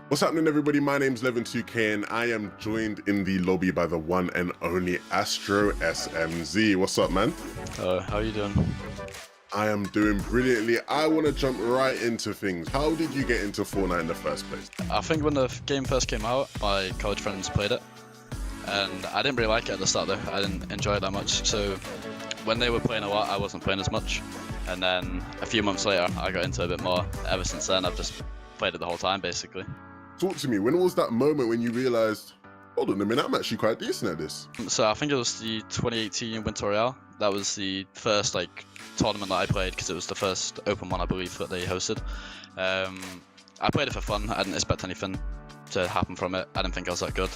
What's happening, everybody? My name's Levin2K and I am joined in the lobby by the one and only AstroSMZ. What's up, man? How are you doing? I am doing brilliantly. I want to jump right into things. How did you get into Fortnite in the first place? I think when the game first came out, my college friends played it, and I didn't really like it at the start though. I didn't enjoy it that much, so when they were playing a lot, I wasn't playing as much. And then a few months later, I got into it a bit more. Ever since then, I've just played it the whole time, basically. Talk to me, when was that moment when you realized, hold on a minute, I'm actually quite decent at this? So I think it was the 2018 Winter Royale. That was the first tournament that I played, because it was the first open one, I believe, that they hosted. I played it for fun. I didn't expect anything to happen from it. I didn't think I was that good,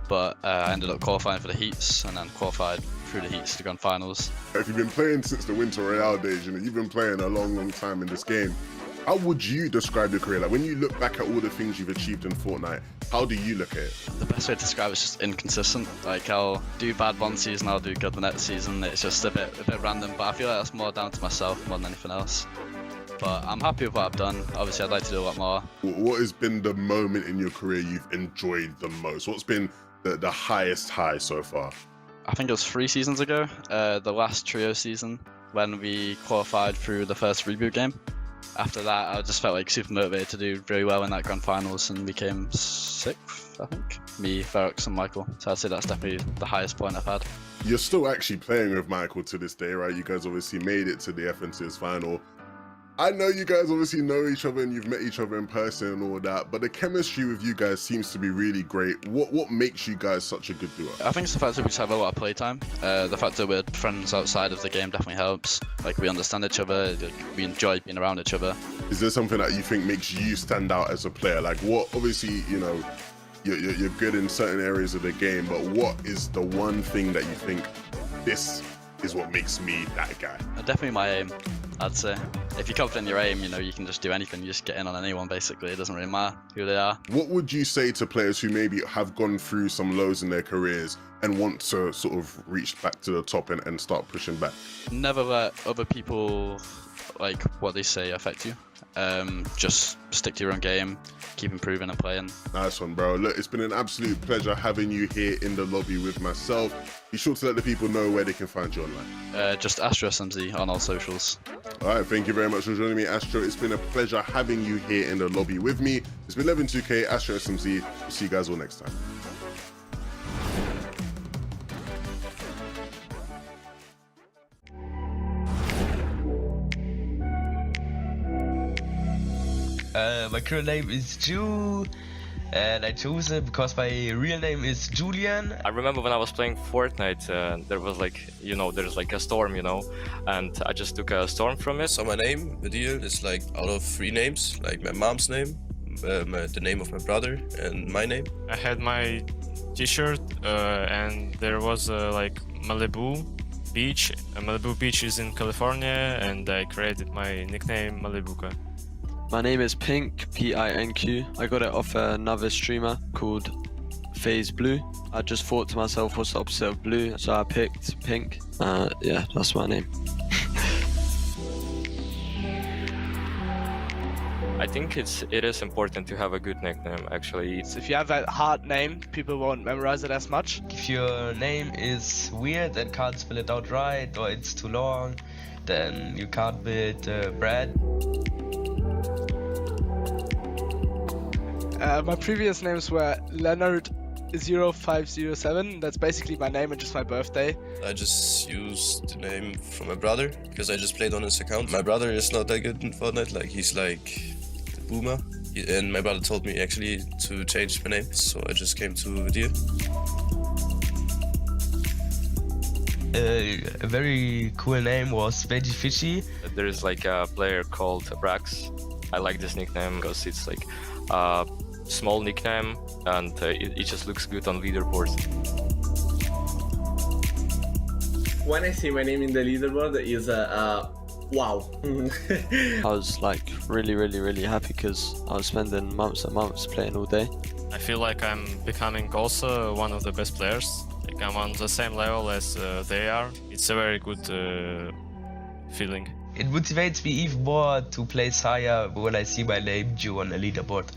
but I ended up qualifying for the heats and then qualified through the heats to grand finals. If you've been playing since the Winter Royale days, you've been playing a long time in this game. How would you describe your career? Like, when you look back at all the things you've achieved in Fortnite, how do you look at it? The best way to describe it is just inconsistent. Like, I'll do bad one season, I'll do good the next season. It's just a bit random, but I feel like that's more down to myself more than anything else. But I'm happy with what I've done. Obviously, I'd like to do a lot more. What has been the moment in your career you've enjoyed the most? What's been the highest high so far? I think it was 3 seasons ago, the last trio season, when we qualified through the first reboot game. After that, I just felt like super motivated to do really well in that grand finals and we came 6th, I think. Me, Ferox and Michael. So I'd say that's definitely the highest point I've had. You're still actually playing with Michael to this day, right? You guys obviously made it to the FNCS final. I know you guys obviously know each other and you've met each other in person and all that, but the chemistry with you guys seems to be really great. What makes you guys such a good duo? I think it's the fact that we just have a lot of playtime. The fact that we're friends outside of the game definitely helps. Like, we understand each other, we enjoy being around each other. Is there something that you think makes you stand out as a player? Like, what, obviously, you know, you're good in certain areas of the game, but what is the one thing that you think, this is what makes me that guy? Definitely my aim, I'd say. If you're confident in your aim, you know, you can just do anything. You just get in on anyone, basically. It doesn't really matter who they are. What would you say to players who maybe have gone through some lows in their careers and want to sort of reach back to the top and start pushing back? Never let other people, like, what they say affect you. Just stick to your own game, keep improving and playing. Nice one, bro. Look, it's been an absolute pleasure having you here in the lobby with myself. Be sure to let the people know where they can find you online. Just AstroSMZ on all socials. All right, thank you very much for joining me, Astro. It's been a pleasure having you here in the lobby with me. It's been Levin2K, AstroSMZ. We'll see you guys all next time. My current name is Ju, and I chose it because my real name is Julian. I remember when I was playing Fortnite, there was there's like a storm, and I just took a storm from it. So my name, Adil, is like out of 3 names, like my mom's name, the name of my brother, and my name. I had my t-shirt and there was like Malibu Beach. Malibu Beach is in California, and I created my nickname Malibuka. My name is Pink, P-I-N-Q. I got it off another streamer called Phase Blue. I just thought to myself, what's the opposite of blue? So I picked Pink. Yeah, that's my name. I think it is important to have a good nickname, actually. So if you have a hard name, people won't memorize it as much. If your name is weird and can't spell it out right, or it's too long, then you can't build Brad. My previous names were Leonard0507. That's basically my name and just my birthday. I just used the name from my brother because I just played on his account. My brother is not that good in Fortnite, like he's like the boomer. And my brother told me actually to change my name, so I just came to Adil. A very cool name was Veggie Fishy. There is like a player called Brax. I like this nickname because it's like small nickname and it just looks good on leaderboards. When I see my name in the leaderboard is wow. I was like really happy because I was spending months and months playing all day. I feel like I'm becoming also one of the best players. Like, I'm on the same level as they are. It's a very good feeling. It motivates me even more to play higher when I see my name Ju on the leaderboard.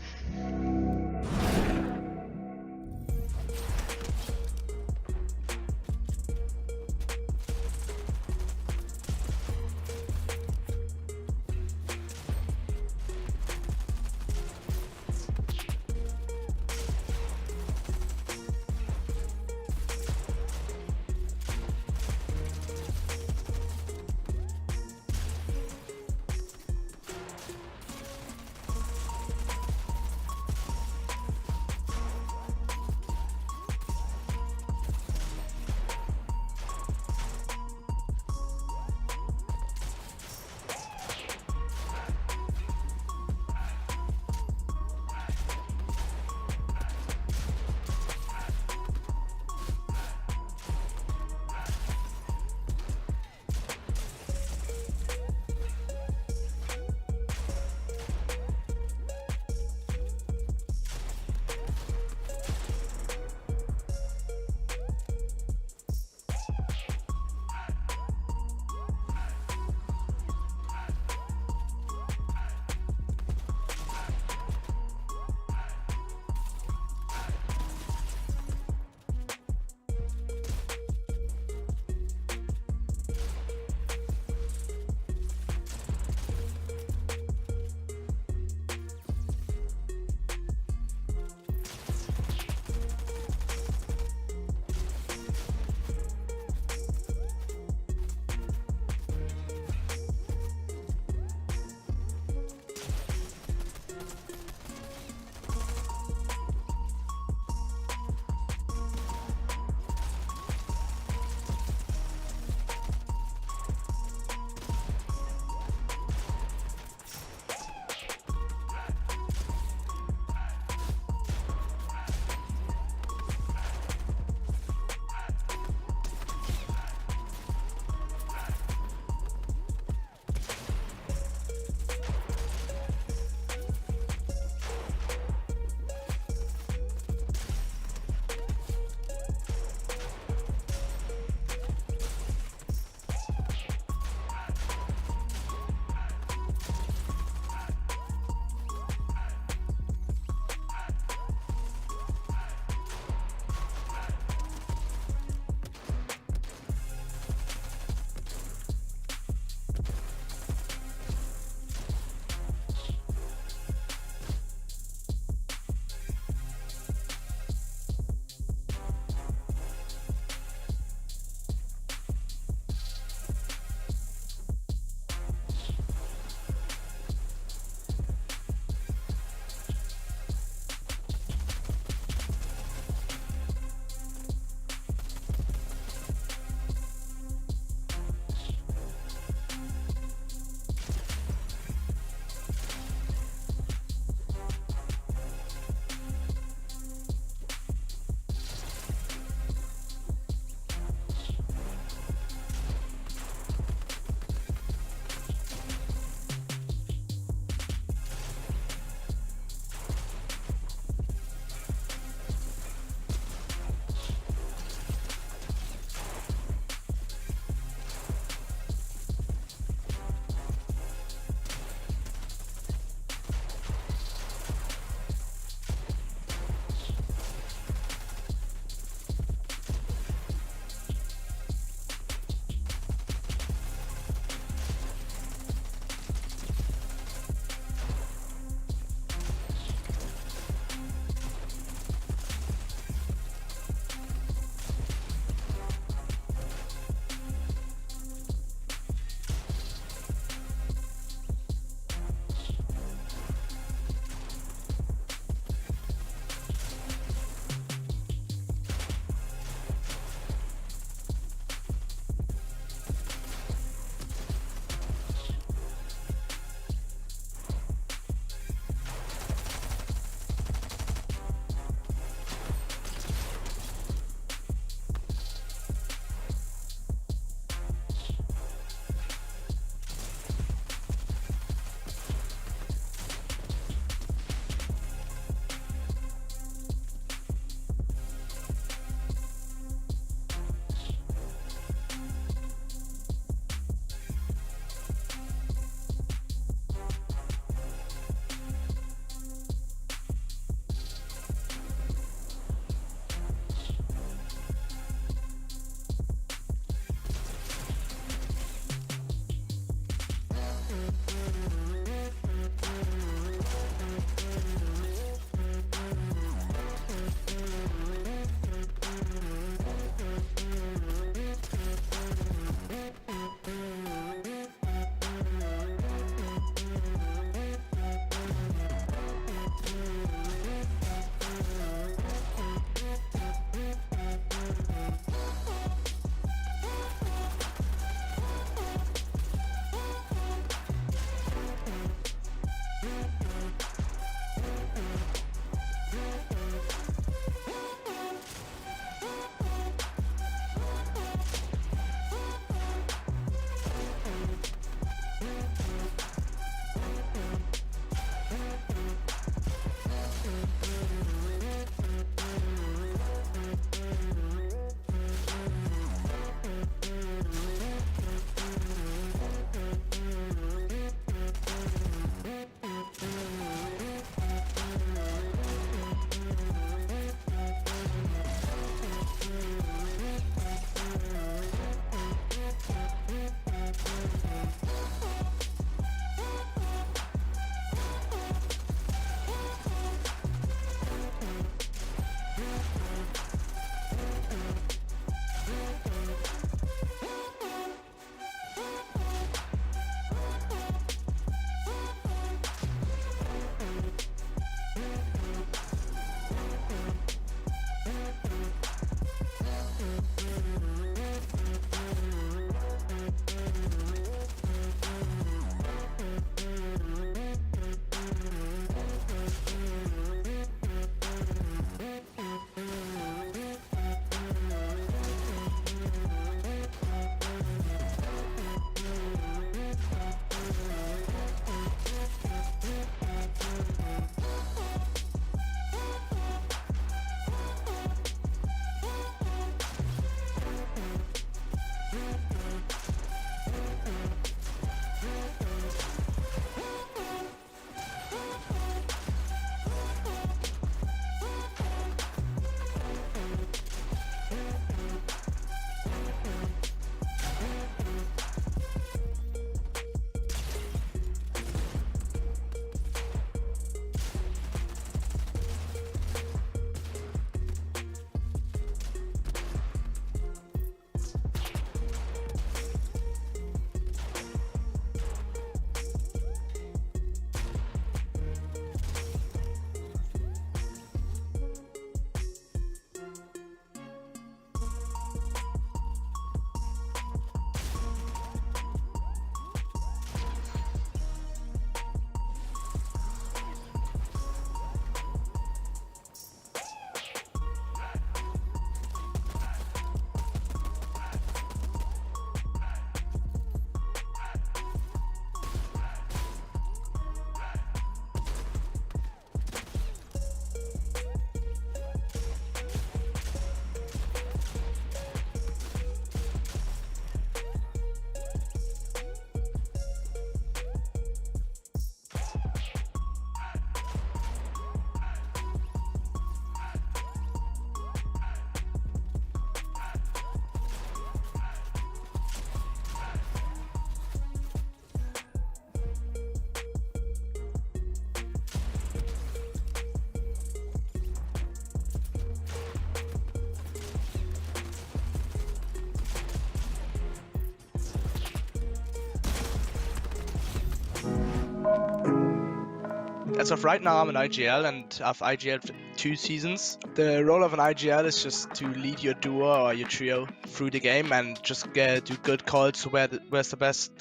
as of right now, I'm an IGL and I've IGL'd 2 seasons. The role of an IGL is just to lead your duo or your trio through the game and just do good calls to where's the best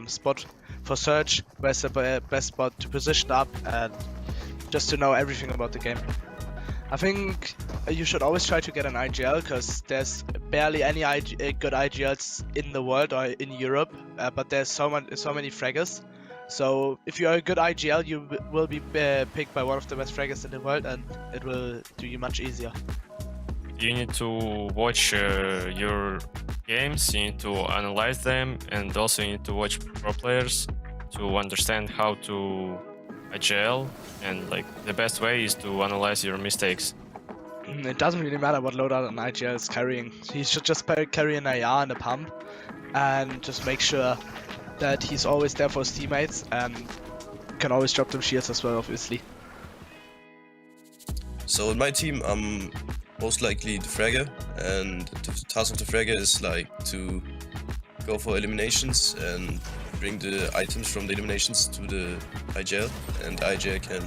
spot for search, where's the best spot to position up, and just to know everything about the game. I think you should always try to get an IGL because there's barely any good IGLs in the world or in Europe, but there's so many fraggers. So if you're a good IGL, you will be picked by one of the best fraggers in the world, and it will do you much easier. You need to watch your games, you need to analyze them, and also you need to watch pro players to understand how to IGL, and like the best way is to analyze your mistakes. It doesn't really matter what loadout an IGL is carrying. He should just carry an AR and a pump, and just make sure that he's always there for his teammates, and can always drop them shields as well, obviously. So in my team, I'm most likely the fragger, and the task of the fragger is like to go for eliminations and bring the items from the eliminations to the IGL, and the IGL can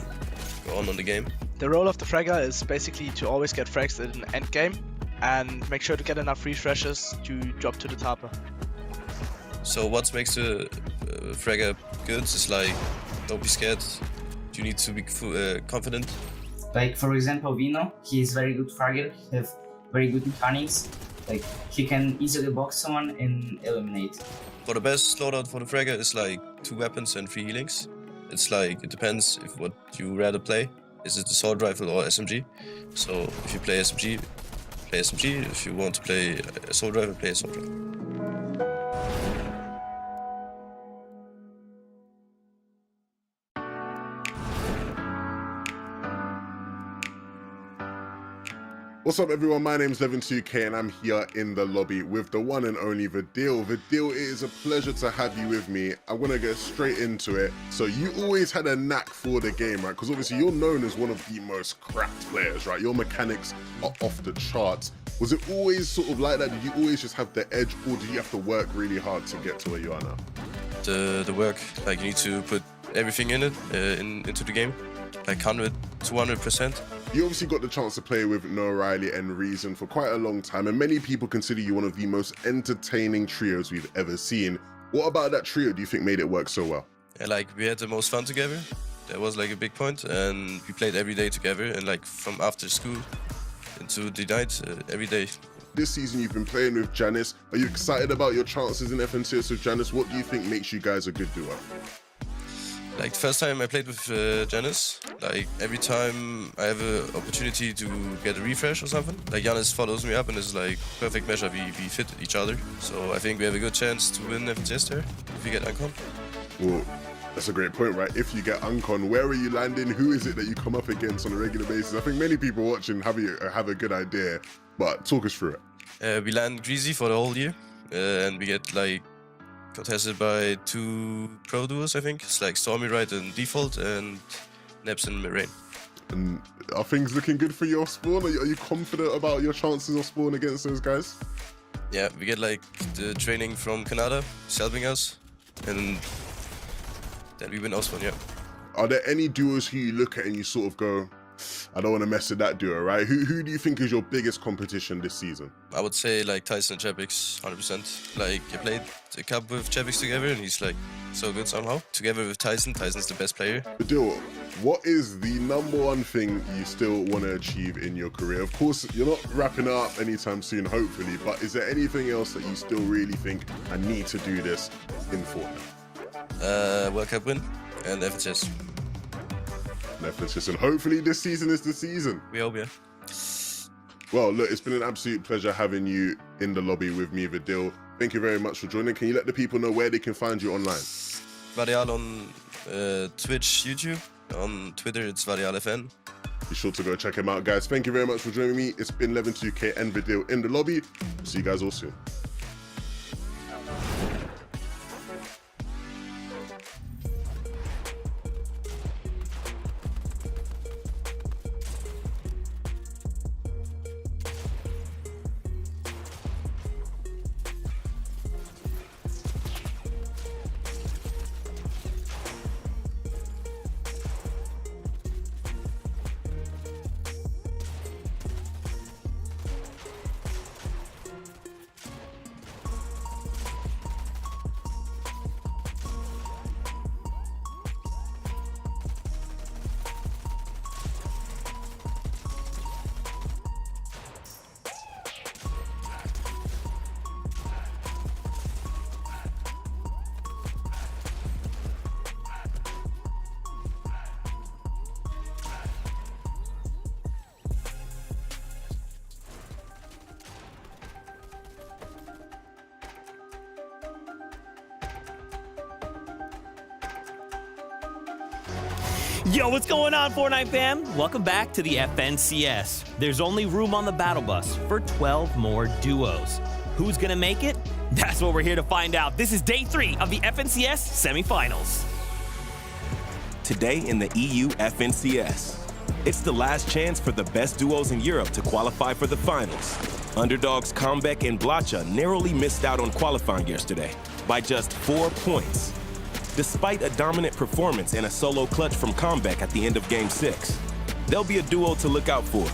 go on the game. The role of the fragger is basically to always get frags in endgame and make sure to get enough refreshes to drop to the tapper. So what makes the fragger good is like, don't be scared, you need to be confident. Like for example Vino, he is very good fragger, he have very good mechanics, like he can easily box someone and eliminate. For the best loadout for the fragger is like 2 weapons and 3 healings. It's like, it depends if what you rather play. Is it assault rifle or SMG? So if you play SMG, play SMG. If you want to play assault rifle, play assault rifle. What's up everyone, my name's Levin2k and I'm here in the lobby with the one and only Vidil. Vidil, it is a pleasure to have you with me. I'm gonna get straight into it. So you always had a knack for the game, right? Because obviously you're known as one of the most cracked players, right? Your mechanics are off the charts. Was it always sort of like that? Did you always just have the edge, or did you have to work really hard to get to where you are now? The work, like you need to put everything in it, into the game, like 200%. You obviously got the chance to play with No Riley and Reason for quite a long time, and many people consider you one of the most entertaining trios we've ever seen. What about that trio do you think made it work so well? Yeah, like we had the most fun together. That was like a big point, and we played every day together, and like from after school into the night, every day. This season you've been playing with Janice. Are you excited about your chances in FNCS with Janice? What do you think makes you guys a good duo? Like the first time I played with Janice, like every time I have an opportunity to get a refresh or something, like Janice follows me up and it's like perfect measure, we fit each other. So I think we have a good chance to win FNCS there if we get Uncon. Well, that's a great point, right? If you get Uncon, where are you landing? Who is it that you come up against on a regular basis? I think many people watching have a good idea, but talk us through it. We land Greasy for the whole year, and we get like contested by 2 pro duos, I think. It's like Stormy Right and Default, and Nebs and Rain. And are things looking good for your spawn? Are you confident about your chances of spawn against those guys? Yeah, we get like the training from Canada, he's helping us, and then we win our spawn, yeah. Are there any duos who you look at and you sort of go, I don't want to mess with that duo, right? Who do you think is your biggest competition this season? I would say like Tyson and Chapix, 100%. Like I played a cup with Chapix together and he's like so good somehow. Together with Tyson's the best player. Vidil, what is the #1 thing you still want to achieve in your career? Of course, you're not wrapping up anytime soon, hopefully, but is there anything else that you still really think, I need to do this in Fortnite? World Cup win and FNCS. And hopefully this season is the season. We hope, yeah. Well, look, it's been an absolute pleasure having you in the lobby with me, Vidil. Thank you very much for joining. Can you let the people know where they can find you online? Varial on Twitch, YouTube. On Twitter, it's VarialFN. Be sure to go check him out, guys. Thank you very much for joining me. It's been Levin2k and Vidil in the lobby. See you guys all soon. Yo, what's going on, Fortnite fam? Welcome back to the FNCS. There's only room on the battle bus for 12 more duos. Who's gonna make it? That's what we're here to find out. This is day 3 of the FNCS semifinals. Today in the EU FNCS. It's the last chance for the best duos in Europe to qualify for the finals. Underdogs Comeback and Blacha narrowly missed out on qualifying yesterday by just 4 points. Despite a dominant performance and a solo clutch from Comeback at the end of Game 6, there'll be a duo to look out for.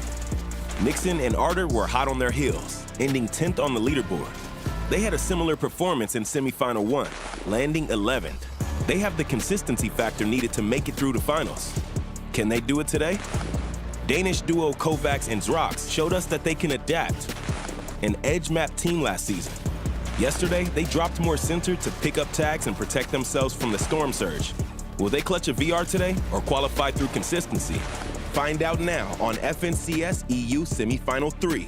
Nixon and Arter were hot on their heels, ending 10th on the leaderboard. They had a similar performance in semifinal 1, landing 11th. They have the consistency factor needed to make it through the finals. Can they do it today? Danish duo Kovacs and Zrox showed us that they can adapt. An edge map team last season. Yesterday, they dropped more center to pick up tags and protect themselves from the storm surge. Will they clutch a VR today or qualify through consistency? Find out now on FNCS EU Semifinal 3.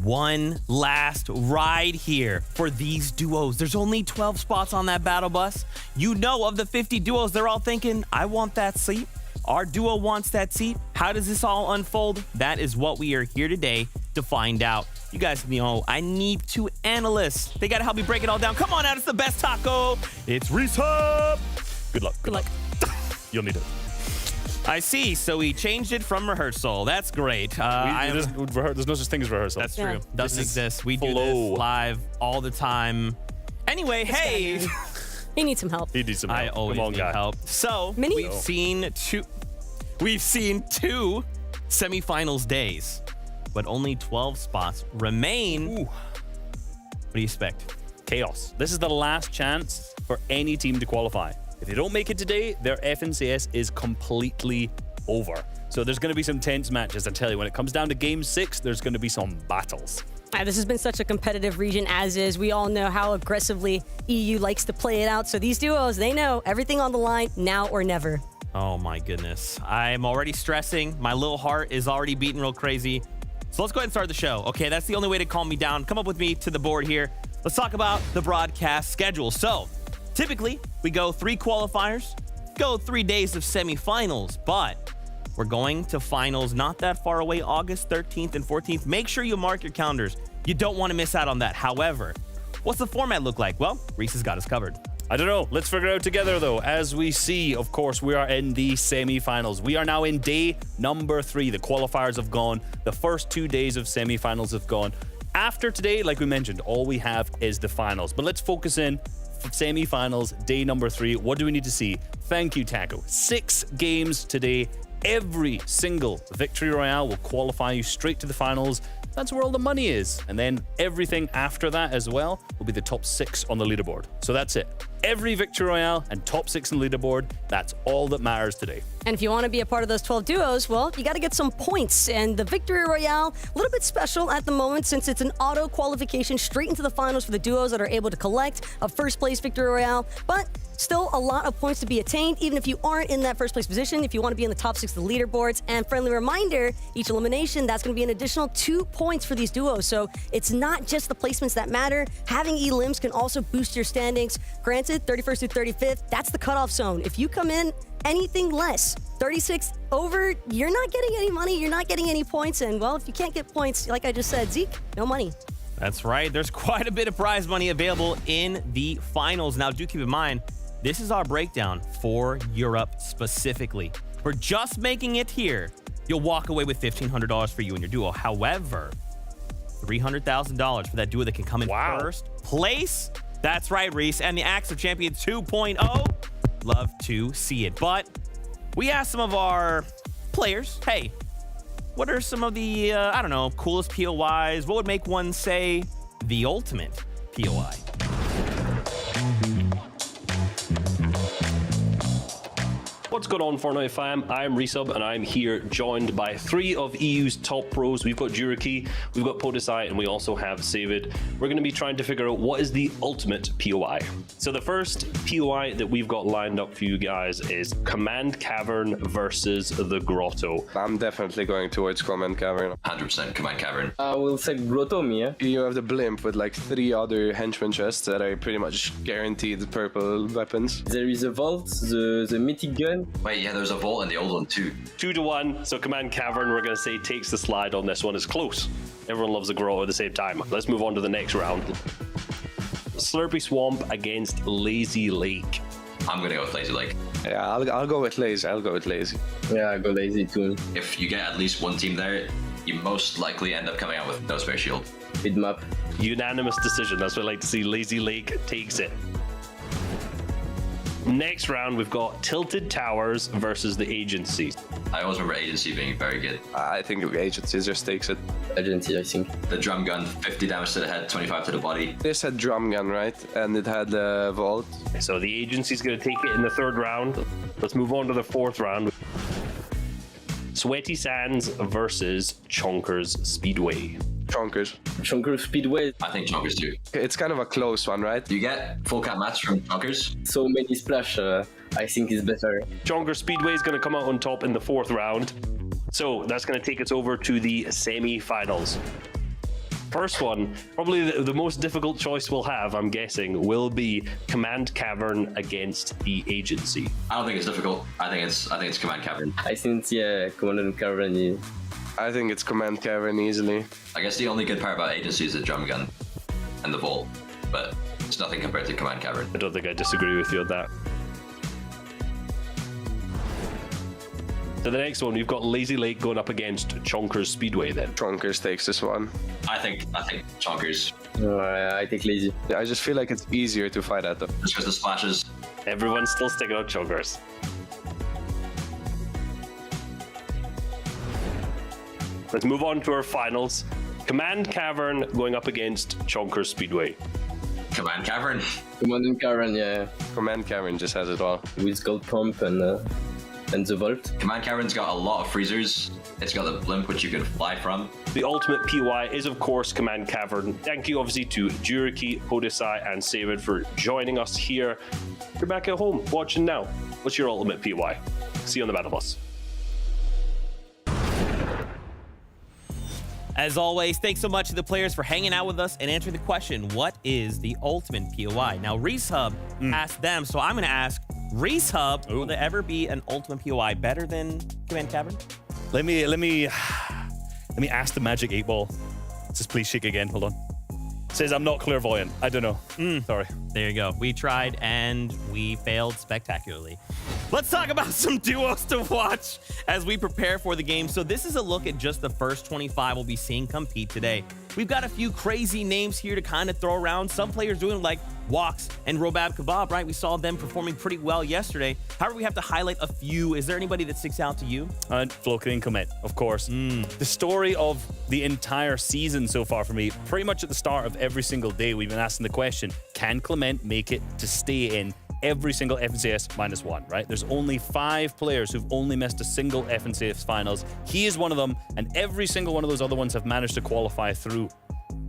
One last ride here for these duos. There's only 12 spots on that battle bus. You know, of the 50 duos, they're all thinking, I want that seat. Our duo wants that seat. How does this all unfold? That is what we are here today to find out. You guys know I need 2 analysts. They got to help me break it all down. Come on out, it's the best taco. It's Reese Hub. Good luck. Good luck. You'll need it. I see. So we changed it from rehearsal. That's great. There's no such thing as rehearsal. That's true. Doesn't exist. We do this live all the time. Anyway, hey. He needs some help. He needs some help. I always need help. So we've seen two semifinals days, but only 12 spots remain. What do you expect? Chaos. This is the last chance for any team to qualify. If they don't make it today, their FNCS is completely over. So there's going to be some tense matches, I tell you. When it comes down to Game 6, there's going to be some battles. This has been such a competitive region as is. We all know how aggressively EU likes to play it out. So these duos, they know everything on the line, now or never. Oh my goodness. I'm already stressing. My little heart is already beating real crazy. So let's go ahead and start the show. Okay, that's the only way to calm me down. Come up with me to the board here. Let's talk about the broadcast schedule. So typically, we go 3 qualifiers, go 3 days of semifinals, but we're going to finals not that far away, August 13th and 14th. Make sure you mark your calendars. You don't want to miss out on that. However, what's the format look like? Well, Reese has got us covered. I don't know. Let's figure it out together, though. As we see, of course, we are in the semifinals. We are now in day number 3. The qualifiers have gone. The first 2 days of semifinals have gone. After today, like we mentioned, all we have is the finals. But let's focus in. Semi-finals, day number 3. What do we need to see? Thank you, Taco. 6 games today. Every single Victory Royale will qualify you straight to the finals. That's where all the money is. And then everything after that as well will be the top 6 on the leaderboard. So that's it. Every Victory Royale and top 6 on the leaderboard, that's all that matters today. And if you want to be a part of those 12 duos, well, you got to get some points. And the Victory Royale, a little bit special at the moment since it's an auto qualification straight into the finals for the duos that are able to collect a first place Victory Royale. But still a lot of points to be attained, even if you aren't in that first place position, if you want to be in the top 6 of the leaderboards. And friendly reminder, each elimination, that's going to be an additional 2 points for these duos. So it's not just the placements that matter. Having E-limbs can also boost your standings. Granted, 31st through 35th, that's the cutoff zone. If you come in anything less, 36 over, you're not getting any money, you're not getting any points. And well, if you can't get points, like I just said, Zeke, no money. That's right. There's quite a bit of prize money available in the finals. Now, do keep in mind, this is our breakdown for Europe specifically. For just making it here, you'll walk away with $1,500 for you and your duo. However, $300,000 for that duo that can come in first place. That's right, Reese. And the Axe of Champion 2.0. Love to see it. But we asked some of our players, hey, what are some of the, I don't know, coolest POIs? What would make one say the ultimate POI? What's going on, Fortnite fam? I'm Resub, and I'm here joined by 3 of EU's top pros. We've got Juriki, we've got Podesai, and we also have Savid. We're going to be trying to figure out what is the ultimate POI. So the first POI that we've got lined up for you guys is Command Cavern versus the Grotto. I'm definitely going towards Command Cavern. 100% Command Cavern. I will say Grotto, Mia. You have the blimp with like 3 other henchman chests that are pretty much guaranteed purple weapons. There is a vault, the mythic gun. Wait, yeah, there's a vault in the old one too. 2-1, so Command Cavern, we're going to say, takes the slide on this one. It's close. Everyone loves a Grotto at the same time. Let's move on to the next round. Slurpy Swamp against Lazy Lake. I'm going to go with Lazy Lake. Yeah, I'll go with Lazy. I'll go with Lazy. Yeah, I'll go Lazy too. If you get at least one team there, you most likely end up coming out with no spare shield. Bid map. Unanimous decision. That's what I like to see. Lazy Lake takes it. Next round, we've got Tilted Towers versus the Agency. I always remember Agency being very good. I think the Agency just takes it. Agency, I think. The drum gun, 50 damage to the head, 25 to the body. This had drum gun, right? And it had the vault. So the Agency's going to take it in the 3rd round. Let's move on to the 4th round. Sweaty Sands versus Chonkers Speedway. Chonkers. Chonkers Speedway. I think Chonkers too. It's kind of a close one, right? You get full cap match from Chonkers. So many splash, I think is better. Chonkers Speedway is going to come out on top in the 4th round. So that's going to take us over to the semi-finals. First one, probably the most difficult choice we'll have, I'm guessing, will be Command Cavern against the Agency. I don't think it's difficult. I think it's Command Cavern. I think, yeah, Command Cavern is... I think it's Command Cavern easily. I guess the only good part about Agency is the drum gun and the vault, but it's nothing compared to Command Cavern. I don't think I disagree with you on that. So the next one, we've got Lazy Lake going up against Chonkers Speedway then. Chonkers takes this one. I think Chonkers. I take Lazy. Yeah, I just feel like it's easier to fight at though. Just because the splashes. Everyone's still sticking on Chonkers. Let's move on to our finals. Command Cavern going up against Chonkers Speedway. Command Cavern. Command Cavern, yeah. Command Cavern just has it all. With gold pump and the vault. Command Cavern's got a lot of freezers. It's got the blimp which you can fly from. The ultimate POI is of course Command Cavern. Thank you obviously to Juriki, Podesai and Savid for joining us here. You're back at home watching now. What's your ultimate POI? See you on the battle bus. As always, thanks so much to the players for hanging out with us and answering the question, what is the ultimate POI? Now, Resub asked them, so I'm going to ask, Resub, will there ever be an ultimate POI better than Command Cavern? Let me ask the magic 8 ball. Just please shake again. Hold on. It says I'm not clairvoyant. I don't know. Sorry. There you go. We tried and we failed spectacularly. Let's talk about some duos to watch as we prepare for the game. So this is a look at just the first 25 we'll be seeing compete today. We've got a few crazy names here to kind of throw around. Some players doing like Walks and Robab Kebab, right? We saw them performing pretty well yesterday. However, we have to highlight a few. Is there anybody that sticks out to you? Floki and Comet, of course. The story of the entire season so far for me, pretty much at the start of every single day, we've been asking the question, can Clement make it to stay in every single FNCS -1, right? There's only 5 players who've only missed a single FNCS finals. He is one of them, and every single one of those other ones have managed to qualify through.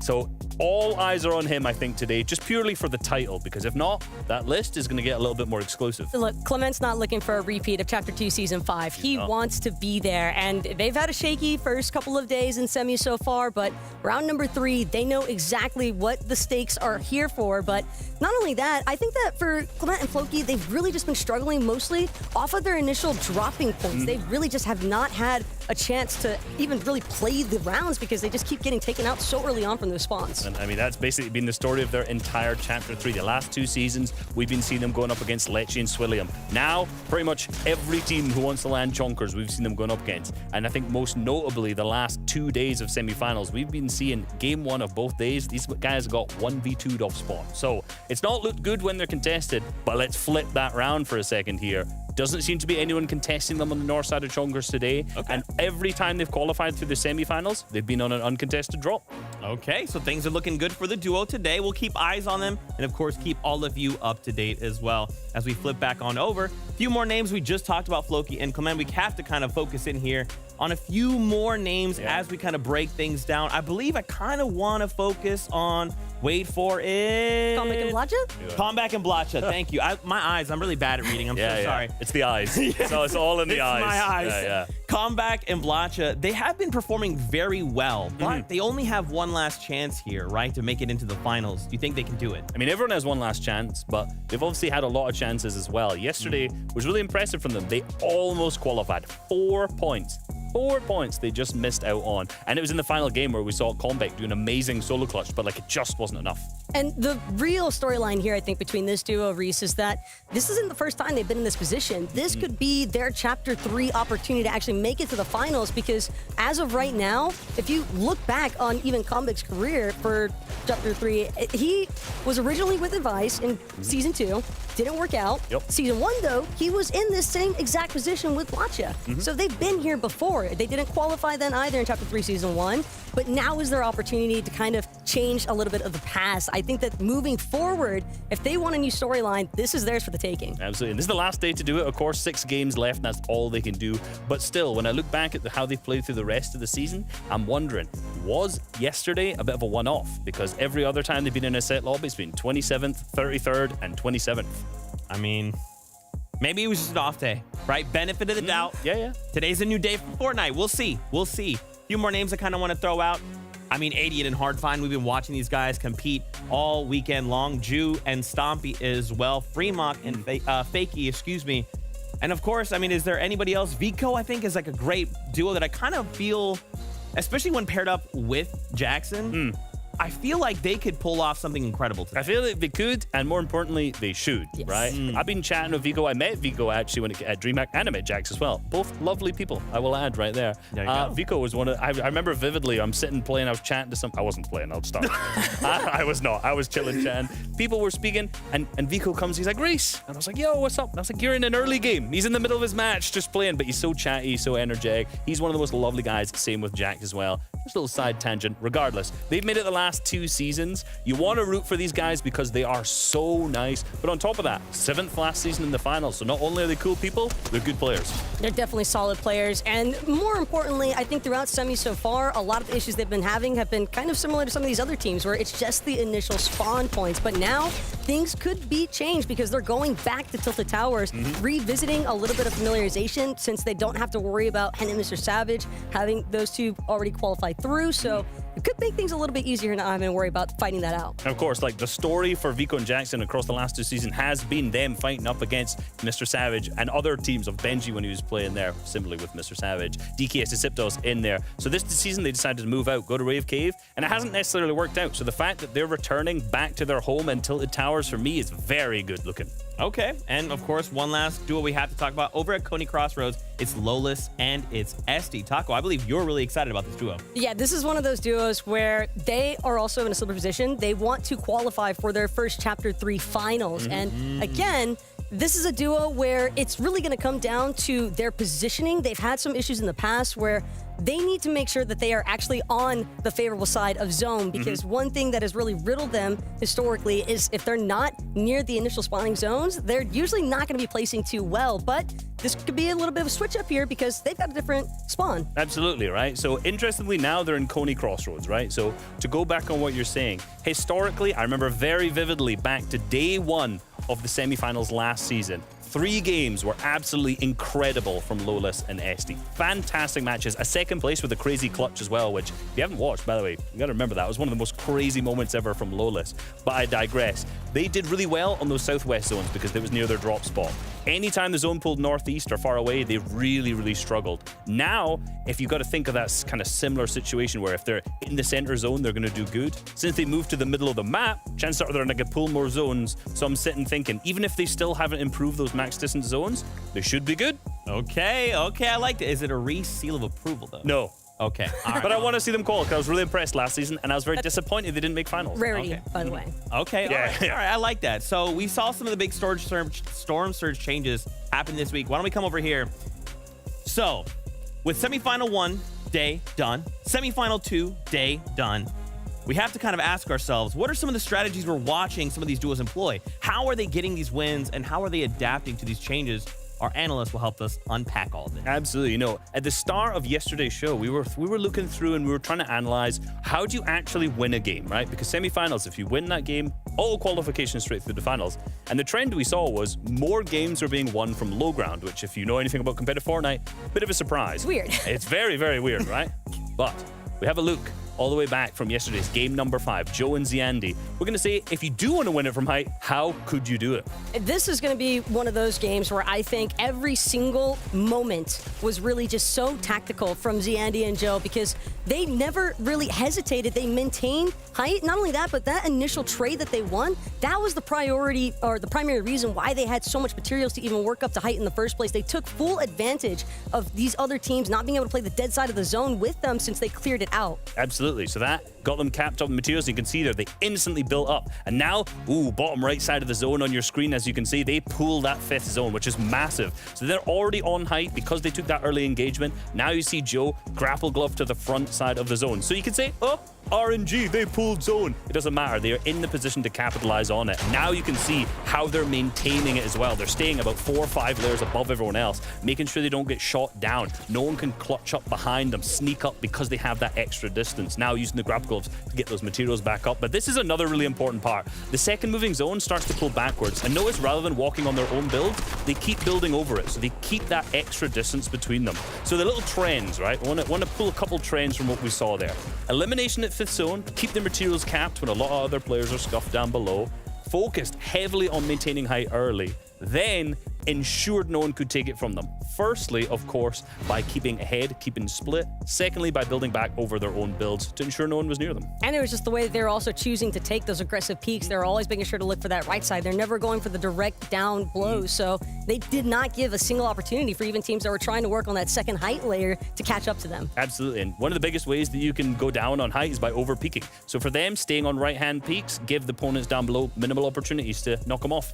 So all eyes are on him, I think, today, just purely for the title, because if not, that list is going to get a little bit more exclusive. Look, Clement's not looking for a repeat of Chapter 2, Season 5. He wants to be there, and they've had a shaky first couple of days in semi so far, but round number 3, they know exactly what the stakes are here for. But not only that, I think that for Clement and Floki, they've really just been struggling mostly off of their initial dropping points. They really just have not had a chance to even really play the rounds because they just keep getting taken out so early on from the spawns. And I mean, that's basically been the story of their entire Chapter 3. The last 2 seasons, we've been seeing them going up against Lecce and Swilliam. Now, pretty much every team who wants to land Chonkers, we've seen them going up against. And I think most notably, the last 2 days of semi-finals, we've been seeing game 1 of both days, these guys got 1v2'd off spawn. So it's not looked good when they're contested, but let's flip that round for a second here. Doesn't seem to be anyone contesting them on the north side of Chonkers today. And every time they've qualified through the semi-finals, they've been on an uncontested drop. Okay, so things are looking good for the duo today. We'll keep eyes on them and, of course, keep all of you up to date as well. As we flip back on over, a few more names. We just talked about Floki and Clement. We have to kind of focus in here on a few more names as we kind of break things down. I believe I kind of want to focus on, wait for it. Comeback and Blacha? Comeback and Blacha, thank you. My eyes, I'm really bad at reading. I'm so sorry. It's the eyes. So it's all in the eyes. My eyes. Yeah. Comeback and Blacha, they have been performing very well, but they only have one last chance here, right, to make it into the finals. Do you think they can do it? I mean, everyone has one last chance, but they've obviously had a lot of chances as well. Yesterday was really impressive from them. They almost qualified. 4 points. 4 points they just missed out on. And it was in the final game where we saw Comeback do an amazing solo clutch, but like it just wasn't enough. And the real storyline here, I think, between this duo, Reese, is that this isn't the first time they've been in this position. This could be their Chapter 3 opportunity to actually make it to the finals, because as of right now, if you look back on even Comeback's career for Chapter 3, he was originally with Advice in Season 2, didn't work out. Season 1, though, he was in this same exact position with Blacha. So they've been here before. They didn't qualify then either in Chapter 3 Season 1, but now is their opportunity to kind of change a little bit of the past. I think that moving forward, if they want a new storyline, this is theirs for the taking. Absolutely. And this is the last day to do it. Of course, 6 games left, and that's all they can do. But still, when I look back at how they've played through the rest of the season, I'm wondering, was yesterday a bit of a one-off? Because every other time they've been in a set lobby, it's been 27th, 33rd, and 27th. I mean, maybe it was just an off day, right? Benefit of the doubt. Yeah. Today's a new day for Fortnite. We'll see. A few more names I kind of want to throw out. I mean, 80 and Hardfine, we've been watching these guys compete all weekend long. Jew and Stompy as well. Fremont and Fakey, excuse me. And of course, I mean, is there anybody else? Vico, I think, is like a great duo that I kind of feel, especially when paired up with Jackson, I feel like they could pull off something incredible today. I feel like they could, and more importantly, they should, right? I've been chatting with Vico. I met Vico actually at DreamHack, and I met Jax as well. Both lovely people, I will add right there. Vico was one of, I remember vividly, I'm sitting playing, I was chatting to I wasn't playing, I'll stop. I was not, I was chilling, chatting. People were speaking, and Vico comes, he's like, Reese. And I was like, yo, what's up? And I was like, you're in an early game. He's in the middle of his match, just playing, but he's so chatty, so energetic. He's one of the most lovely guys, same with Jax as well. Just a little side tangent. Regardless, they've made it the last 2 seasons. You want to root for these guys because they are so nice. But on top of that, 7th last season in the finals. So not only are they cool people, they're good players. They're definitely solid players. And more importantly, I think throughout semis so far, a lot of the issues they've been having have been kind of similar to some of these other teams where it's just the initial spawn points. But now things could be changed because they're going back to Tilted Towers, revisiting a little bit of familiarization since they don't have to worry about Hen and Mr. Savage having those two already qualified through. So it could make things a little bit easier not having to worry about fighting that out. And of course, like the story for Vico and Jackson across the last 2 seasons has been them fighting up against Mr. Savage and other teams of Benji when he was playing there, similarly with Mr. Savage, DKS Siptos in there. So this season they decided to move out, go to Rave Cave, and it hasn't necessarily worked out. So the fact that they're returning back to their home in Tilted Towers for me is very good looking. Okay, and of course, one last duo we have to talk about over at Coney Crossroads. It's Lolis and it's SD. Taco, I believe you're really excited about this duo. Yeah, this is one of those duos where they are also in a similar position. They want to qualify for their first Chapter 3 finals. And again, this is a duo where it's really going to come down to their positioning. They've had some issues in the past where they need to make sure that they are actually on the favorable side of zone, because one thing that has really riddled them historically is if they're not near the initial spawning zones, they're usually not going to be placing too well. But this could be a little bit of a switch up here because they've got a different spawn. Absolutely, right? So interestingly, now they're in Coney Crossroads, right? So to go back on what you're saying, historically, I remember very vividly back to day 1 of the semifinals last season. 3 games were absolutely incredible from Lolis and SD. Fantastic matches. A 2nd place with a crazy clutch as well, which if you haven't watched, by the way, you gotta remember that. It was one of the most crazy moments ever from Lolis. But I digress. They did really well on those southwest zones because it was near their drop spot. Anytime the zone pulled northeast or far away, they really, really struggled. Now, if you've got to think of that kind of similar situation where if they're in the center zone, they're going to do good. Since they moved to the middle of the map, chances are they're going to pull more zones. So I'm sitting thinking, even if they still haven't improved those max distance zones, they should be good. Okay, I liked it. Is it a Reese seal of approval, though? No. Okay. All right. But I want to see them qualify because I was really impressed last season, and I was very disappointed they didn't make finals. Rarity, by the way. Okay, Yeah. all right, I like that. So we saw some of the big storm surge changes happen this week. Why don't we come over here? So, with semifinal 1 day done, semifinal 2 day done, we have to kind of ask ourselves, what are some of the strategies we're watching some of these duos employ? How are they getting these wins, and how are they adapting to these changes? Our analyst will help us unpack all of this. Absolutely. You know, at the start of yesterday's show, we were looking through and we were trying to analyze how do you actually win a game, right? Because semifinals, if you win that game, all qualification straight through the finals. And the trend we saw was more games are being won from low ground, which if you know anything about competitive Fortnite, bit of a surprise. Weird. It's very, very weird, right? But we have a look all the way back from yesterday's game number 5, Joe and Ziandi. We're going to say, if you do want to win it from height, how could you do it? This is going to be one of those games where I think every single moment was really just so tactical from Ziandi and Joe, because they never really hesitated. They maintained height. Not only that, but that initial trade that they won, that was the priority, or the primary reason why they had so much materials to even work up to height in the first place. They took full advantage of these other teams not being able to play the dead side of the zone with them since they cleared it out. Absolutely. So that got them capped up the materials. You can see there, they instantly built up. And now, bottom right side of the zone on your screen, as you can see, they pull that 5th zone, which is massive. So they're already on height because they took that early engagement. Now you see Joe grapple glove to the front side of the zone. So you can say, oh, RNG, they pulled zone. It doesn't matter. They are in the position to capitalize on it. Now you can see how they're maintaining it as well. They're staying about 4 or 5 layers above everyone else, making sure they don't get shot down. No one can clutch up behind them, sneak up, because they have that extra distance. Now using the grapple gloves to get those materials back up. But this is another really important part. The second moving zone starts to pull backwards. And notice, rather than walking on their own build, they keep building over it. So they keep that extra distance between them. So the little trends, right? I want to pull a couple trends from what we saw there. Elimination at 5th zone, keep the materials capped when a lot of other players are scuffed down below. Focused heavily on maintaining height early. Then ensured no one could take it from them. Firstly, of course, by keeping ahead, keeping split. Secondly, by building back over their own builds to ensure no one was near them. And it was just the way that they're also choosing to take those aggressive peaks. They're always making sure to look for that right side. They're never going for the direct down blows. So they did not give a single opportunity for even teams that were trying to work on that second height layer to catch up to them. Absolutely. And one of the biggest ways that you can go down on height is by over peaking. So for them, staying on right-hand peaks, give the opponents down below minimal opportunities to knock them off.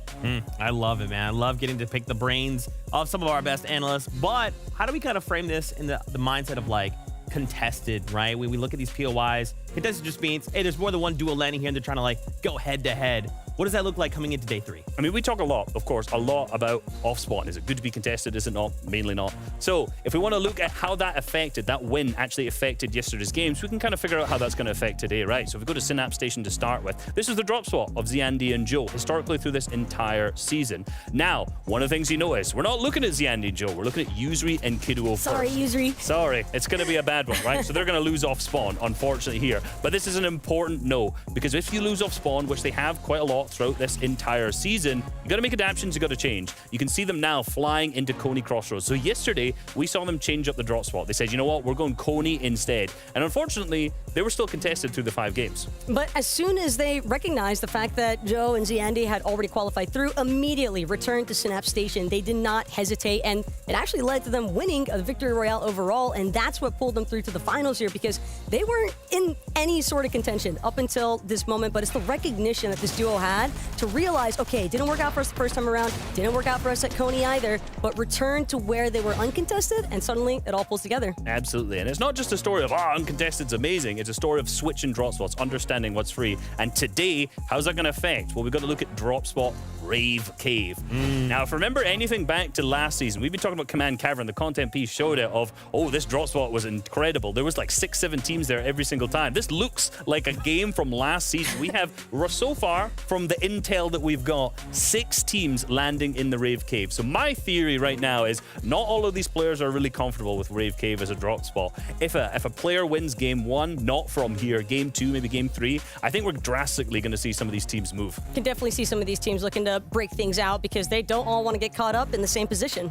I love it, man. I love getting to pick the brains of some of our best analysts. But how do we kind of frame this in the mindset of like contested, right? When we look at these POIs, contested just means, hey, there's more than one duo landing here and they're trying to like go head to head. What does that look like coming into day 3? I mean, we talk a lot, of course, about off-spawn. Is it good to be contested? Is it not? Mainly not. So if we want to look at how that win actually affected yesterday's games, we can kind of figure out how that's going to affect today, right? So if we go to Synapse Station to start with, this is the drop spot of Ziandi and Joe, historically through this entire season. Now, one of the things you notice, we're not looking at Ziandi and Joe, we're looking at Yuzri and Kiduo first. Sorry, Yuzri. Sorry, it's going to be a bad one, right? So they're going to lose off-spawn, unfortunately, here. But this is an important no, because if you lose off-spawn, which they have quite a lot throughout this entire season, you got to make adaptations, you got to change. You can see them now flying into Coney Crossroads. So yesterday, we saw them change up the drop spot. They said, you know what, we're going Coney instead. And unfortunately, they were still contested through the 5 games. But as soon as they recognized the fact that Joe and Ziandi had already qualified through, immediately returned to Synapse Station. They did not hesitate, and it actually led to them winning a Victory Royale overall, and that's what pulled them through to the finals here, because they weren't in any sort of contention up until this moment. But it's the recognition that this duo had to realize, okay, it didn't work out for us the first time around, didn't work out for us at Coney either, but return to where they were uncontested, and suddenly it all pulls together. Absolutely. And it's not just a story of, uncontested's amazing. It's a story of switching drop spots, understanding what's free. And today, how's that going to affect? Well, we've got to look at drop spot Rave Cave. Now, if you remember anything back to last season, we've been talking about Command Cavern. The content piece showed it of, this drop spot was incredible. There was like 6-7 teams there every single time. This looks like a game from last season. We have, so far, from the intel that we've got, 6 teams landing in the Rave Cave. So my theory right now is not all of these players are really comfortable with Rave Cave as a drop spot. If a player wins game 1, not from here, game 2, maybe game 3, I think we're drastically going to see some of these teams move. Can definitely see some of these teams looking to break things out because they don't all want to get caught up in the same position.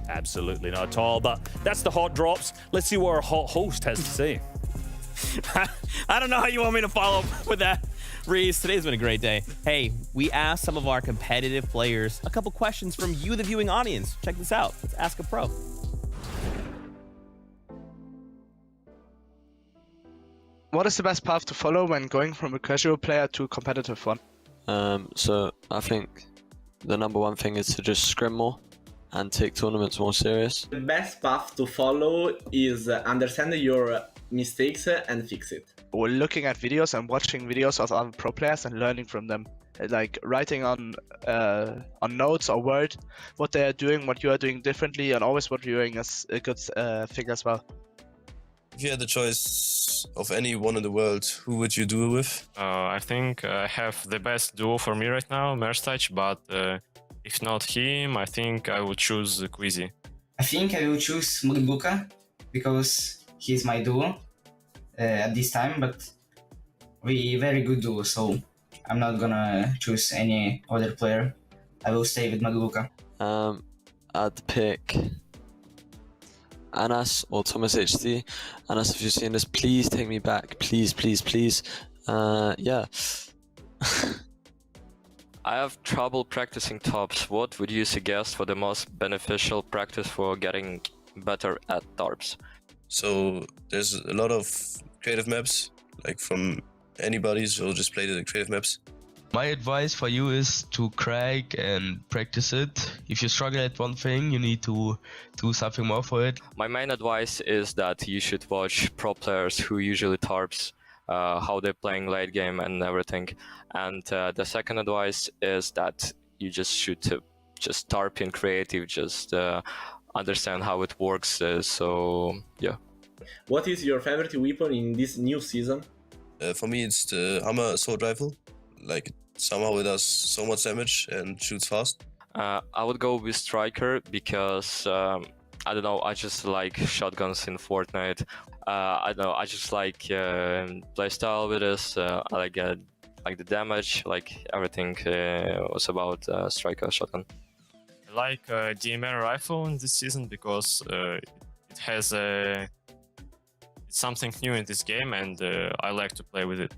Absolutely not at all, but that's the hot drops. Let's see what our hot host has to say. I don't know how you want me to follow up with that, Reese. Today's been a great day. Hey, we asked some of our competitive players a couple questions from you, the viewing audience. Check this out. Let's ask a pro. What is the best path to follow when going from a casual player to a competitive one? So I think the number one thing is to just scrim more and take tournaments more serious. The best path to follow is understand your mistakes and fix it. looking at videos and watching videos of other pro players and learning from them, like writing on notes or Word what they are doing, what you are doing differently, and always what you're doing is a good thing as well. If you had the choice of anyone in the world, who would you duo with? I think I have the best duo for me right now, Merstach, but if not him, I think I would choose Quizzy. I think I will choose Mugbuka because he's my duo at this time, but we very good duo, so I'm not gonna choose any other player. I will stay with Mugbuka. I'd pick Anas or Thomas HD. Anas, if you're seeing this, please take me back. Please, please, please. Yeah. I have trouble practicing tops. What would you suggest for the most beneficial practice for getting better at tarps? So there's a lot of creative maps, like from anybody, so just play the creative maps. My advice for you is to crack and practice it. If you struggle at one thing, you need to do something more for it. My main advice is that you should watch pro players who usually tarps, how they're playing late game and everything. And the second advice is that you just should just tarp in creative, just understand how it works. So yeah. What is your favorite weapon in this new season? For me, it's the hammer sword rifle. Like somehow it does so much damage and shoots fast. I would go with striker because I don't know, I just like shotguns in Fortnite. I don't know, I just like playstyle with this. I like the damage, like everything was about striker shotgun. I like DMR rifle in this season because it has it's something new in this game, and I like to play with it.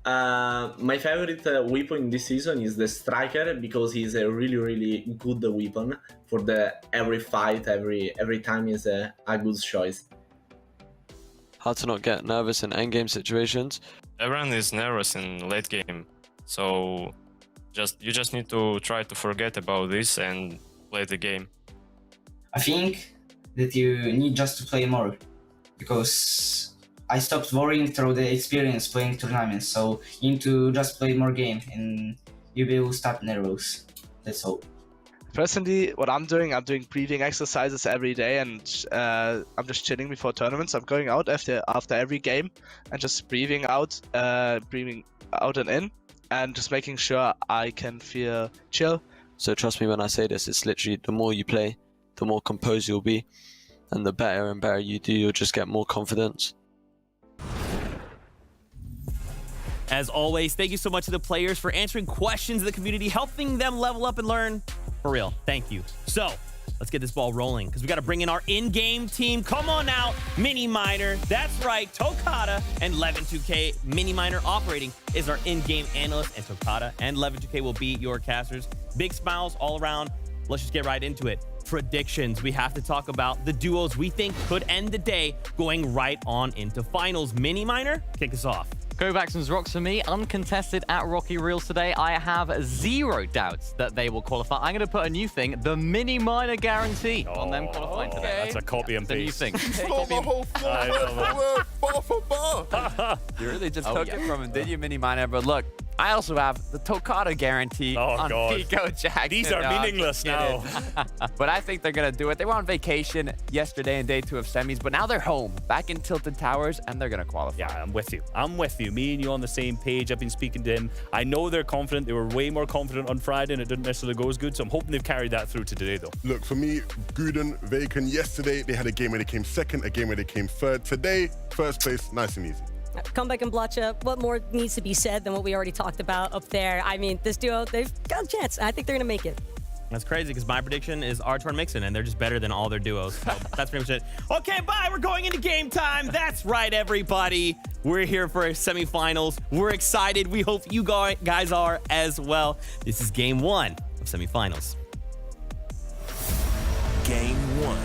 My favorite weapon in this season is the striker because he's a really good weapon for the every fight, every time is a good choice. How to not get nervous in endgame situations. Everyone is nervous in late game, so you just need to try to forget about this and play the game. I think that you need just to play more because I stopped worrying through the experience playing tournaments, so you need to just play more game and you will stop nervous. That's all. Personally, what I'm doing breathing exercises every day, and I'm just chilling before tournaments. I'm going out after every game and just breathing out and in, and just making sure I can feel chill. So trust me when I say this, it's literally the more you play, the more composed you'll be, and the better and better you do, you'll just get more confidence. As always, thank you so much to the players for answering questions of the community, helping them level up and learn. For real, thank you. So, let's get this ball rolling, because we got to bring in our in-game team. Come on out, Mini Miner. That's right, Tokata and Levin2K. Mini Miner operating is our in-game analyst, and Tokata and Levin2K will be your casters. Big smiles all around. Let's just get right into it. Predictions. We have to talk about the duos we think could end the day going right on into finals. Mini Miner, kick us off. Kovacson's rocks for me, uncontested at Rocky Reels today. I have zero doubts that they will qualify. I'm going to put a new thing, the Mini Miner guarantee on them qualifying today. That's a copy and paste. The new thing. Stole my whole word for bar. You really just took it from him, did you, Mini Miner? But look, I also have the Tokata guarantee on Pico Jackson. These are meaningless now. But I think they're going to do it. They were on vacation yesterday in day 2 of semis, but now they're home, back in Tilted Towers, and they're going to qualify. Yeah, I'm with you. I'm with you. Me and you on the same page. I've been speaking to him. I know they're confident. They were way more confident on Friday, and it didn't necessarily go as good, so I'm hoping they've carried that through to today, though. Look, for me, Guden, Vaken, yesterday, they had a game where they came second, a game where they came third. Today, first place, nice and easy. Comeback and Blotcha, what more needs to be said than what we already talked about up there? I mean, this duo, they've got a chance. I think they're going to make it. That's crazy because my prediction is Artor and Mixon, and they're just better than all their duos. So that's pretty much it. Okay, bye. We're going into game time. That's right, everybody. We're here for semifinals. We're excited. We hope you guys are as well. This is game 1 of semifinals. Game 1.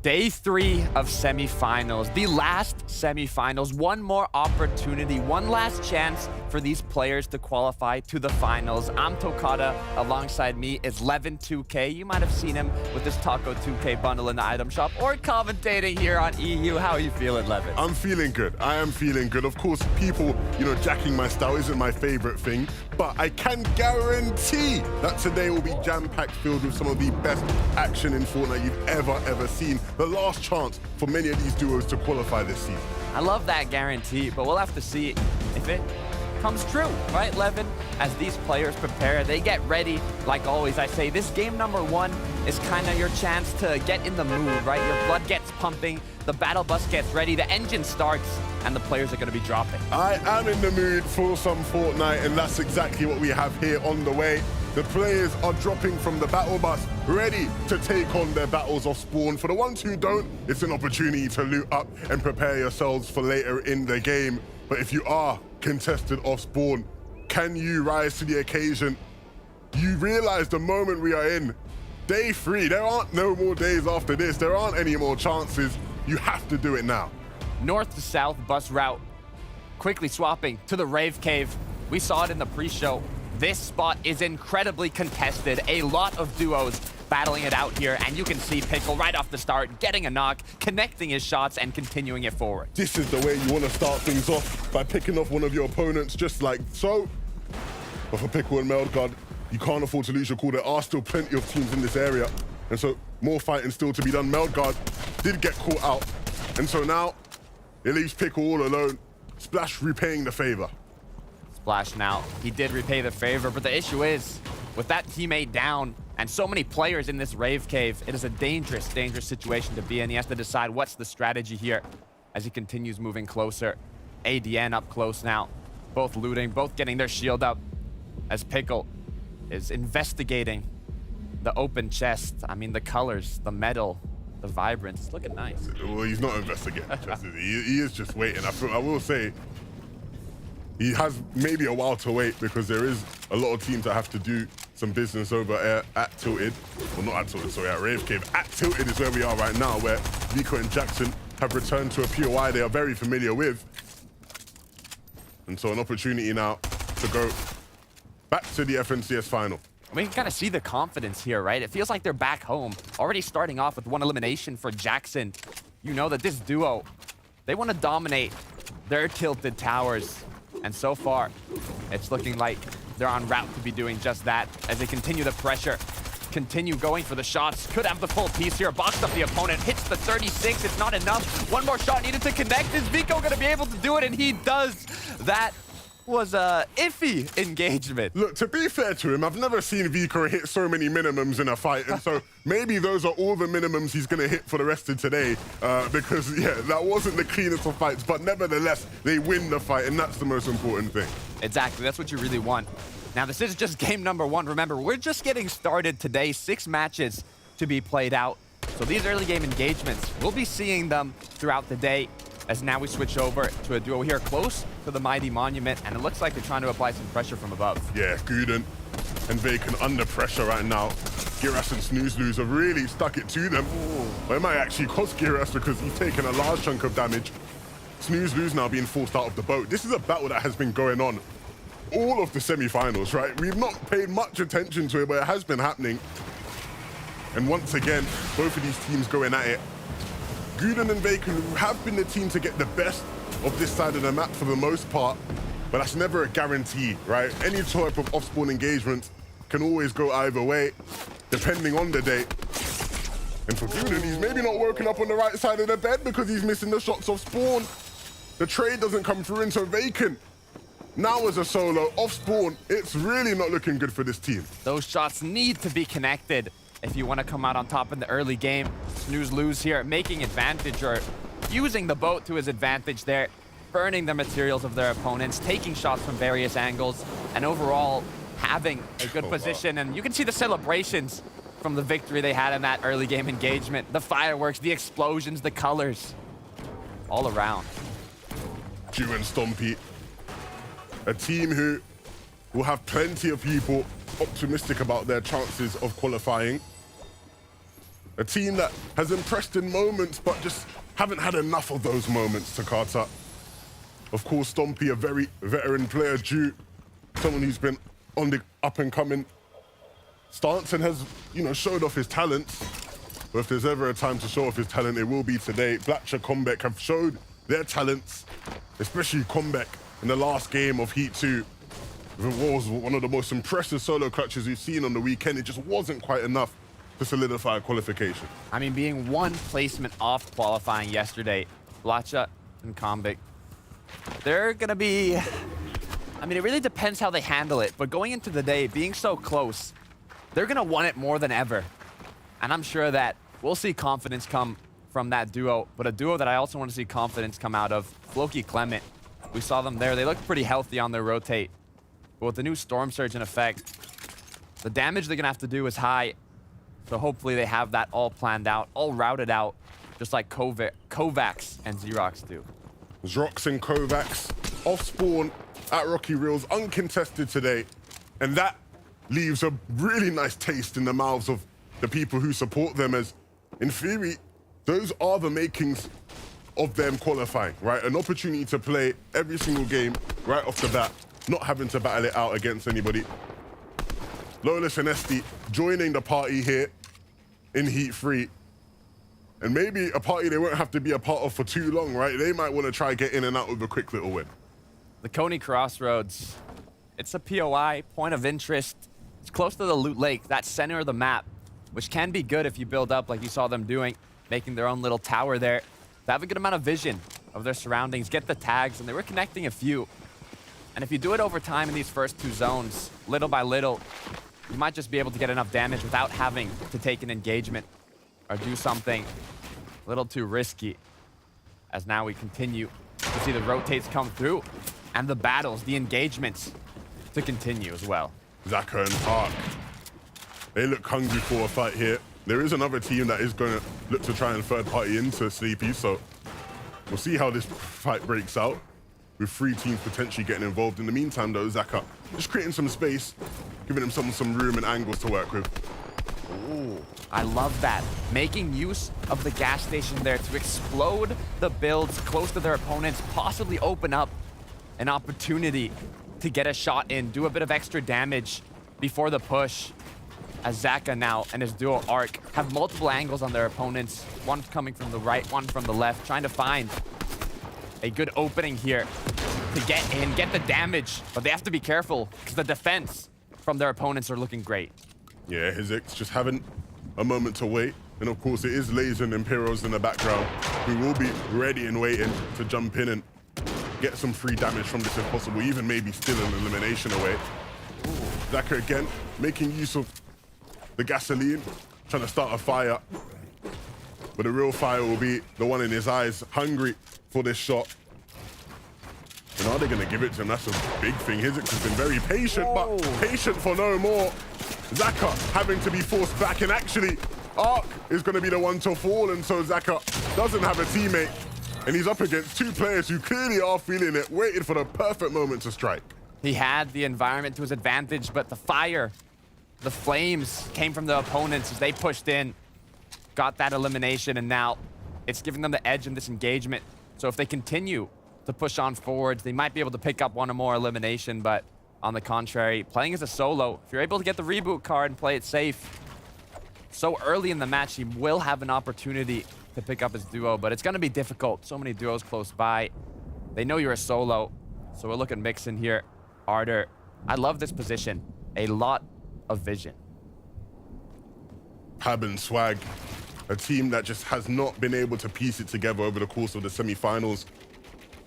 Day 3 of semifinals, the last semifinals. One more opportunity, one last chance for these players to qualify to the finals. I'm Tokata. Alongside me is Levin2K. You might have seen him with this Taco 2K bundle in the item shop or commentating here on EU. How are you feeling, Levin? I'm feeling good. I am feeling good. Of course, people, jacking my style isn't my favorite thing, but I can guarantee that today will be jam-packed, filled with some of the best action in Fortnite you've ever seen. The last chance for many of these duos to qualify this season. I love that guarantee, but we'll have to see if it comes true, right, Levin? As these players prepare, they get ready. Like always, I say this game number 1 is kind of your chance to get in the mood, right? Your blood gets pumping, the battle bus gets ready, the engine starts, and the players are going to be dropping. I am in the mood for some Fortnite, and that's exactly what we have here on the way. The players are dropping from the battle bus, ready to take on their battles of spawn. For the ones who don't, it's an opportunity to loot up and prepare yourselves for later in the game. But if you are contested off spawn, can you rise to the occasion? You realize the moment we are in, day 3, there aren't no more days after this. There aren't any more chances. You have to do it now. North to south bus route, quickly swapping to the Rave Cave. We saw it in the pre-show. This spot is incredibly contested. A lot of duos battling it out here, and you can see Pickle right off the start getting a knock, connecting his shots, and continuing it forward. This is the way you want to start things off, by picking off one of your opponents just like so. But for Pickle and Meldguard, you can't afford to lose your call. There are still plenty of teams in this area, and so more fighting still to be done. Meldguard did get caught out, and so now it leaves Pickle all alone. Splash repaying the favor. Splash now, he did repay the favor, but the issue is, with that teammate down and so many players in this Rave Cave, it is a dangerous situation to be in. He has to decide what's the strategy here as he continues moving closer. ADN up close now, both looting, both getting their shield up, as Pickle is investigating the open chest. I mean, the colors, the metal, the vibrance, it's looking nice. Well, he's not investigating the chest, is he? He is just waiting. I will say, he has maybe a while to wait because there is a lot of teams that have to do some business over at Tilted. Well, not at Tilted, sorry, at Rave Cave. At Tilted is where we are right now, where Vico and Jackson have returned to a POI they are very familiar with. And so an opportunity now to go back to the FNCS final. We can kind of see the confidence here, right? It feels like they're back home, already starting off with one elimination for Jackson. You know that this duo, they want to dominate their tilted towers. And so far, it's looking like they're on route to be doing just that as they continue the pressure, continue going for the shots. Could have the full piece here, boxed up the opponent, hits the 36, it's not enough. One more shot needed to connect. Is Vico gonna be able to do it? And he does. That was a iffy engagement. Look, to be fair to him, I've never seen Vico hit so many minimums in a fight, and so maybe those are all the minimums he's going to hit for the rest of today, because, yeah, that wasn't the cleanest of fights, but nevertheless, they win the fight, and that's the most important thing. Exactly, that's what you really want. Now, this is just game number 1. Remember, we're just getting started today. 6 matches to be played out. So these early game engagements, we'll be seeing them throughout the day. As now we switch over to a duo here close to the Mighty Monument, and it looks like they're trying to apply some pressure from above. Yeah, Guden and Vacant under pressure right now. Giras and Snooze have really stuck it to them. Well, it might actually cost Giras because he's taken a large chunk of damage. Snooze now being forced out of the boat. This is a battle that has been going on all of the semi-finals, right? We've not paid much attention to it, but it has been happening. And once again, both of these teams going at it. Guden and Vacant have been the team to get the best of this side of the map for the most part, but that's never a guarantee, right? Any type of off-spawn engagement can always go either way, depending on the day. And for Guden, he's maybe not woken up on the right side of the bed because he's missing the shots off spawn. The trade doesn't come through into Vacant. Now as a solo, off spawn, it's really not looking good for this team. Those shots need to be connected if you want to come out on top in the early game. Snooze here, making advantage or using the boat to his advantage there, burning the materials of their opponents, taking shots from various angles, and overall having a good position. Wow. And you can see the celebrations from the victory they had in that early game engagement. The fireworks, the explosions, the colors, all around. Jew and Stompy, a team who will have plenty of people optimistic about their chances of qualifying. A team that has impressed in moments, but just haven't had enough of those moments to Carter. Of course, Stompy, a very veteran player, Jew, someone who's been on the up-and-coming stance and has, you know, showed off his talents. But if there's ever a time to show off his talent, it will be today. Blatcher, Comeback have showed their talents, especially Comeback in the last game of Heat 2. It was one of the most impressive solo clutches we've seen on the weekend. It just wasn't quite enough to solidify qualification. I mean, being one placement off qualifying yesterday, Blatcher and Comeback, they're gonna be, I mean, it really depends how they handle it, but going into the day, being so close, they're gonna want it more than ever. And I'm sure that we'll see confidence come from that duo, but a duo that I also want to see confidence come out of, Floki Clement. We saw them there. They look pretty healthy on their rotate. But with the new Storm Surge in effect, the damage they're gonna have to do is high. So hopefully they have that all planned out, all routed out, just like Kovacs and Xerox do. Xerox and Kovacs off spawn at Rocky Reels, uncontested today. And that leaves a really nice taste in the mouths of the people who support them, as in theory, those are the makings of them qualifying, right? An opportunity to play every single game right off the bat, not having to battle it out against anybody. Lolis and Esti joining the party here in Heat 3. And maybe a party they won't have to be a part of for too long, right? They might want to try get in and out with a quick little win. The Coney Crossroads, it's a POI, point of interest. It's close to the Loot Lake, that center of the map, which can be good if you build up like you saw them doing, making their own little tower there. They have a good amount of vision of their surroundings, get the tags, and they were connecting a few. And if you do it over time in these first two zones, little by little, you might just be able to get enough damage without having to take an engagement or do something a little too risky. As now we continue to see the rotates come through and the battles, the engagements to continue as well. Zaka and Park, they look hungry for a fight here. There is another team that is going to look to try and third party into Sleepy, so we'll see how this fight breaks out, with 3 teams potentially getting involved. In the meantime, though, Zaka just creating some space, giving him some room and angles to work with. Ooh, I love that. Making use of the gas station there to explode the builds close to their opponents, possibly open up an opportunity to get a shot in, do a bit of extra damage before the push. As Zaka now and his duo Arc have multiple angles on their opponents, one coming from the right, one from the left, trying to find a good opening here to get in, get the damage, but they have to be careful because the defense from their opponents are looking great. Yeah, Hizix just having a moment to wait. And of course, it is Laser and Imperials in the background who will be ready and waiting to jump in and get some free damage from this if possible, even maybe steal an elimination away. Zaka again, making use of the gasoline, trying to start a fire. But the real fire will be the one in his eyes, hungry for this shot. And are they going to give it to him? That's a big thing. Hizix has been very patient, but patient for no more. Zaka having to be forced back, and actually, Ark is going to be the one to fall, and so Zaka doesn't have a teammate. And he's up against 2 players who clearly are feeling it, waiting for the perfect moment to strike. He had the environment to his advantage, but the fire, the flames came from the opponents as they pushed in, got that elimination, and now it's giving them the edge in this engagement. So if they continue to push on forwards, they might be able to pick up 1 or more elimination, but on the contrary, playing as a solo, if you're able to get the reboot card and play it safe, so early in the match, he will have an opportunity to pick up his duo, but it's going to be difficult. So many duos close by. They know you're a solo, so we'll look at Mixon here. Ardor, I love this position. A lot of vision. Pab and Swag, a team that just has not been able to piece it together over the course of the semi-finals.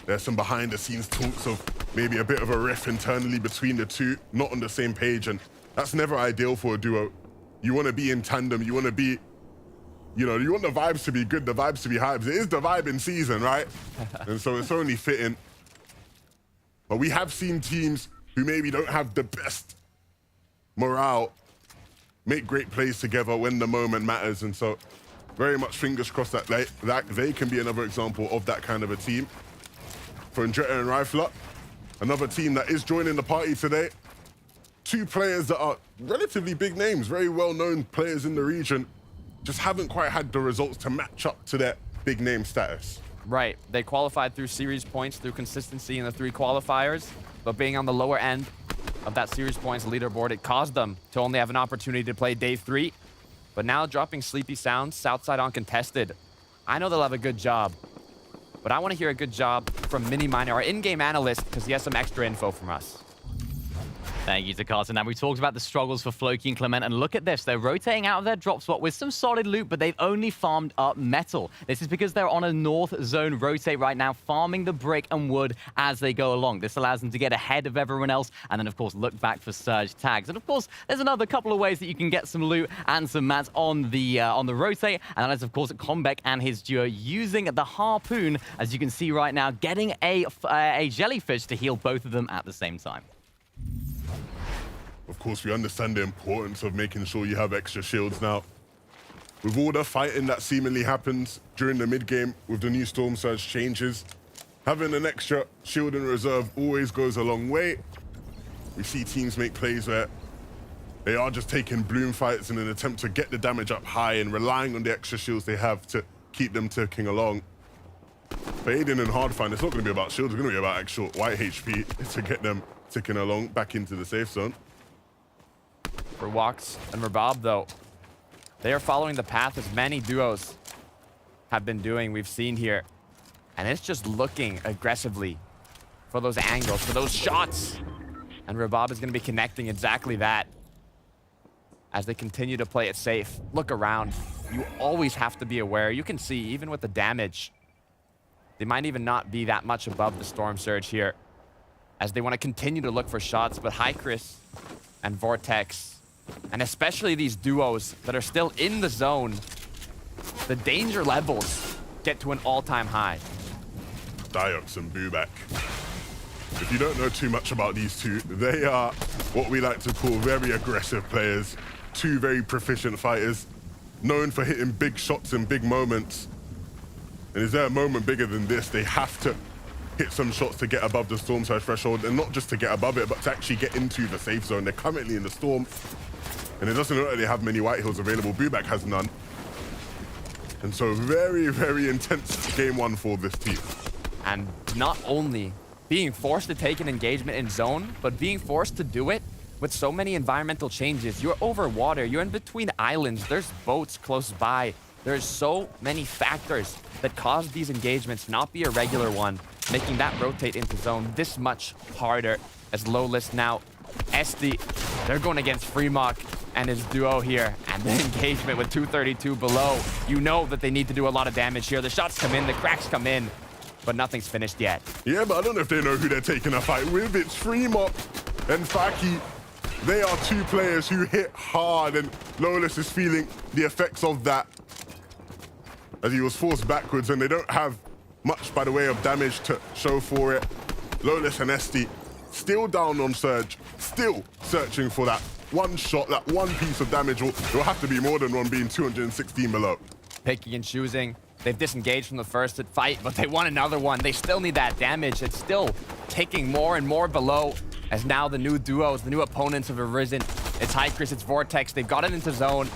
There's some behind-the-scenes talks of maybe a bit of a riff internally between the two, not on the same page, and that's never ideal for a duo. You want to be in tandem, you want to be, you know, you want the vibes to be good, the vibes to be hypes. It is the vibe in season, right? And so it's only fitting. But we have seen teams who maybe don't have the best morale make great plays together when the moment matters, and so very much fingers crossed that they can be another example of that kind of a team. For Andretta and Rifler, another team that is joining the party today. 2 players that are relatively big names, very well-known players in the region. just haven't quite had the results to match up to their big name status. Right. They qualified through series points, through consistency in the 3 qualifiers, but being on the lower end of that series points leaderboard, it caused them to only have an opportunity to play day 3. But now dropping Sleepy Sounds, Southside uncontested. I know they'll have a good job, but I want to hear a good job from Mini Miner, our in-game analyst, because he has some extra info from us. Thank you to Carson. Now, we talked about the struggles for Floki and Clement, and look at this. They're rotating out of their drop spot with some solid loot, but they've only farmed up metal. This is because they're on a north zone rotate right now, farming the brick and wood as they go along. This allows them to get ahead of everyone else, and then, of course, look back for surge tags. And, of course, there's another couple of ways that you can get some loot and some mats on the rotate, and that is, of course, Kombeck and his duo using the harpoon, as you can see right now, getting a jellyfish to heal both of them at the same time. Of course, we understand the importance of making sure you have extra shields now. With all the fighting that seemingly happens during the mid-game with the new Storm Surge changes, having an extra shield in reserve always goes a long way. We see teams make plays where they are just taking bloom fights in an attempt to get the damage up high and relying on the extra shields they have to keep them ticking along. For Aiden and Hardfind, it's not going to be about shields, it's going to be about actual white HP to get them ticking along back into the safe zone. For Walks and Rabab, though, they are following the path as many duos have been doing, we've seen here. And it's just looking aggressively for those angles, for those shots. And Rabab is going to be connecting exactly that as they continue to play it safe. Look around. You always have to be aware. You can see, even with the damage, they might even not be that much above the Storm Surge here, as they want to continue to look for shots. But Chris and Vortex, and especially these duos that are still in the zone, the danger levels get to an all-time high. Diox and Bubak. If you don't know too much about these two, they are what we like to call very aggressive players. 2 very proficient fighters, known for hitting big shots in big moments. And is there a moment bigger than this? They have to hit some shots to get above the Storm Surge threshold, and not just to get above it, but to actually get into the safe zone. They're currently in the Storm, and it doesn't look like they have many white hills available. Bubak has none. And so very, very intense game 1 for this team. And not only being forced to take an engagement in zone, but being forced to do it with so many environmental changes. You're over water, you're in between islands, there's boats close by. There's so many factors that cause these engagements not be a regular one, making that rotate into zone this much harder. As low list now, SD, they're going against Fremok and his duo here, and the engagement with 232 below. You know that they need to do a lot of damage here. The shots come in, the cracks come in, but nothing's finished yet. Yeah, but I don't know if they know who they're taking a fight with. It's Fremok and Faki. They are 2 players who hit hard, and Lowless is feeling the effects of that as he was forced backwards, and they don't have much by the way of damage to show for it. Lowless and SD still down on Surge, still searching for that one shot, that one piece of damage. It'll have to be more than one, being 216 below. Picking and choosing. They've disengaged from the first fight, but they want another one. They still need that damage. It's still ticking more and more below, as now the new duos, the new opponents have arisen. It's Chris, it's Vortex. They've got it into zone.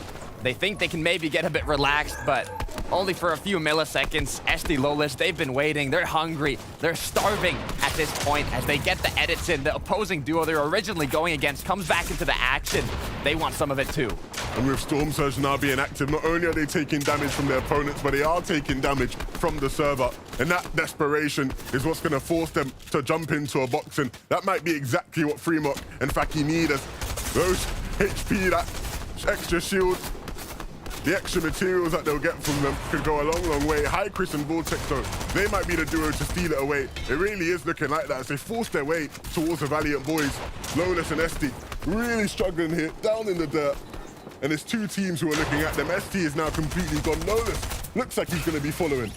They think they can maybe get a bit relaxed, but only for a few milliseconds. SD Lowless, they've been waiting. They're hungry. They're starving at this point as they get the edits in. The opposing duo they're originally going against comes back into the action. They want some of it too. And with Storm Surge now being active, not only are they taking damage from their opponents, but they are taking damage from the server. And that desperation is what's going to force them to jump into a box. And that might be exactly what Fremok and Faki need, as those HP, that extra shield, the extra materials that they'll get from them could go a long, long way. Chris and Vortex, though, they might be the duo to steal it away. It really is looking like that as they force their way towards the Valiant boys. Lowless and SD really struggling here, down in the dirt. And it's 2 teams who are looking at them. ST is now completely gone. Lowless looks like he's going to be following.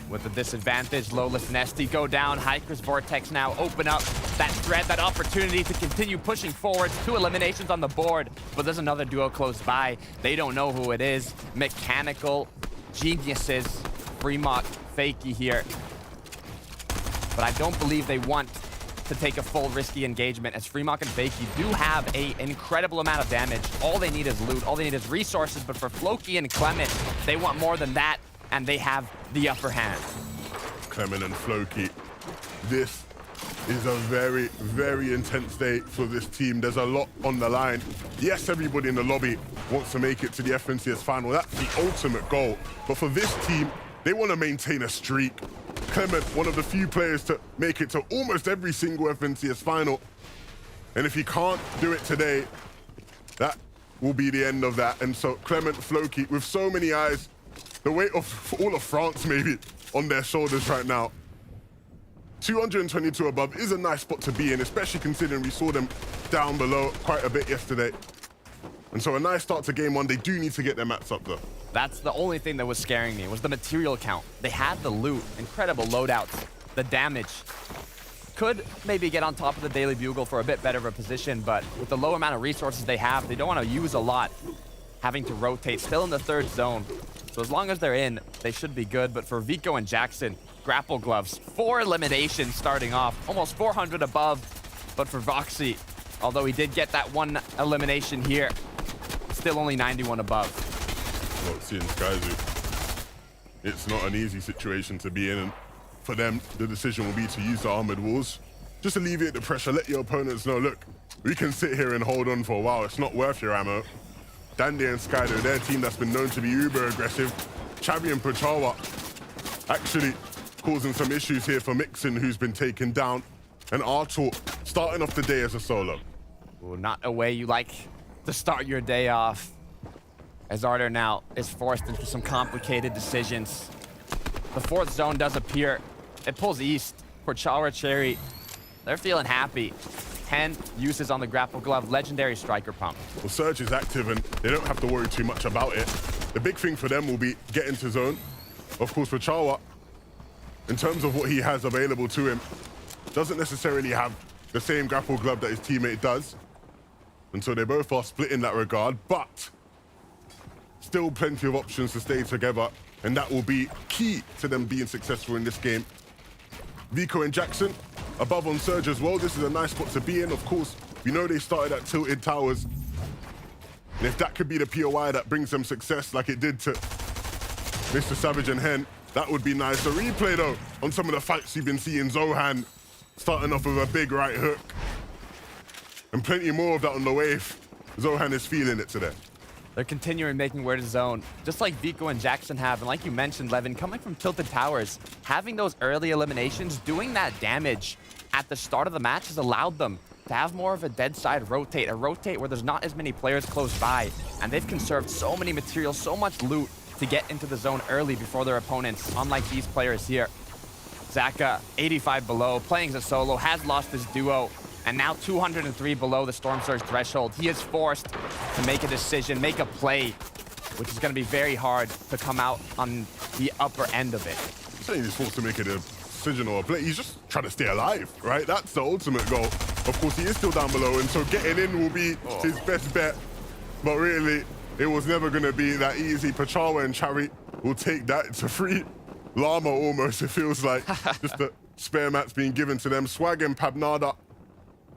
With the disadvantage, Lowless and SD go down. Chris Vortex now open up that threat, that opportunity to continue pushing forward. 2 eliminations on the board, but there's another duo close by. They don't know who it is. Mechanical geniuses, Fremok, Fakey here. But I don't believe they want to take a full risky engagement, as Freemark and Fakey do have an incredible amount of damage. All they need is loot, all they need is resources, but for Floki and Clement, they want more than that, and they have the upper hand. Clement and Floki, this is a very, very intense day for this team. There's a lot on the line. Yes, everybody in the lobby wants to make it to the FNCS final. That's the ultimate goal. But for this team, they want to maintain a streak. Clement, one of the few players to make it to almost every single FNCS final. And if he can't do it today, that will be the end of that. And so Clement, Floki, with so many eyes, the weight of all of France maybe on their shoulders right now. 222 above is a nice spot to be in, especially considering we saw them down below quite a bit yesterday. And so a nice start to game one. They do need to get their mats up though. That's the only thing that was scaring me, was the material count. They had the loot, incredible loadouts, the damage. Could maybe get on top of the Daily Bugle for a bit better of a position, but with the low amount of resources they have, they don't want to use a lot. Having to rotate, still in the third zone. So as long as they're in, they should be good. But for Vico and Jackson, grapple gloves, 4 eliminations starting off, almost 400 above. But for Voxy, although he did get that 1 elimination here, still only 91 above. Voxy and Skyzoo, it's not an easy situation to be in, and for them, the decision will be to use the armored walls. Just alleviate the pressure, let your opponents know, look, we can sit here and hold on for a while, it's not worth your ammo. Dandy and Skydo, their team that's been known to be uber aggressive. Chavi and Pachawa actually causing some issues here for Mixon, who's been taken down. And Artur starting off the day as a solo. Ooh, not a way you like to start your day off, as Artur now is forced into some complicated decisions. The 4th zone does appear. It pulls east for Chara Cherry. They're feeling happy. 10 uses on the grapple glove, legendary striker pump. Well, Surge is active and they don't have to worry too much about it. The big thing for them will be get into zone. Of course, for Chawa, in terms of what he has available to him, doesn't necessarily have the same grapple glove that his teammate does. And so they both are split in that regard, but still plenty of options to stay together. And that will be key to them being successful in this game. Vico and Jackson above on Surge as well. This is a nice spot to be in. Of course, we know they started at Tilted Towers. And if that could be the POI that brings them success like it did to Mr. Savage and Hen, that would be nice. A replay though on some of the fights you've been seeing. Zohan starting off with a big right hook. And plenty more of that on the wave. Zohan is feeling it today. They're continuing making way to zone, just like Vico and Jackson have. And like you mentioned, Levin, coming from Tilted Towers, having those early eliminations, doing that damage at the start of the match has allowed them to have more of a dead side rotate, a rotate where there's not as many players close by. And they've conserved so many materials, so much loot to get into the zone early before their opponents, unlike these players here. Zaka, 85 below, playing as a solo, has lost his duo, and now 203 below the Storm Surge threshold. He is forced to make a decision, make a play, which is going to be very hard to come out on the upper end of it. I'm saying he's forced to make a decision or a play. He's just trying to stay alive, right? That's the ultimate goal. Of course, he is still down below, and so getting in will be his best bet. But really, it was never going to be that easy. Pachawa and Chari will take that. It's a free llama almost, it feels like. Just the spare mats being given to them. Swag and Pabnada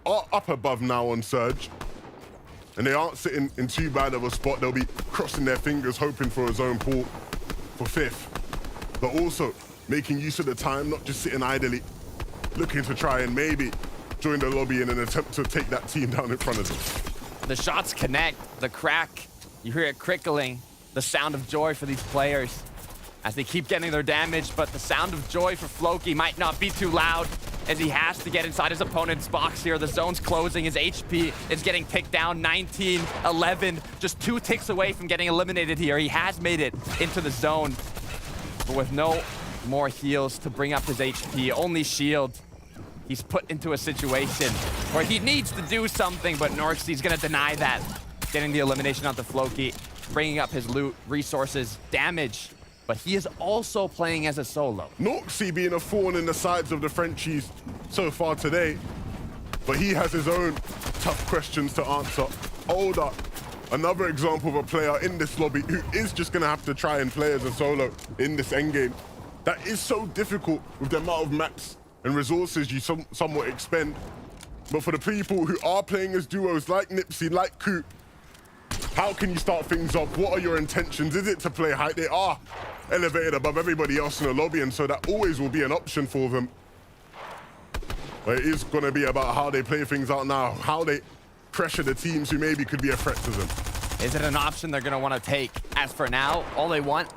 are up above now on Surge. And they aren't sitting in too bad of a spot. They'll be crossing their fingers, hoping for a zone pull for 5th. But also making use of the time, not just sitting idly, looking to try and maybe join the lobby in an attempt to take that team down in front of them. The shots connect, the crack, you hear it crickling, the sound of joy for these players as they keep getting their damage, but the sound of joy for Floki might not be too loud as he has to get inside his opponent's box here. The zone's closing, his HP is getting ticked down, 19, 11, just 2 ticks away from getting eliminated here. He has made it into the zone, but with no more heals to bring up his HP, only shield. He's put into a situation where he needs to do something, but Norxie's gonna deny that. Getting the elimination onto Floki, bringing up his loot, resources, damage, but he is also playing as a solo. Norxie being a thorn in the sides of the Frenchies so far today, but he has his own tough questions to answer. Older, another example of a player in this lobby who is just gonna have to try and play as a solo in this endgame. That is so difficult with the amount of mats and resources you somewhat expend. But for the people who are playing as duos like Nipsey, like Coop, how can you start things off? What are your intentions? Is it to play high? They are elevated above everybody else in the lobby, and so that always will be an option for them. But it is going to be about how they play things out now, how they pressure the teams who maybe could be a threat to them. Is it an option they're going to want to take? As for now, all they want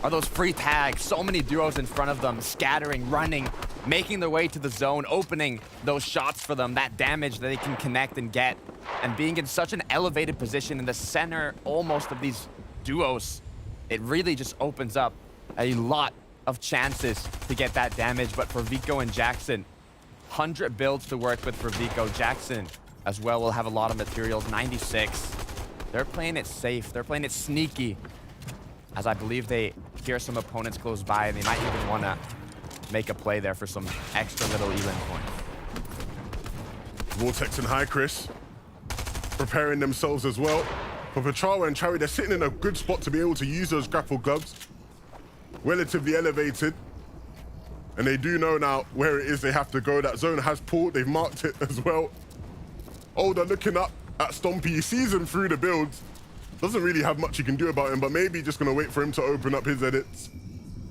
are those free tags. So many duos in front of them, scattering, running, making their way to the zone, opening those shots for them, that damage that they can connect and get. And being in such an elevated position in the center almost of these duos, it really just opens up a lot of chances to get that damage. But for Vico and Jackson, 100 builds to work with for Vico. Jackson as well will have a lot of materials, 96. They're playing it safe. They're playing it sneaky, as I believe they hear some opponents close by, and they might even want to make a play there for some extra little Elan points. Vortex and High Chris preparing themselves as well. For Pachawa and Cherry, they're sitting in a good spot to be able to use those grapple gloves. Relatively elevated. And they do know now where it is they have to go. That zone has pulled. They've marked it as well. Older looking up at Stompy. He sees him through the builds. Doesn't really have much you can do about him, but maybe just going to wait for him to open up his edits.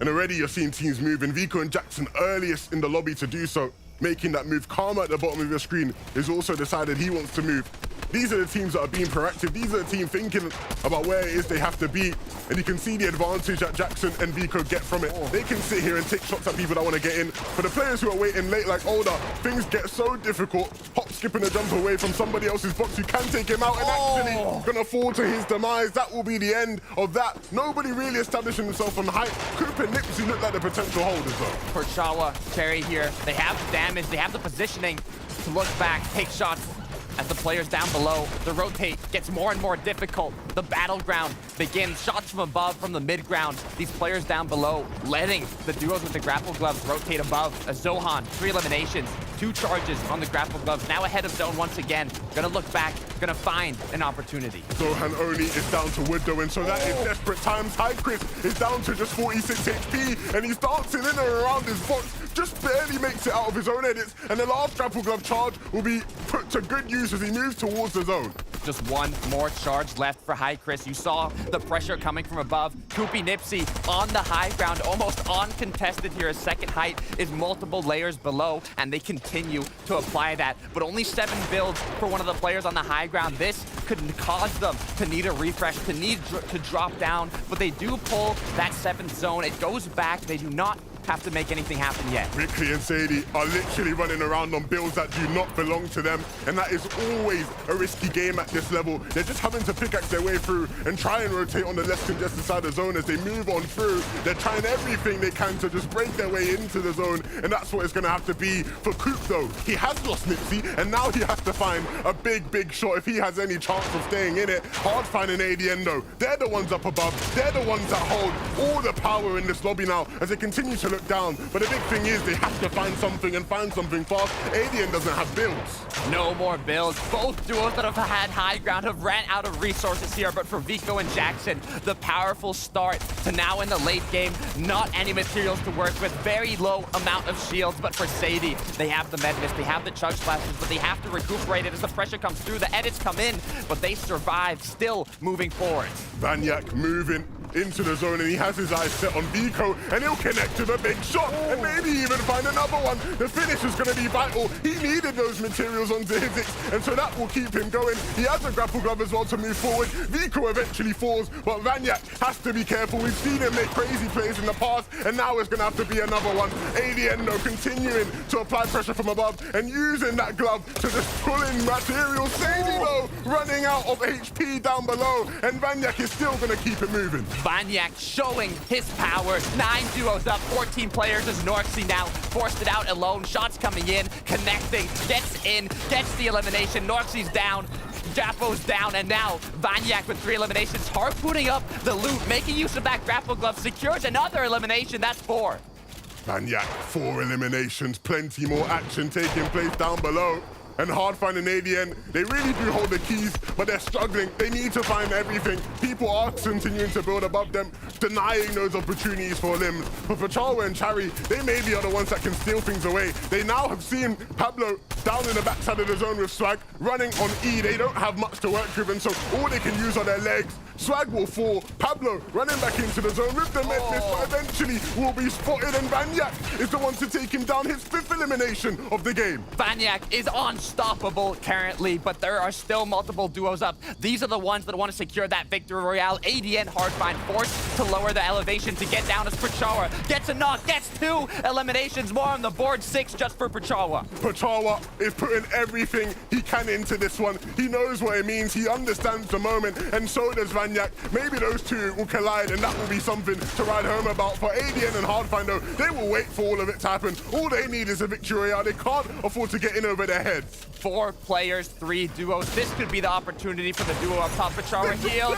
And already you're seeing teams moving. Vico and Jackson earliest in the lobby to do so, making that move. Karma at the bottom of your screen has also decided he wants to move. These are the teams that are being proactive. These are the teams thinking about where it is they have to be. And you can see the advantage that Jackson and Vico get from it. They can sit here and take shots at people that want to get in. For the players who are waiting late like Older, things get so difficult. Hop, skip, and a jump away from somebody else's box. You can take him out and actually gonna fall to his demise. That will be the end of that. Nobody really establishing himself on height. Coop and Nipsey look like the potential holders though. Chawa, Cherry here, they have the damage, they have the positioning to look back, take shots. As the players down below, the rotate gets more and more difficult. The battleground begins. Shots from above, from the mid-ground. These players down below letting the duos with the grapple gloves rotate above. As Zohan, 3 eliminations, 2 charges on the grapple gloves. Now ahead of zone once again. Gonna look back, gonna find an opportunity. Zohan only is down to wood though, and so that is desperate times. High Chris is down to just 46 HP, and he's dancing in and around his box. Just barely makes it out of his own edits, and the last grapple glove charge will be put to good use as he moves towards the zone. Just one more charge left for High Chris. You saw the pressure coming from above. Koopy Nipsey on the high ground, almost uncontested here. His second height is multiple layers below, and they continue to apply that. But only 7 builds for one of the players on the high ground. This could cause them to need a refresh, to need to drop down, but they do pull that 7th zone. It goes back. They do not have to make anything happen yet. Ricky and Sadie are literally running around on builds that do not belong to them, and that is always a risky game at this level. They're just having to pickaxe their way through and try and rotate on the less congested side of the zone as they move on through. They're trying everything they can to just break their way into the zone, and that's what it's going to have to be for Coop though. He has lost Nipsey, and now he has to find a big shot if he has any chance of staying in it. Hard finding ADN though. They're the ones up above. They're the ones that hold all the power in this lobby now as they continue to look down. But the big thing is they have to find something and find something fast. ADN doesn't have builds. No more builds. Both duos that have had high ground have ran out of resources here, but for Vico and Jackson, the powerful start to now in the late game, not any materials to work with, very low amount of shields, but for Sadie, they have the med mist, they have the chug splashes, but they have to recuperate it as the pressure comes through, the edits come in, but they survive, still moving forward. Vanyak moving into the zone, and he has his eyes set on Vico, and he'll connect to the big shot and maybe even find another one. The finish is going to be vital. He needed those materials onto his X, and so that will keep him going. He has a grapple glove as well to move forward. Vico eventually falls, but Vanyak has to be careful. We've seen him make crazy plays in the past, and now it's going to have to be another one. ADN though continuing to apply pressure from above and using that glove to just pull in materials. Sadie though running out of HP down below, and Vanyak is still going to keep it moving. Vanyak showing his power. 9 duos up, 14 players as Norxie now forced it out alone. Shots coming in, connecting, gets in, gets the elimination. Norxie's down, Japo's down, and now Vanyak with 3 eliminations, harpooning up the loot, making use of that grapple glove, secures another elimination. That's 4. Vanyak, 4 eliminations, plenty more action taking place down below. and Hardfind and ADN, they really do hold the keys, but they're struggling. They need to find everything. People are continuing to build above them, denying those opportunities for limbs. But for Charwa and Chari, they maybe are the ones that can steal things away. They now have seen Pablo down in the backside of the zone with Swag, running on E. They don't have much to work with, and so all they can use are their legs. Swag will fall. Pablo running back into the zone with the med miss, but eventually will be spotted, and Vanyak is the one to take him down, his 5th elimination of the game. Vanyak is unstoppable currently, but there are still multiple duos up. These are the ones that want to secure that victory royale. ADN Hardfind forced to lower the elevation to get down as Pachawa gets a knock, gets 2 eliminations more on the board, 6 just for Pachawa. Pachawa is putting everything he can into this one. He knows what it means, he understands the moment, and so does Vanyak. Maybe those two will collide, and that will be something to ride home about. For ADN and Hardfind, though, they will wait for all of it to happen. All they need is a victory royale. They can't afford to get in over their heads. 4 players, 3 duos. This could be the opportunity for the duo up top. Pachawa healed.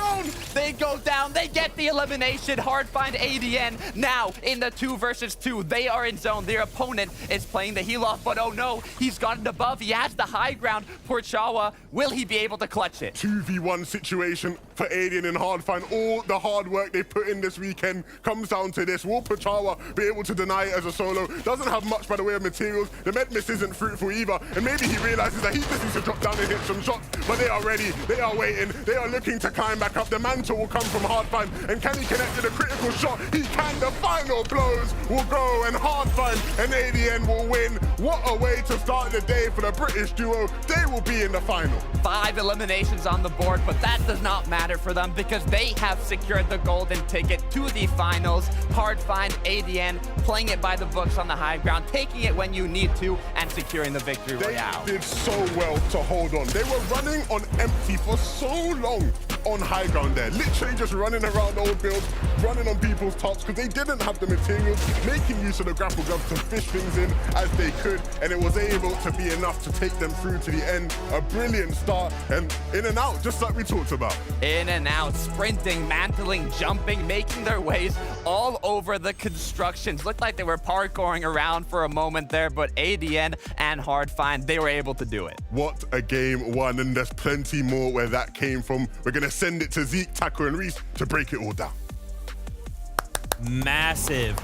They go down. They get the elimination. Hardfind ADN now in the 2 versus 2. They are in zone. Their opponent is playing the heal off, but oh no, he's gotten above. He has the high ground. Pachawa, will he be able to clutch it? 2v1 situation for ADN and Hardfind. All the hard work they put in this weekend comes down to this. Will Pachawa be able to deny it as a solo? Doesn't have much by the way of materials. The med miss isn't fruitful either, and maybe he realizes that he just needs to drop down and hit some shots, but they are ready. They are waiting. They are looking to climb back up. The mantle will come from Hardfind, and can he connect to the critical shot? He can. The final blows will go, and Hardfind and ADN will win. What a way to start the day for the British duo. They will be in the final. 5 eliminations on the board, but that does not matter for them because they have secured the golden ticket to the finals. Hardfind, ADN, playing it by the books on the high ground, taking it when you need to, and securing the victory royale. They did so well to hold on. They were running on empty for so long on high ground there. Literally just running around old builds, running on people's tops because they didn't have the materials, making use of the grapple gloves to fish things in as they could, and it was able to be enough to take them through to the end. A brilliant start, and in and out, just like we talked about. In and out, sprinting, mantling, jumping, making their ways all over the constructions. Looked like they were parkouring around for a moment there, but ADN and Hardfind, they were able to do it. What a game one, and there's plenty more where that came from. We're going to send it to Zeke, Taco, and Reese to break it all down. Massive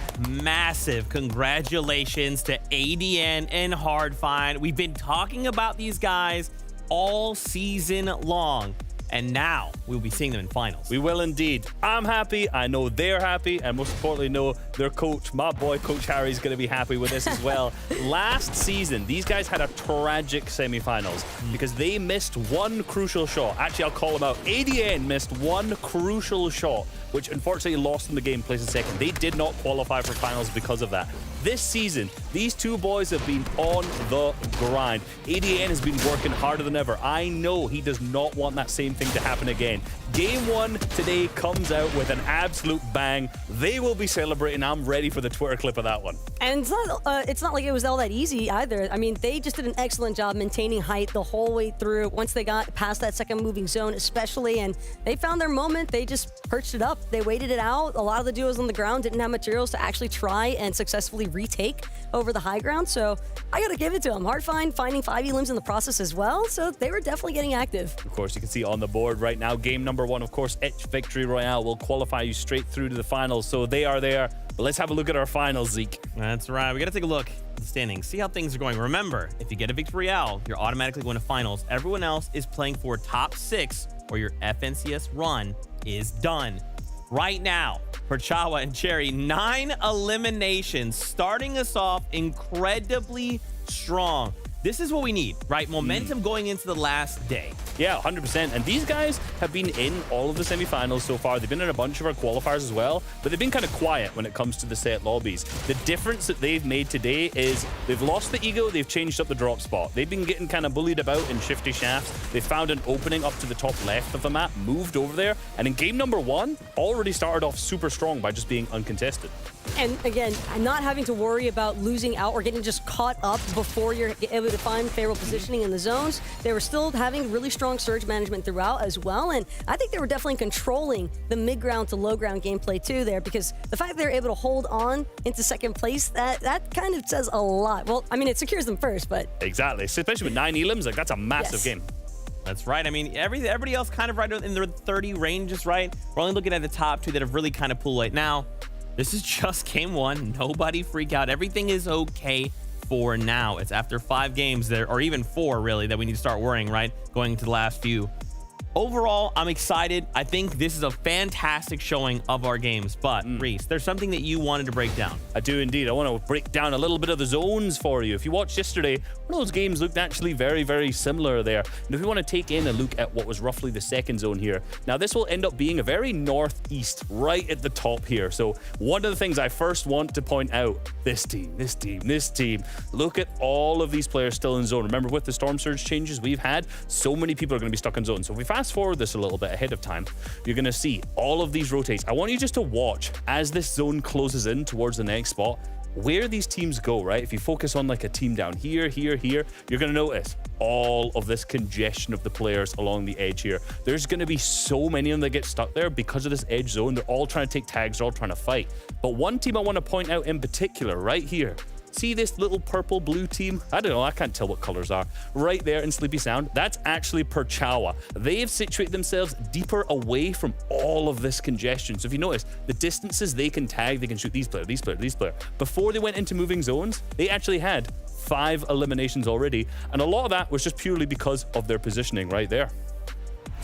congratulations to ADN and Hardfind. We've been talking about these guys all season long, and now we'll be seeing them in finals. We will indeed. I'm happy. I know they're happy, and most importantly, know their coach, my boy, Coach Harry, is going to be happy with this as well. Last season, these guys had a tragic semifinals because they missed one crucial shot. Actually, I'll call them out. ADN missed one crucial shot, which unfortunately lost them the game, placing second. They did not qualify for finals because of that. This season, these two boys have been on the grind. ADN has been working harder than ever. I know he does not want that same thing to happen again. Game 1 today comes out with an absolute bang. They will be celebrating. I'm ready for the Twitter clip of that one. And it's not like it was all that easy either. I mean, they just did an excellent job maintaining height the whole way through. Once they got past that second moving zone especially, and they found their moment, they just perched it up. They waited it out. A lot of the duos on the ground didn't have materials to actually try and successfully retake over the high ground, so I gotta give it to them. Hardfind finding 5 elims in the process as well, so they were definitely getting active. Of course, you can see on the board right now, game number 1, of course, each victory royale will qualify you straight through to the finals, so they are there. But let's have a look at our finals, Zeke. That's right. We got to take a look at the standings, see how things are going. Remember, if you get a victory royale, you're automatically going to finals. Everyone else is playing for top 6, or your FNCS run is done. Right now, Pachawa and Cherry, 9 eliminations, starting us off incredibly strong. This is what we need, right? Momentum going into the last day. Yeah, 100%. And these guys have been in all of the semifinals so far. They've been in a bunch of our qualifiers as well, but they've been kind of quiet when it comes to the set lobbies. The difference that they've made today is they've lost the ego, they've changed up the drop spot. They've been getting kind of bullied about in shifty shafts. They found an opening up to the top left of the map, moved over there, and in game number 1, already started off super strong by just being uncontested. And again, not having to worry about losing out or getting just caught up before you're able to find favorable positioning in the zones. They were still having really strong surge management throughout as well. And I think they were definitely controlling the mid-ground to low-ground gameplay too there, because the fact that they're able to hold on into second place, that kind of says a lot. Well, I mean, it secures them first, but... Exactly, especially with 9 elims, like that's a massive game. That's right. I mean, everybody else kind of right in their 30 ranges, right? We're only looking at the top 2 that have really kind of pulled right now. This is just game 1. Nobody freak out. Everything is okay for now. It's after 5 games there, or even 4 really, that we need to start worrying, right? Going into the last few. Overall, I'm excited. I think this is a fantastic showing of our games. But, Reese, there's something that you wanted to break down. I do indeed. I want to break down a little bit of the zones for you. If you watched yesterday, one of those games looked actually very, very similar there. And if we want to take in a look at what was roughly the second zone here. Now, this will end up being a very northeast, right at the top here. So, one of the things I first want to point out, this team. Look at all of these players still in zone. Remember, with the Storm Surge changes we've had, so many people are going to be stuck in zone. So, if we fast forward this a little bit ahead of time, you're going to see all of these rotates. I want you just to watch as this zone closes in towards the next spot, where these teams go, right? If you focus on like a team down here, you're going to notice all of this congestion of the players along the edge here. There's going to be so many of them that get stuck there because of this edge zone. They're all trying to take tags, they're all trying to fight. But one team I want to point out in particular right here. See this little purple blue team? I don't know, I can't tell what colors are. Right there in Sleepy Sound, that's actually Perchawa. They've situated themselves deeper away from all of this congestion. So if you notice, the distances they can tag, they can shoot these player. Before they went into moving zones, they actually had 5 eliminations already. And a lot of that was just purely because of their positioning right there.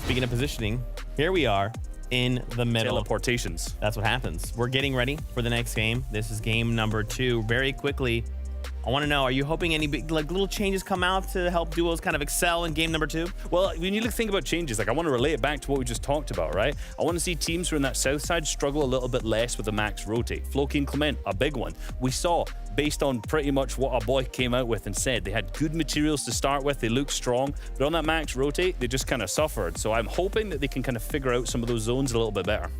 Speaking of positioning, here we are in the middle. Teleportations. That's what happens. We're getting ready for the next game. This is game number 2. Very quickly, I want to know, are you hoping any big, like, little changes come out to help duos kind of excel in game number 2? Well, when you think about changes, like I want to relate it back to what we just talked about, right? I want to see teams who are in that south side struggle a little bit less with the max rotate. Floki and Clement, a big one. We saw, based on pretty much what our boy came out with and said, they had good materials to start with, they looked strong, but on that max rotate, they just kind of suffered. So I'm hoping that they can kind of figure out some of those zones a little bit better.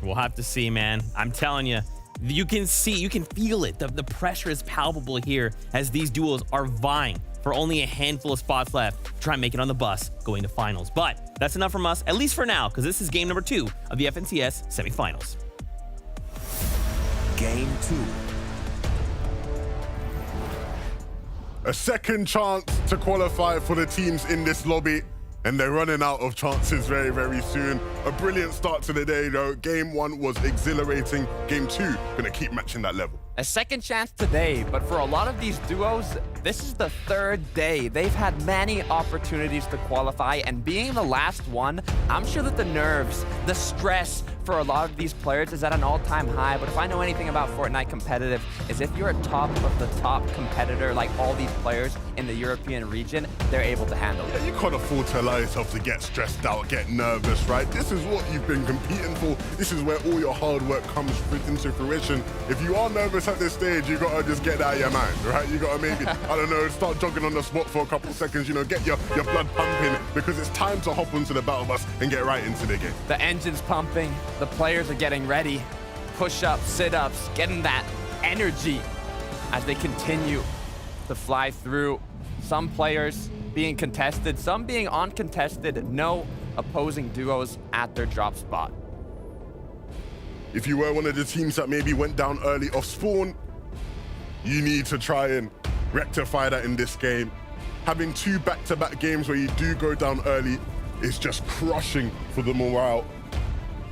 We'll have to see, man. I'm telling you. You can see, you can feel it. The pressure is palpable here as these duos are vying for only a handful of spots left to try and make it on the bus going to finals. But that's enough from us, at least for now, because this is game number 2 of the FNCS semifinals. Game 2. A second chance to qualify for the teams in this lobby. And they're running out of chances very, very soon. A brilliant start to the day, though. Game 1 was exhilarating. Game 2, gonna keep matching that level. A second chance today, but for a lot of these duos, this is the 3rd day. They've had many opportunities to qualify, and being the last one, I'm sure that the nerves, the stress for a lot of these players is at an all-time high. But if I know anything about Fortnite competitive, is if you're a top of the top competitor, like all these players in the European region, they're able to handle it. Yeah, you can't afford to allow yourself to get stressed out, get nervous, right? This is what you've been competing for. This is where all your hard work comes into fruition. If you are nervous at this stage, you gotta just get that out of your mind, right? You gotta maybe, I don't know, start jogging on the spot for a couple of seconds, you know, get your blood pumping, because it's time to hop onto the battle bus and get right into the game. The engine's pumping, the players are getting ready. Push-ups, sit-ups, getting that energy as they continue to fly through. Some players being contested, some being uncontested, no opposing duos at their drop spot. If you were one of the teams that maybe went down early off spawn, you need to try and rectify that in this game. Having 2 back-to-back games where you do go down early is just crushing for the morale.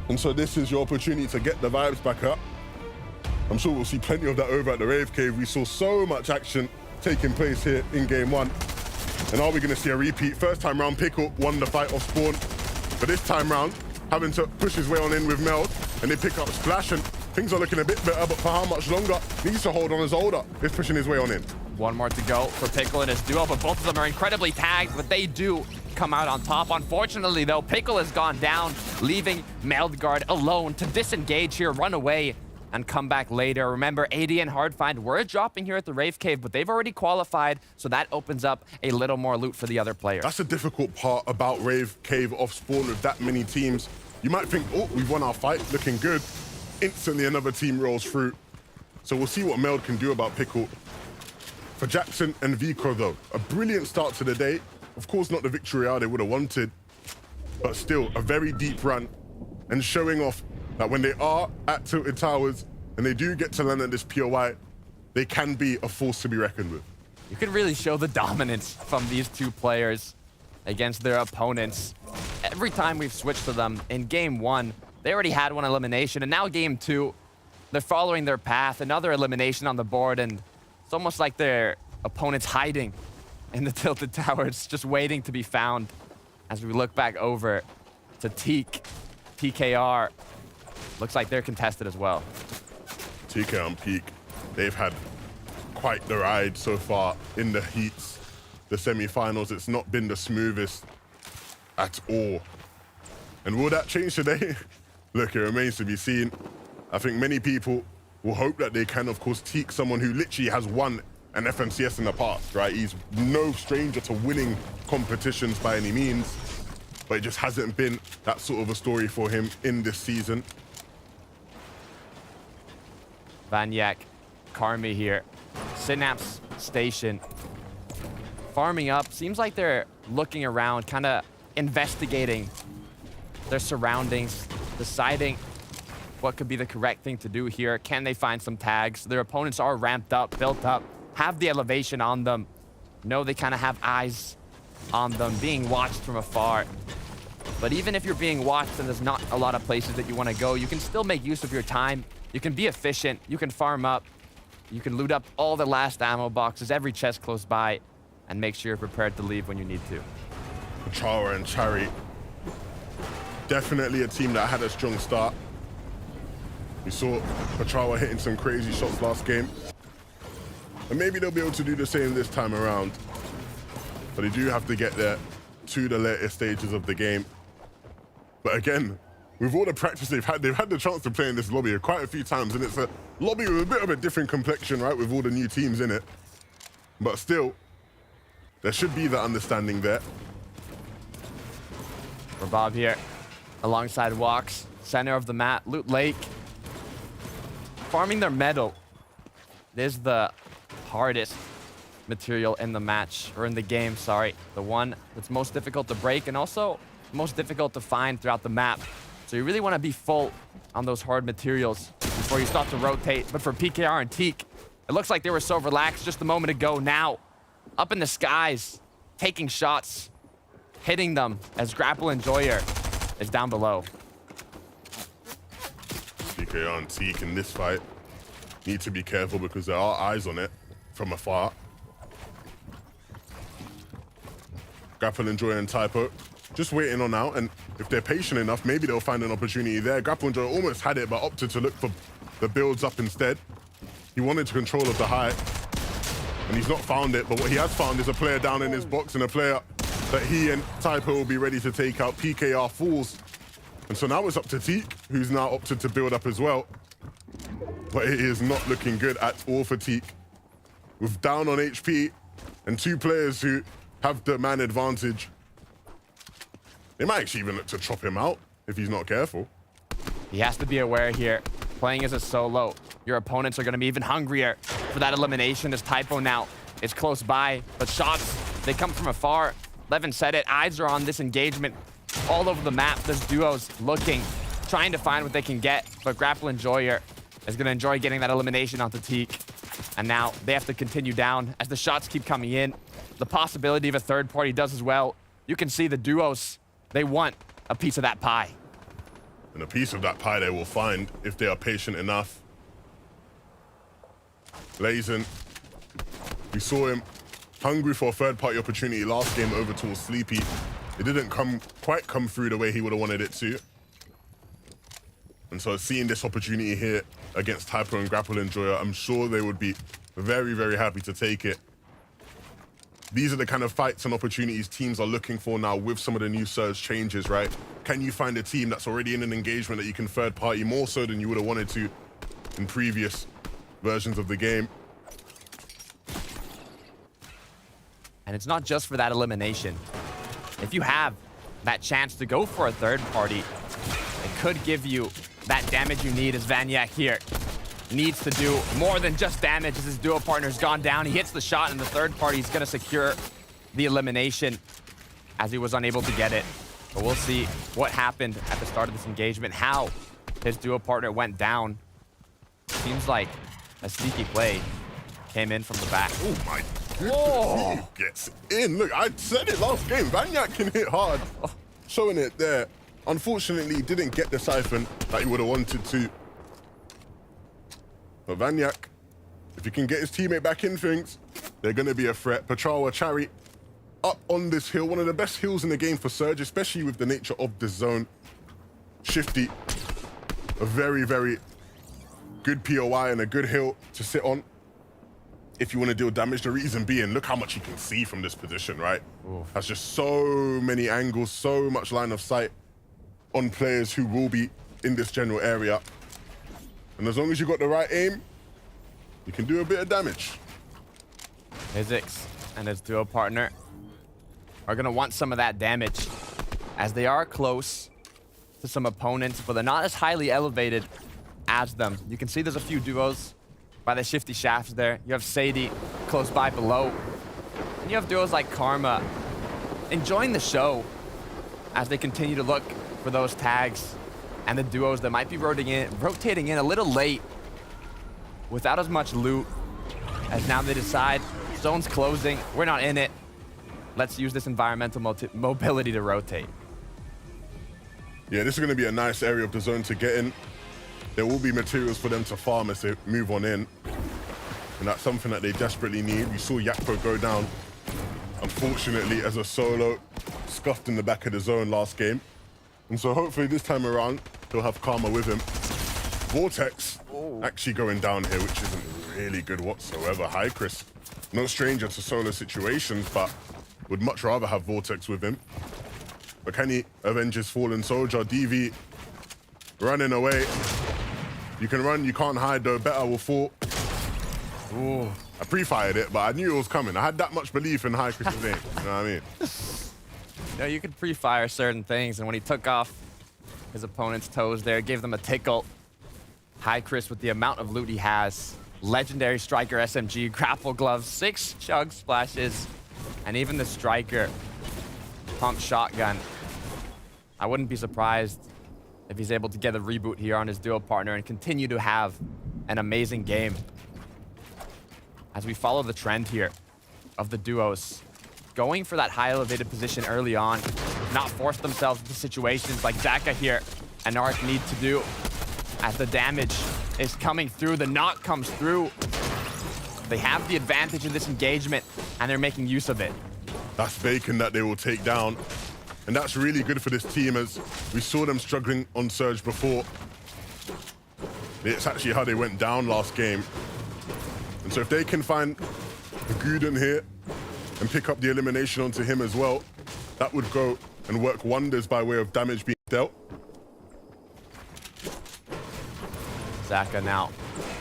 And so this is your opportunity to get the vibes back up. I'm sure we'll see plenty of that over at the Rave Cave. We saw so much action taking place here in game 1. And are we gonna see a repeat? First time round, Pickle won the fight off spawn. But this time round, having to push his way on in with Meld, and they pick up Splash, and things are looking a bit better, but for how much longer? Needs to hold on as Older is pushing his way on in. One more to go for Pickle and his duo, but both of them are incredibly tagged, but they do come out on top. Unfortunately, though, Pickle has gone down, leaving Meldgard alone to disengage here, run away, and come back later. Remember, AD and Hardfind were dropping here at the Rave Cave, but they've already qualified, so that opens up a little more loot for the other players. That's the difficult part about Rave Cave off spawn with that many teams. You might think, oh, we've won our fight, looking good. Instantly, another team rolls through. So we'll see what Meld can do about Pickle. For Jackson and Vico, though, a brilliant start to the day. Of course, not the victory they would have wanted, but still a very deep run and showing off that when they are at Tilted Towers and they do get to land at this POI, they can be a force to be reckoned with. You can really show the dominance from these two players against their opponents. Every time we've switched to them in game 1, they already had one elimination, and now game 2, they're following their path, another elimination on the board, and it's almost like their opponent's hiding in the Tilted Towers, just waiting to be found. As we look back over to Teak, PKR, looks like they're contested as well. TK and Peak, they've had quite the ride so far in the heats, the semi-finals. It's not been the smoothest at all. And will that change today? Look, it remains to be seen. I think many people will hope that they can, of course, Teak, someone who literally has won an FNCS in the past, right? He's no stranger to winning competitions by any means, but it just hasn't been that sort of a story for him in this season. Vanyak, Karmi here. Synapse Station. Farming up. Seems like they're looking around, kind of investigating their surroundings, deciding what could be the correct thing to do here. Can they find some tags? Their opponents are ramped up, built up, have the elevation on them. Know they kind of have eyes on them, being watched from afar. But even if you're being watched and there's not a lot of places that you want to go, you can still make use of your time. You can be efficient. You can farm up. You can loot up all the last ammo boxes, every chest close by, and make sure you're prepared to leave when you need to. Chawa and Chari, definitely a team that had a strong start. We saw Pachawa hitting some crazy shots last game. And maybe they'll be able to do the same this time around. But they do have to get there to the later stages of the game. But again, with all the practice they've had the chance to play in this lobby quite a few times, and it's a lobby with a bit of a different complexion, right, with all the new teams in it. But still, there should be that understanding there. Rabab here, alongside Walks, center of the map, Loot Lake. Farming their metal is the hardest material in the match, or in the game, sorry. The one that's most difficult to break and also most difficult to find throughout the map. So you really want to be full on those hard materials before you start to rotate. But for PKR and Teak, it looks like they were so relaxed just a moment ago. Now, up in the skies, taking shots, hitting them as Grapple Enjoyer is down below. PKR and Teak in this fight need to be careful because there are eyes on it from afar. Grapple Enjoyer and Typo just waiting on out, and if they're patient enough, maybe they'll find an opportunity there. Grapple Enjoyer almost had it, but opted to look for the builds up instead. He wanted control of the high, and he's not found it, but what he has found is a player down in his box and a player that he and Typo will be ready to take out. PKR falls. And so now it's up to Teak, who's now opted to build up as well. But it is not looking good at all for Teak. With down on HP and two players who have the man advantage, they might actually even look to chop him out if he's not careful. He has to be aware here. Playing as a solo, your opponents are going to be even hungrier for that elimination. As Typo now is close by, but shots, they come from afar. Levin said it, eyes are on this engagement all over the map. There's duos looking, trying to find what they can get, but Grapple Enjoyer is going to enjoy getting that elimination onto Teak. And now they have to continue down as the shots keep coming in. The possibility of a third party does as well. You can see the duos, they want a piece of that pie. And a piece of that pie they will find if they are patient enough. Lazen, we saw him hungry for a third-party opportunity last game over towards Sleepy. It didn't quite come through the way he would have wanted it to. And so seeing this opportunity here against Typo and Grapple Enjoyer, I'm sure they would be very, very happy to take it. These are the kind of fights and opportunities teams are looking for now with some of the new Surge changes, right? Can you find a team that's already in an engagement that you can third-party more so than you would have wanted to in previous versions of the game? And it's not just for that elimination. If you have that chance to go for a third party, it could give you that damage you need as Vanyak here. needs to do more than just damage as his duo partner's gone down. He hits the shot, and the third party's going to secure the elimination as he was unable to get it. But we'll see what happened at the start of this engagement, how his duo partner went down. Seems like a sneaky play came in from the back. Oh my goodness, he gets in. Look, I said it last game, Vanyak can hit hard. Showing it there. Unfortunately, he didn't get the siphon that he would have wanted to. But Vanyak, if he can get his teammate back in things, they're going to be a threat. Patrawa Chari up on this hill, one of the best hills in the game for Surge, especially with the nature of the zone. Shifty, a very, very good POI and a good hill to sit on if you want to deal damage. The reason being, look how much you can see from this position, right? That's just so many angles, so much line of sight on players who will be in this general area. And as long as you got the right aim, you can do a bit of damage. Physics and his duo partner are going to want some of that damage as they are close to some opponents, but they're not as highly elevated as them. You can see there's a few duos by the shifty shafts there. You have Sadie close by below. And you have duos like Karma enjoying the show as they continue to look for those tags and the duos that might be rotating in a little late without as much loot, as now they decide zone's closing, we're not in it. Let's use this environmental mobility to rotate. Yeah, this is going to be a nice area of the zone to get in. There will be materials for them to farm as they move on in. And that's something that they desperately need. We saw Yakpo go down, unfortunately, as a solo, scuffed in the back of the zone last game. And so hopefully this time around, he'll have Karma with him. Vortex actually going down here, which isn't really good whatsoever. Hi, Chris. No stranger to solo situations, but would much rather have Vortex with him. But can he avenge his fallen soldier? DV running away. You can run, you can't hide though. Better will fall. Ooh. I pre-fired it, but I knew it was coming. I had that much belief in High Chris's name. You know what I mean? You know, you could pre-fire certain things, and when he took off his opponent's toes there, gave them a tickle. High Chris with the amount of loot he has. Legendary Striker SMG, grapple gloves, 6 chug splashes, and even the Striker pump shotgun. I wouldn't be surprised if he's able to get a reboot here on his duo partner and continue to have an amazing game. As we follow the trend here of the duos, going for that high elevated position early on, not force themselves into situations like Zaka here and Ark need to do, as the damage is coming through, the knock comes through. They have the advantage in this engagement, and they're making use of it. That's Bacon that they will take down. And that's really good for this team, as we saw them struggling on Surge before. It's actually how they went down last game. And so if they can find the Guden here and pick up the elimination onto him as well, that would go and work wonders by way of damage being dealt. Zaka now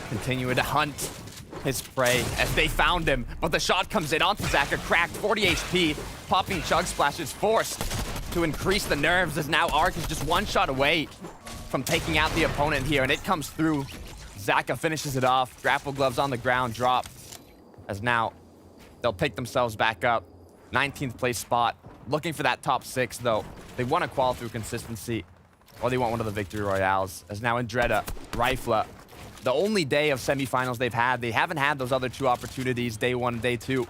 continuing to hunt his prey as they found him, but the shot comes in onto Zaka, cracked, 40 HP, popping chug splash is forced to increase the nerves, as now Ark is just one shot away from taking out the opponent here, and it comes through. Zaka finishes it off, grapple gloves on the ground, drop, as now they'll pick themselves back up. 19th place spot, looking for that top 6 though. They want to qual through consistency, or they want one of the victory royales, as now Andretta, Rifla, the only day of semifinals they've had, they haven't had those other 2 opportunities, day 1 and day 2,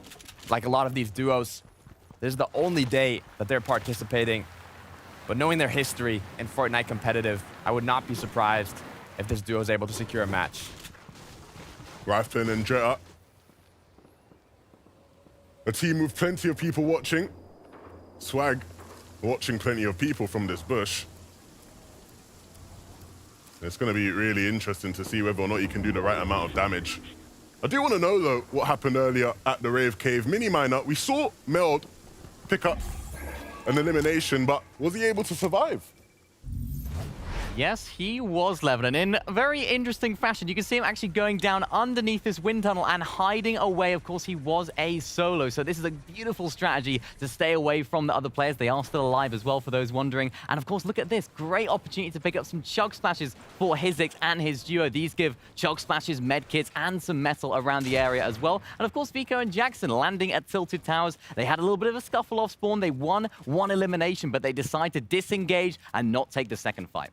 like a lot of these duos. This is the only day that they're participating. But knowing their history in Fortnite competitive, I would not be surprised if this duo is able to secure a match. Rifle and Andretta. A team with plenty of people watching. Swag watching plenty of people from this bush. It's going to be really interesting to see whether or not you can do the right amount of damage. I do want to know, though, what happened earlier at the Rave Cave. Mini-Miner, we saw Meld pick up an elimination, but was he able to survive? Yes, he was leveled, and in a very interesting fashion. You can see him actually going down underneath this wind tunnel and hiding away. Of course, he was a solo, so this is a beautiful strategy to stay away from the other players. They are still alive as well, for those wondering. And of course, look at this. Great opportunity to pick up some chug splashes for Hizix and his duo. These give chug splashes, med kits, and some metal around the area as well. And of course, Vico and Jackson landing at Tilted Towers. They had a little bit of a scuffle off spawn. They won one elimination, but they decide to disengage and not take the second fight.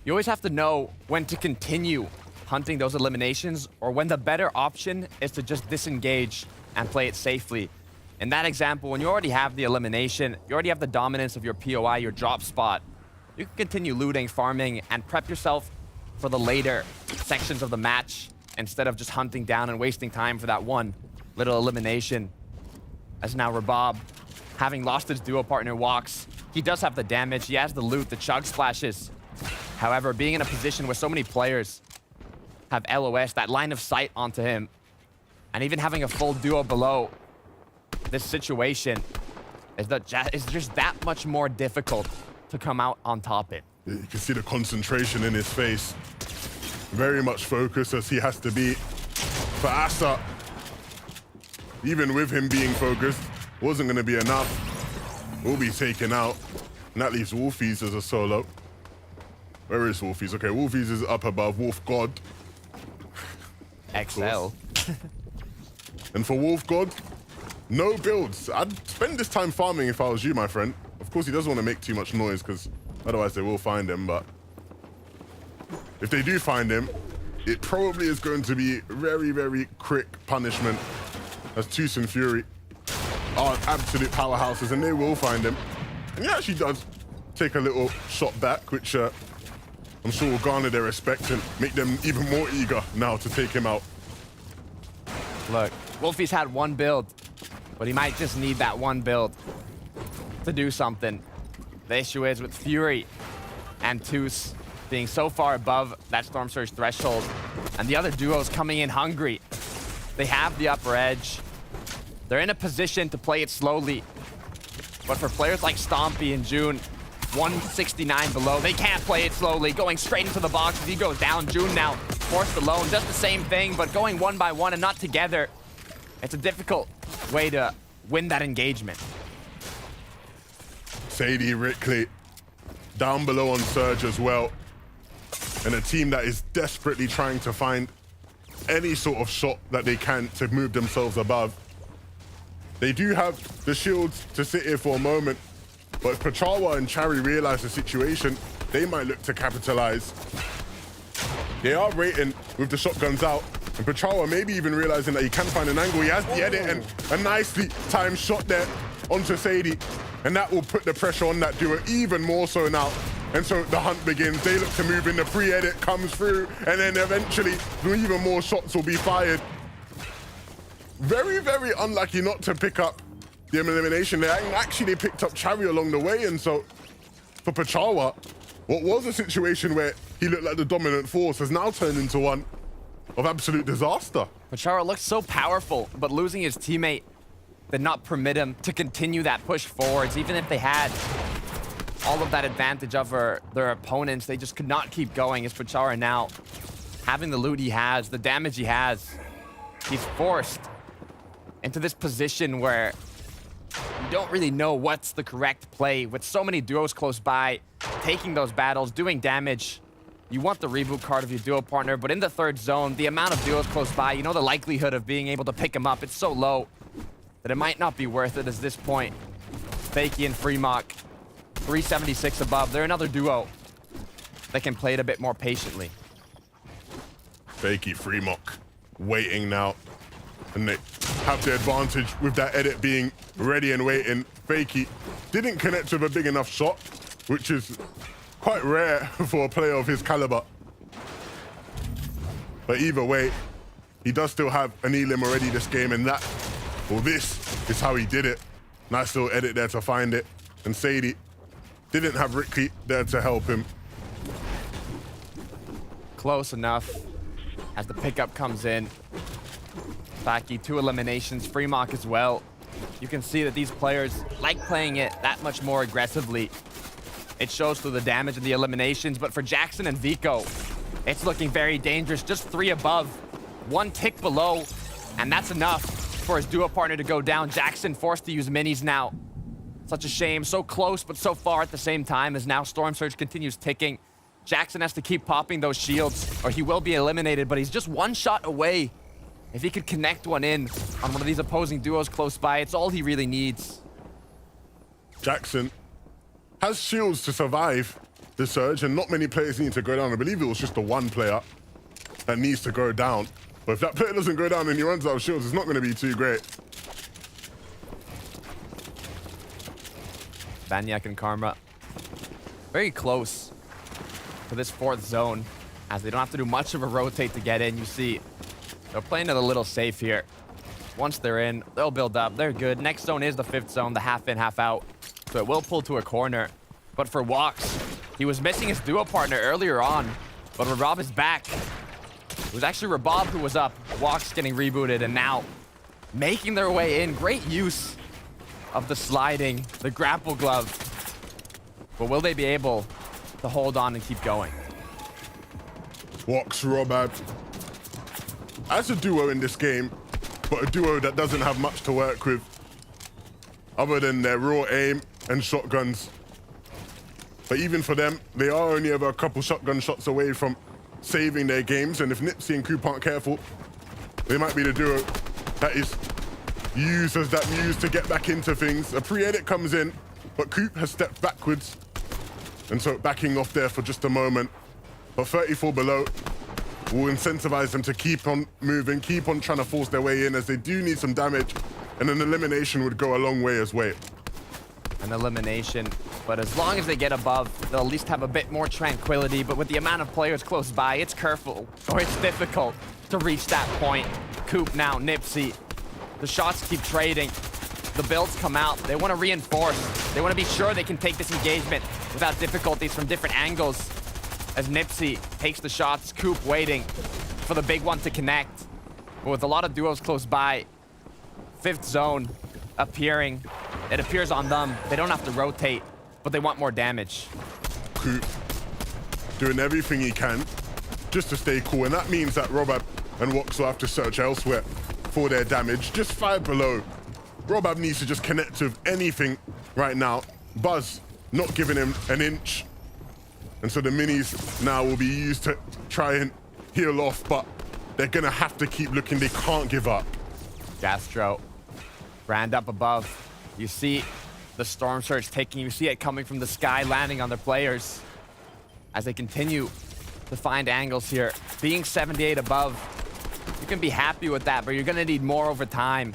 You always have to know when to continue hunting those eliminations or when the better option is to just disengage and play it safely. In that example, when you already have the elimination, you already have the dominance of your POI, your drop spot, you can continue looting, farming, and prep yourself for the later sections of the match instead of just hunting down and wasting time for that one little elimination. As now Rabab, having lost his duo partner, walks. He does have the damage, he has the loot, the chug splashes. However, being in a position where so many players have LOS, that line of sight onto him, and even having a full duo below, this situation is just that much more difficult to come out on top it. You can see the concentration in his face. Very much focused as he has to be. For Asa, even with him being focused, wasn't going to be enough. Will be taken out. And that leaves Wolfies as a solo. Where is Wolfies? Okay, Wolfies is up above. Wolf God. XL. And for Wolf God, no builds. I'd spend this time farming if I was you, my friend. Of course, he doesn't want to make too much noise because otherwise they will find him. But if they do find him, it probably is going to be very, very quick punishment, as Toos and Fury are absolute powerhouses and they will find him. And he actually does take a little shot back, which I'm sure will garner their respect and make them even more eager now to take him out. Look, Wolfie's had one build, but he might just need that one build to do something. The issue is with Fury and Toos being so far above that Storm Surge threshold, and the other duos coming in hungry. They have the upper edge. They're in a position to play it slowly. But for players like Stompy and June, 169 below, they can't play it slowly, going straight into the box as he goes down. June now forced alone, does the same thing, but going one by one and not together. It's a difficult way to win that engagement. Sadie Rickley down below on Surge as well. And a team that is desperately trying to find any sort of shot that they can to move themselves above. They do have the shields to sit here for a moment, but if Pachawa and Chari realize the situation, they might look to capitalize. They are rating with the shotguns out, and Pachawa maybe even realizing that he can find an angle. He has the edit and a nicely timed shot there onto Sadie, and that will put the pressure on that duo even more so now. And so the hunt begins. They look to move in, the pre-edit comes through, and then eventually even more shots will be fired. Very, very unlucky not to pick up the elimination there. And actually, they picked up Chari along the way, and so for Pachawa, what was a situation where he looked like the dominant force has now turned into one of absolute disaster. Pachawa looked so powerful, but losing his teammate did not permit him to continue that push forwards. Even if they had all of that advantage over their opponents, they just could not keep going. As Pachawa now having the loot he has, the damage he has, he's forced into this position where you don't really know what's the correct play. With so many duos close by, taking those battles, doing damage, you want the reboot card of your duo partner, but in the third zone, the amount of duos close by, you know the likelihood of being able to pick him up, it's so low that it might not be worth it at this point. Fakey and Fremok, 376 above. They're another duo that can play it a bit more patiently. Fakey, Fremok, waiting now. And they have the advantage with that edit being ready and waiting. Fakey didn't connect with a big enough shot, which is quite rare for a player of his caliber. But either way, he does still have an elim already this game, and that, well, this is how he did it. Nice little edit there to find it. And Sadie didn't have Ricky there to help him. Close enough as the pickup comes in. Baki, 2 eliminations, Fremok as well. You can see that these players like playing it that much more aggressively. It shows through the damage and the eliminations, but for Jackson and Vico, it's looking very dangerous. Just 3 above, 1 tick below, and that's enough for his duo partner to go down. Jackson forced to use minis now. Such a shame. So close, but so far at the same time, as now Storm Surge continues ticking. Jackson has to keep popping those shields, or he will be eliminated, but he's just 1 shot away. If he could connect one in on one of these opposing duos close by, it's all he really needs. Jackson has shields to survive the surge, and not many players need to go down. I believe it was just the 1 player that needs to go down. But if that player doesn't go down and he runs out of shields, it's not going to be too great. Banyak and Karma very close to this 4th zone, as they don't have to do much of a rotate to get in. You see, they're playing it a little safe here. Once they're in, they'll build up. They're good. Next zone is the 5th zone, the half in, half out. So it will pull to a corner. But for Walks, he was missing his duo partner earlier on, but Rabab is back. It was actually Rabab who was up. Walks getting rebooted, and now making their way in. Great use of the sliding, the grapple glove. But will they be able to hold on and keep going? Walks Rabab as a duo in this game, but a duo that doesn't have much to work with other than their raw aim and shotguns. But even for them, they are only ever a couple shotgun shots away from saving their games, and if Nipsey and Coop aren't careful, they might be the duo that is used as that muse to get back into things. A pre-edit comes in, but Coop has stepped backwards, and so backing off there for just a moment. But 34 below will incentivize them to keep on moving, keep on trying to force their way in, as they do need some damage, and an elimination would go a long way as well. An elimination, but as long as they get above, they'll at least have a bit more tranquility. But with the amount of players close by, it's careful, or it's difficult to reach that point. Coop now, Nipsey. The shots keep trading. The builds come out. They want to reinforce. They want to be sure they can take this engagement without difficulties from different angles. As Nipsey takes the shots, Coop waiting for the big one to connect. But with a lot of duos close by, 5th zone appearing. It appears on them. They don't have to rotate, but they want more damage. Coop doing everything he can just to stay cool, and that means that Robab and Wox will have to search elsewhere for their damage. Just 5 below. Robab needs to just connect with anything right now. Buzz not giving him an inch. And so the minis now will be used to try and heal off, but they're gonna have to keep looking. They can't give up. Gastro, Brand up above. You see the Storm Surge taking, you see it coming from the sky, landing on their players as they continue to find angles here. Being 78 above, you can be happy with that, but you're gonna need more over time.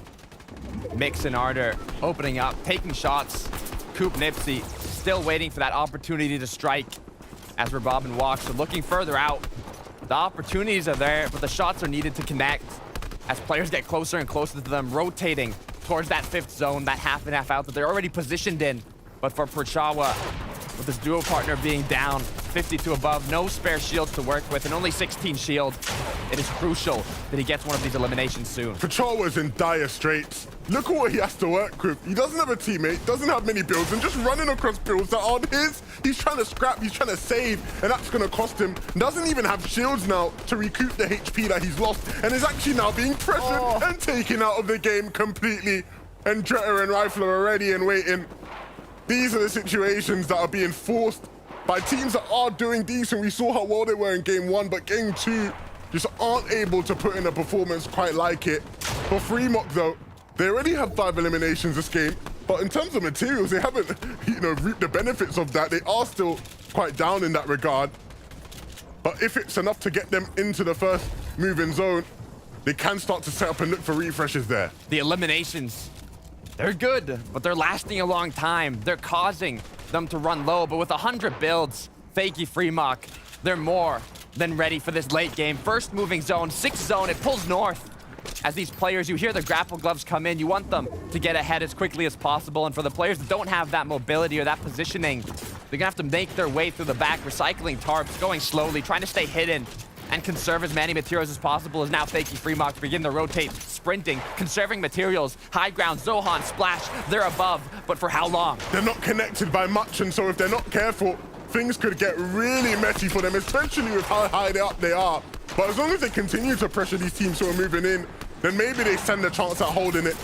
Mix and Ardor opening up, taking shots. Coop Nipsey still waiting for that opportunity to strike as Rabab and Walks are looking further out. The opportunities are there, but the shots are needed to connect as players get closer and closer to them, rotating towards that 5th zone, that half and half out that they're already positioned in. But for Perchawa, with his duo partner being down, 52 above, no spare shields to work with, and only 16 shield, it is crucial that he gets one of these eliminations soon. Perchawa's in dire straits. Look at what he has to work with. He doesn't have a teammate, doesn't have many builds, and just running across builds that aren't his. He's trying to scrap, he's trying to save, and that's going to cost him. Doesn't even have shields now to recoup the HP that he's lost, and is actually now being pressured and taken out of the game completely. And Dretta and Rifler are ready and waiting. These are the situations that are being forced by teams that are doing decent. We saw how well they were in game 1, but game 2 just aren't able to put in a performance quite like it. For Fremok though, they already have 5 eliminations this game, but in terms of materials, they haven't, reaped the benefits of that. They are still quite down in that regard. But if it's enough to get them into the first moving zone, they can start to set up and look for refreshes there. The eliminations, they're good, but they're lasting a long time. They're causing them to run low, but with 100 builds, Fakey Fremok, they're more than ready for this late game. First moving zone, 6th zone, it pulls north. As these players, you hear the grapple gloves come in, you want them to get ahead as quickly as possible, and for the players that don't have that mobility or that positioning, they're gonna have to make their way through the back, recycling tarps, going slowly, trying to stay hidden and conserve as many materials as possible as now Fakey Fremont begin to rotate, sprinting, conserving materials. High ground, Zohan, Splash, they're above, but for how long? They're not connected by much, and so if they're not careful, things could get really messy for them, especially with how high up they are. But as long as they continue to pressure these teams who are moving in, then maybe they stand a chance at holding it.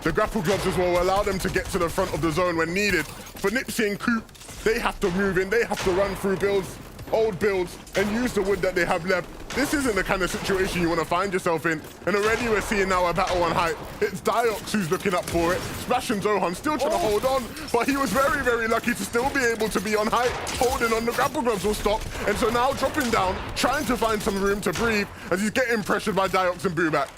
The grapple gloves as well will allow them to get to the front of the zone when needed. For Nipsey and Coop, they have to move in, they have to run through builds, old builds, and use the wood that they have left. This isn't the kind of situation you want to find yourself in. And already we're seeing now a battle on height. It's Diox who's looking up for it. Splash and Zohan still trying to hold on, but he was very, very lucky to still be able to be on height, holding on. The grapple gloves will stop. And so now dropping down, trying to find some room to breathe as he's getting pressured by Diox and Booback.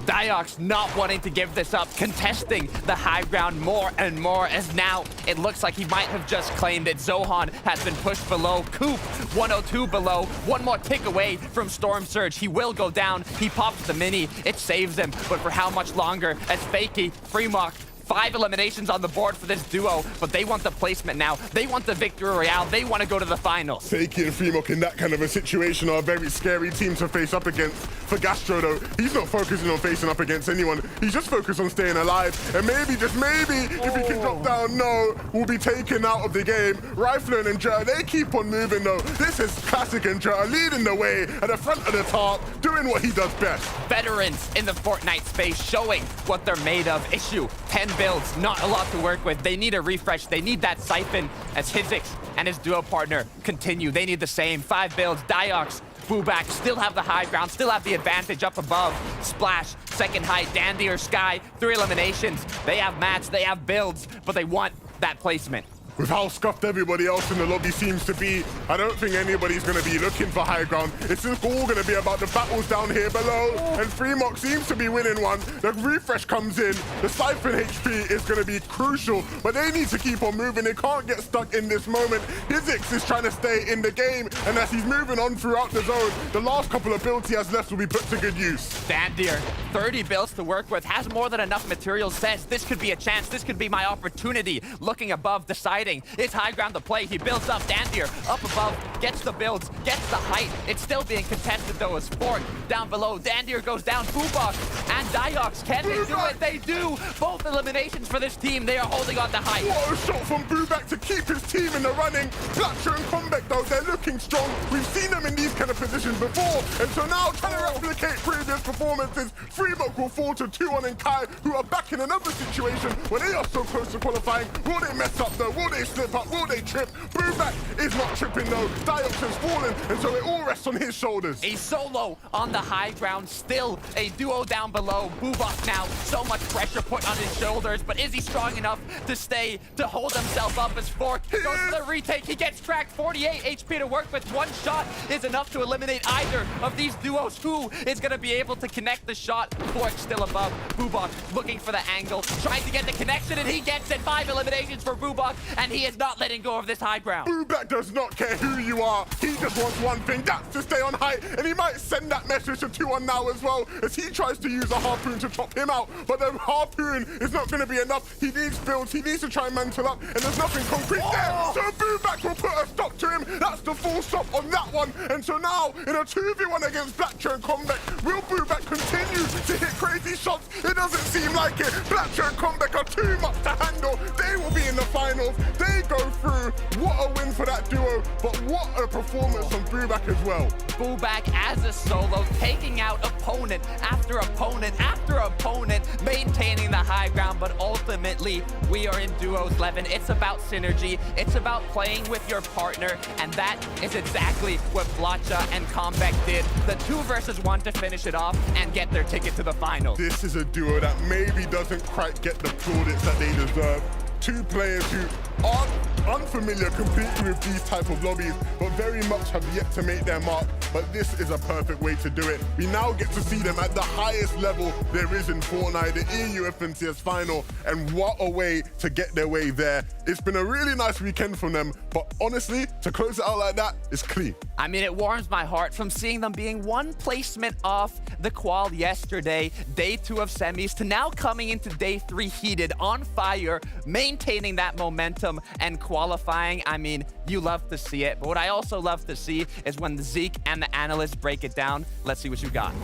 Diox not wanting to give this up, contesting the high ground more and more, as now it looks like he might have just claimed it. Zohan has been pushed below. Coop, 102 below. One more tick away from Storm Surge. He will go down. He pops the mini. It saves him, but for how much longer? As Fakey, Fremont, 5 eliminations on the board for this duo, but they want the placement now. They want the victory royale. They want to go to the finals. Fakey and Fremont in that kind of a situation are a very scary team to face up against. For Gastro though, he's not focusing on facing up against anyone. He's just focused on staying alive. And maybe, just maybe, if he can drop down, no, will be taken out of the game. Rifler and Jer, they keep on moving though. This is classic and Jer leading the way at the front of the top, doing what he does best. Veterans in the Fortnite space showing what they're made of. Issue, 10 builds, not a lot to work with. They need a refresh. They need that siphon as Hizix and his duo partner continue. They need the same. 5 builds. Diox, Booback still have the high ground, still have the advantage up above. Splash, second height, Dandy or Sky, 3 eliminations. They have mats, they have builds, but they want that placement. With how scuffed everybody else in the lobby seems to be, I don't think anybody's going to be looking for high ground. It's just all going to be about the battles down here below. And Fremont seems to be winning one. The refresh comes in. The siphon HP is going to be crucial, but they need to keep on moving. They can't get stuck in this moment. Hizix is trying to stay in the game, and as he's moving on throughout the zone, the last couple of builds he has left will be put to good use. Dandier, 30 builds to work with, has more than enough materials, says this could be a chance, this could be my opportunity. Looking above, deciding it's high ground to play. He builds up. Dandier up above, gets the builds, gets the height. It's still being contested though as Fork down below. Dandier goes down. Boobok and Diox, can they do it? They do! Both eliminations for this team. They are holding on to height. What a shot from Booback to keep his team in the running. Fletcher and Combeck though, they're looking strong. We've seen them in these kind of positions before, and so now trying to replicate previous performances. Fremont will fall to 2-1 and Kai, who are back in another situation where they are so close to qualifying. Will they mess up though? Will they slip up? Will they trip? Booback is not tripping though. Diox has fallen, and so it all rests on his shoulders. A solo on the high ground, still a duo down below. Boobok now, so much pressure put on his shoulders, but is he strong enough to stay, to hold himself up as Fork goes for the retake? He gets tracked, 48 HP to work with. One shot is enough to eliminate either of these duos. Who is going to be able to connect the shot? Fork still above. Boobok looking for the angle, trying to get the connection, and he gets it. 5 eliminations for Boobok, and he is not letting go of this high ground. Booback does not care who you are. He just wants one thing, that's to stay on height, and he might send that message to 2-1 now as well, as he tries to use a harpoon to chop him out, but the harpoon is not going to be enough. He needs builds, he needs to try and mantle up, and there's nothing concrete there, so Booback will put a stop to him. That's the full stop on that one, and so now in a 2v1 against Blatcher and Combeck, will Booback continue to hit crazy shots? It doesn't seem like it. Blatcher and Combeck are too much to handle. They will be in the finals. They go through. What a win for that duo, but what a performance from Booback as well. Booback as a solo, taking out opponent after opponent after opponent, maintaining the high ground, but ultimately we are in duos 11. It's about synergy, it's about playing with your partner, and that is exactly what Blotcha and Combeck did. The 2 versus 1 to finish it off and get their ticket to the finals. This is a duo that maybe doesn't quite get the plaudits that they deserve. 2 players who aren't unfamiliar completely with these type of lobbies, but very much have yet to make their mark. But this is a perfect way to do it. We now get to see them at the highest level there is in Fortnite, the EU FNCS final, and what a way to get their way there. It's been a really nice weekend from them, but honestly, to close it out like that is clean. I mean, it warms my heart from seeing them being 1 placement off the qual yesterday, day 2 of semis, to now coming into day 3 heated, on fire, main maintaining that momentum and qualifying. I mean, you love to see it. But what I also love to see is when the Zeke and the analysts break it down. Let's see what you got.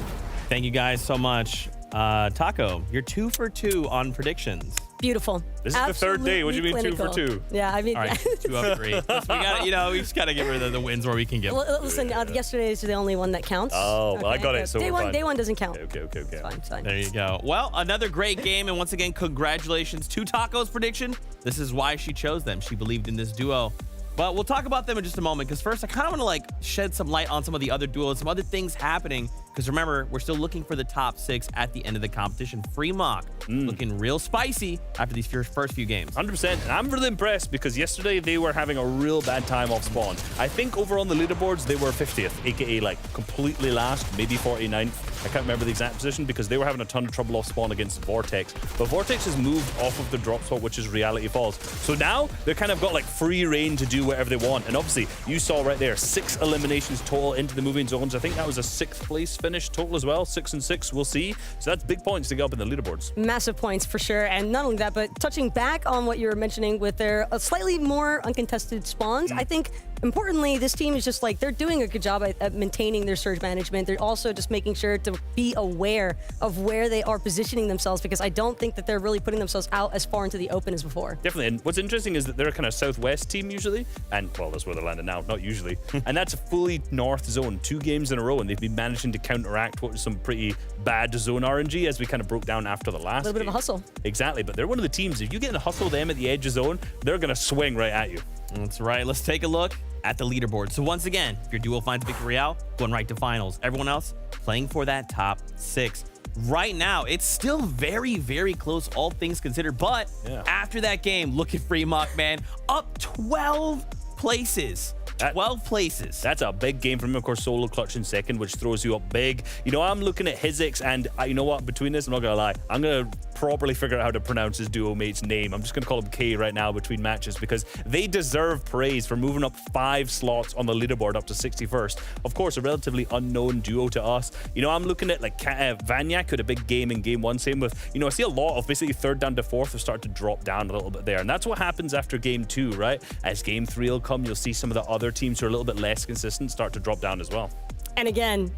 Thank you guys so much. Taco, you're 2 for 2 on predictions. Beautiful. This is the third day. What do you mean clinical. 2 for 2? Yeah, I mean, All right, 2 of 3. Listen, we got we just gotta get rid of the wins where we can get. Listen, yesterday is the only one that counts. Oh, well, I got it. So day we're one, fine. day one doesn't count. Okay. It's fine, it's fine. There you go. Well, another great game, and once again, congratulations to Taco's prediction. This is why she chose them. She believed in this duo. But we'll talk about them in just a moment, because first I kind of want to shed some light on some of the other duos, some other things happening. Because remember, we're still looking for the top 6 at the end of the competition. Free Mock looking real spicy after these first few games. 100%. And I'm really impressed because yesterday they were having a real bad time off spawn. I think over on the leaderboards, they were 50th, aka like completely last, maybe 49th. I can't remember the exact position because they were having a ton of trouble off spawn against Vortex. But Vortex has moved off of the drop spot, which is Reality Falls. So now they're kind of got like free reign to do whatever they want. And obviously, you saw right there, 6 eliminations total into the moving zones. I think that was a 6th place finish total as well. 6 and 6, we'll see. So that's big points to get up in the leaderboards. Massive points for sure. And not only that, but touching back on what you were mentioning with their slightly more uncontested spawns, I think importantly, this team is just like, they're doing a good job at maintaining their surge management. They're also just making sure to be aware of where they are positioning themselves, because I don't think that they're really putting themselves out as far into the open as before. Definitely. And what's interesting is that they're a kind of southwest team usually. And, well, that's where they're landing now, not usually. And that's a fully north zone, 2 games in a row. And they've been managing to counteract what was some pretty bad zone RNG, as we kind of broke down after the last A little bit game. of a hustle. Exactly. But they're one of the teams, if you get to hustle them at the edge of zone, they're going to swing right at you. That's right. Let's take a look at the leaderboard. So once again, if your duo finds Victory Royale, going right to finals. Everyone else playing for that top 6. Right now, it's still very, very close, all things considered. But after that game, look at Free Mock, man. Up 12 places. 12 places. That's a big game from him. Of course, solo clutch in second, which throws you up big. You know, I'm looking at Hizix, and you know what? Between this, I'm not going to lie. I'm going to properly figure out how to pronounce his duo mate's name. I'm just going to call him K right now between matches, because they deserve praise for moving up 5 slots on the leaderboard up to 61st. Of course, a relatively unknown duo to us. You know, I'm looking at like Vanyak had a big game in game 1. Same with, you know, I see a lot of basically 3rd down to 4th have started to drop down a little bit there. And that's what happens after game 2, right? As game 3 will come, you'll see some of the other teams who are a little bit less consistent start to drop down as well. And again,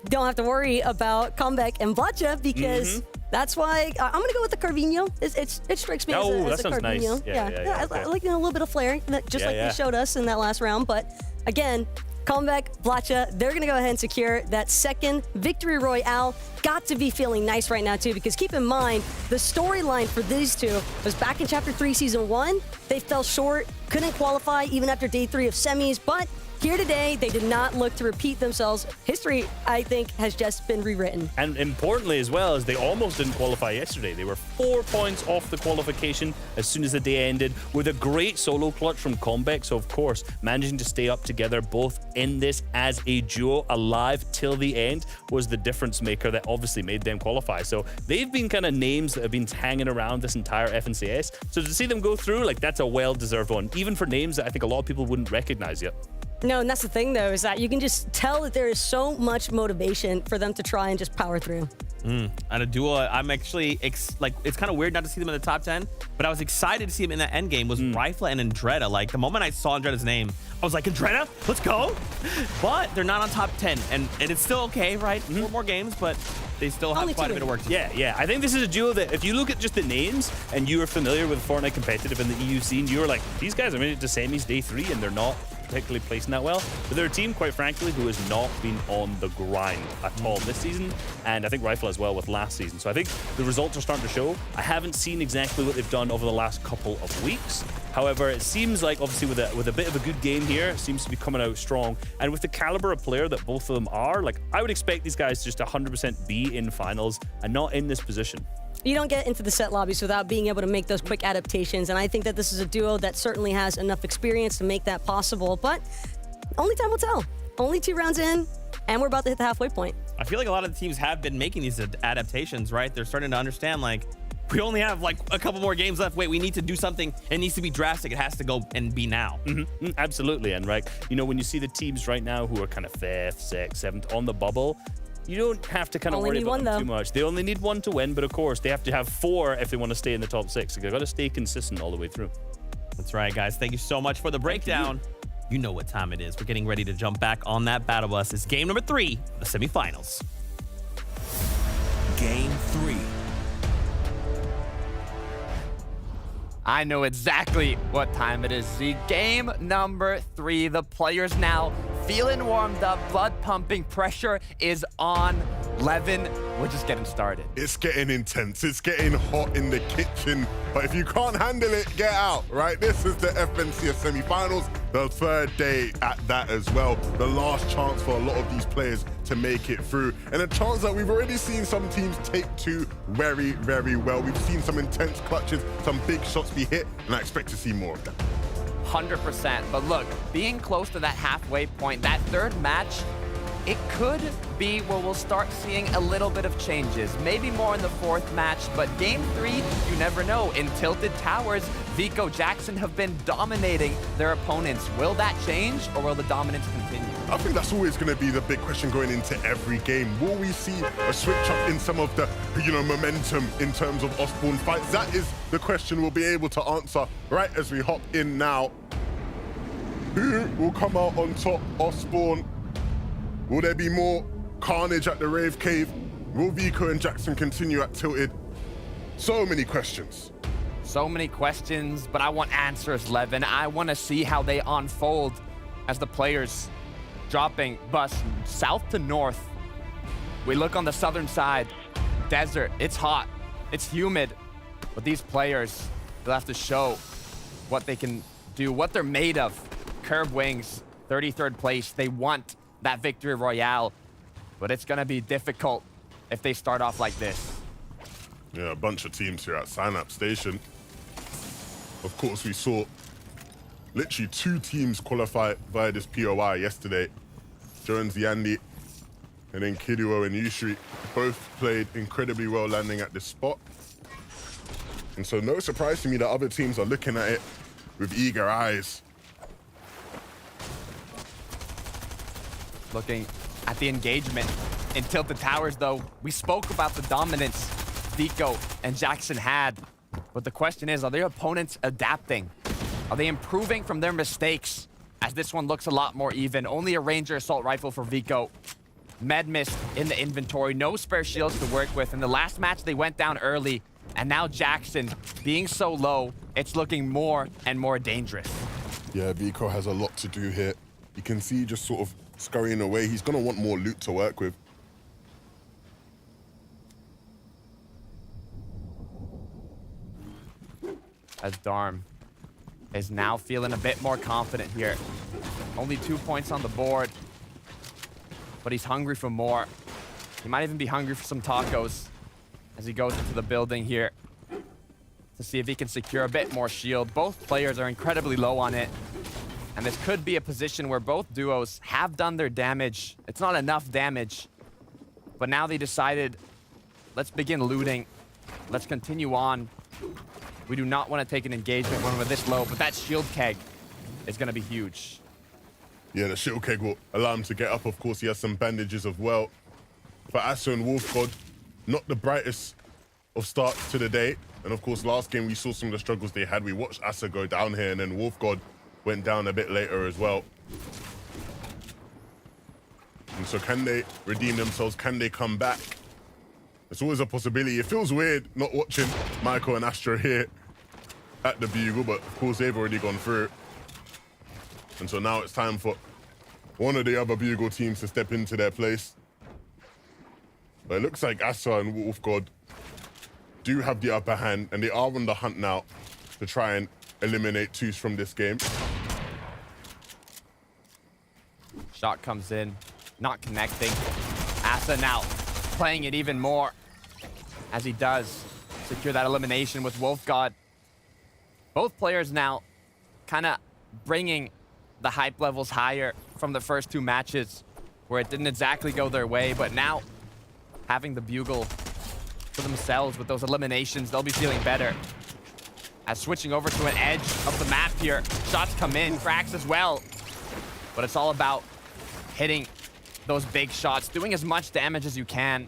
don't have to worry about Comeback and Blacha, because that's why I'm going to go with the Carvino. It strikes me as a sounds Carvino. nice. Yeah, I like a little bit of flair, just like they showed us in that last round. But again, Comeback, Blacha, they're going to go ahead and secure that 2nd Victory Royale. Got to be feeling nice right now, too, because keep in mind, the storyline for these two was back in Chapter 3, Season 1. They fell short, couldn't qualify even after Day 3 of semis, but here today, they did not look to repeat themselves. History, I think, has just been rewritten. And importantly as well, as they almost didn't qualify yesterday. They were 4 points off the qualification as soon as the day ended, with a great solo clutch from Comeback. So, of course, managing to stay up together, both in this as a duo, alive till the end, was the difference maker that obviously made them qualify. So they've been kind of names that have been hanging around this entire FNCS. So to see them go through, like, that's a well-deserved one, even for names that I think a lot of people wouldn't recognize yet. No, and that's the thing, though, is that you can just tell that there is so much motivation for them to try and just power through. And a duo, I'm actually, it's kind of weird not to see them in the top 10, but I was excited to see them in that end game, was Rifla and Andretta. Like, the moment I saw Andretta's name, I was like, Andretta, let's go. But they're not on top 10, and it's still okay, right? 4 more games, but they still have quite a bit of work to do. Yeah. I think this is a duo that if you look at just the names and you are familiar with Fortnite competitive in the EU scene, you're like, these guys are made it to semis day 3 and they're not particularly placing that well. But they're a team, quite frankly, who has not been on the grind at all this season. And I think Rifle as well with last season. So I think the results are starting to show. I haven't seen exactly what they've done over the last couple of weeks. However, it seems like obviously with a bit of a good game here, it seems to be coming out strong. And with the caliber of player that both of them are, like, I would expect these guys to just 100% be in finals and not in this position. You don't get into the set lobbies without being able to make those quick adaptations, and I think that this is a duo that certainly has enough experience to make that possible, but only time will tell. Only 2 rounds in, and we're about to hit the halfway point. I feel like a lot of the teams have been making these adaptations, right? They're starting to understand, like, we only have like a couple more games left. Wait, we need to do something. It needs to be drastic. It has to go and be now. Absolutely. And right, you know, when you see the teams right now who are kind of 5th, 6th, 7th on the bubble, you don't have to kind of Only worry need about one, them though. too much. They only need one to win, but of course they have to have 4 if they want to stay in the top 6. They've got to stay consistent all the way through. That's right, guys. Thank you so much for the breakdown. You know what time it is. We're getting ready to jump back on that battle bus. It's game number 3, the semifinals. Game 3. I know exactly what time it is. The game number 3. The players now feeling warmed up, blood pumping, pressure is on. Levin, we're just getting started. It's getting intense. It's getting hot in the kitchen. But if you can't handle it, get out, right? This is the FNCS semi-finals, the 3rd day at that as well. The last chance for a lot of these players to make it through. And a chance that we've already seen some teams take to very, very well. We've seen some intense clutches, some big shots be hit, and I expect to see more of that. 100%. But look, being close to that halfway point, that 3rd match, it could be where we'll start seeing a little bit of changes. Maybe more in the 4th match, but game 3, you never know. In Tilted Towers, Vico, Jackson have been dominating their opponents. Will that change, or will the dominance continue? I think that's always going to be the big question going into every game. Will we see a switch up in some of the, momentum in terms of Osborne fights? That is the question we'll be able to answer right as we hop in now. Who will come out on top? Osborne. Will there be more carnage at the Rave Cave? Will Vico and Jackson continue at Tilted? So many questions. So many questions, but I want answers, Levin. I want to see how they unfold as the players dropping bus south to north. We look on the southern side, desert, it's hot, it's humid, but these players, they'll have to show what they can do, what they're made of. Curb wings, 33rd place, they want that victory royale, but it's gonna be difficult if they start off like this. Yeah, a bunch of teams here at Synapse Station. Of course, we saw literally 2 teams qualify via this POI yesterday. Jones Yandy and then Kiduo and Yusri both played incredibly well landing at this spot. And so no surprise to me that other teams are looking at it with eager eyes. Looking at the engagement in Tilted Towers, though, we spoke about the dominance Vico and Jackson had. But the question is, are their opponents adapting? Are they improving from their mistakes? As this one looks a lot more even. Only a Ranger Assault Rifle for Vico. Med Mist in the inventory. No spare shields to work with. In the last match, they went down early. And now Jackson, being so low, it's looking more and more dangerous. Yeah, Vico has a lot to do here. You can see just sort of scurrying away. He's going to want more loot to work with. As Darm is now feeling a bit more confident here. Only 2 points on the board, but he's hungry for more. He might even be hungry for some tacos as he goes into the building here to see if he can secure a bit more shield. Both players are incredibly low on it. And this could be a position where both duos have done their damage. It's not enough damage, but now they decided, let's begin looting. Let's continue on. We do not want to take an engagement when we're this low, but that shield keg is going to be huge. Yeah, the shield keg will allow him to get up. Of course, he has some bandages as well. For Asa and Wolfgod, not the brightest of starts to the day. And of course, last game we saw some of the struggles they had. We watched Asa go down here, and then Wolfgod went down a bit later as well. And so can they redeem themselves? Can they come back? It's always a possibility. It feels weird not watching Michael and Astro here at the Bugle, but of course they've already gone through it. And so now it's time for one of the other Bugle teams to step into their place. But it looks like Asa and Wolfgod do have the upper hand, and they are on the hunt now to try and eliminate twos from this game. Shot comes in, not connecting. Asa now playing it even more as he does secure that elimination with Wolfgod. Both players now kind of bringing the hype levels higher from the first 2 matches where it didn't exactly go their way, but now having the Bugle for themselves with those eliminations, they'll be feeling better. As switching over to an edge of the map here, shots come in, cracks as well. But it's all about hitting those big shots, doing as much damage as you can.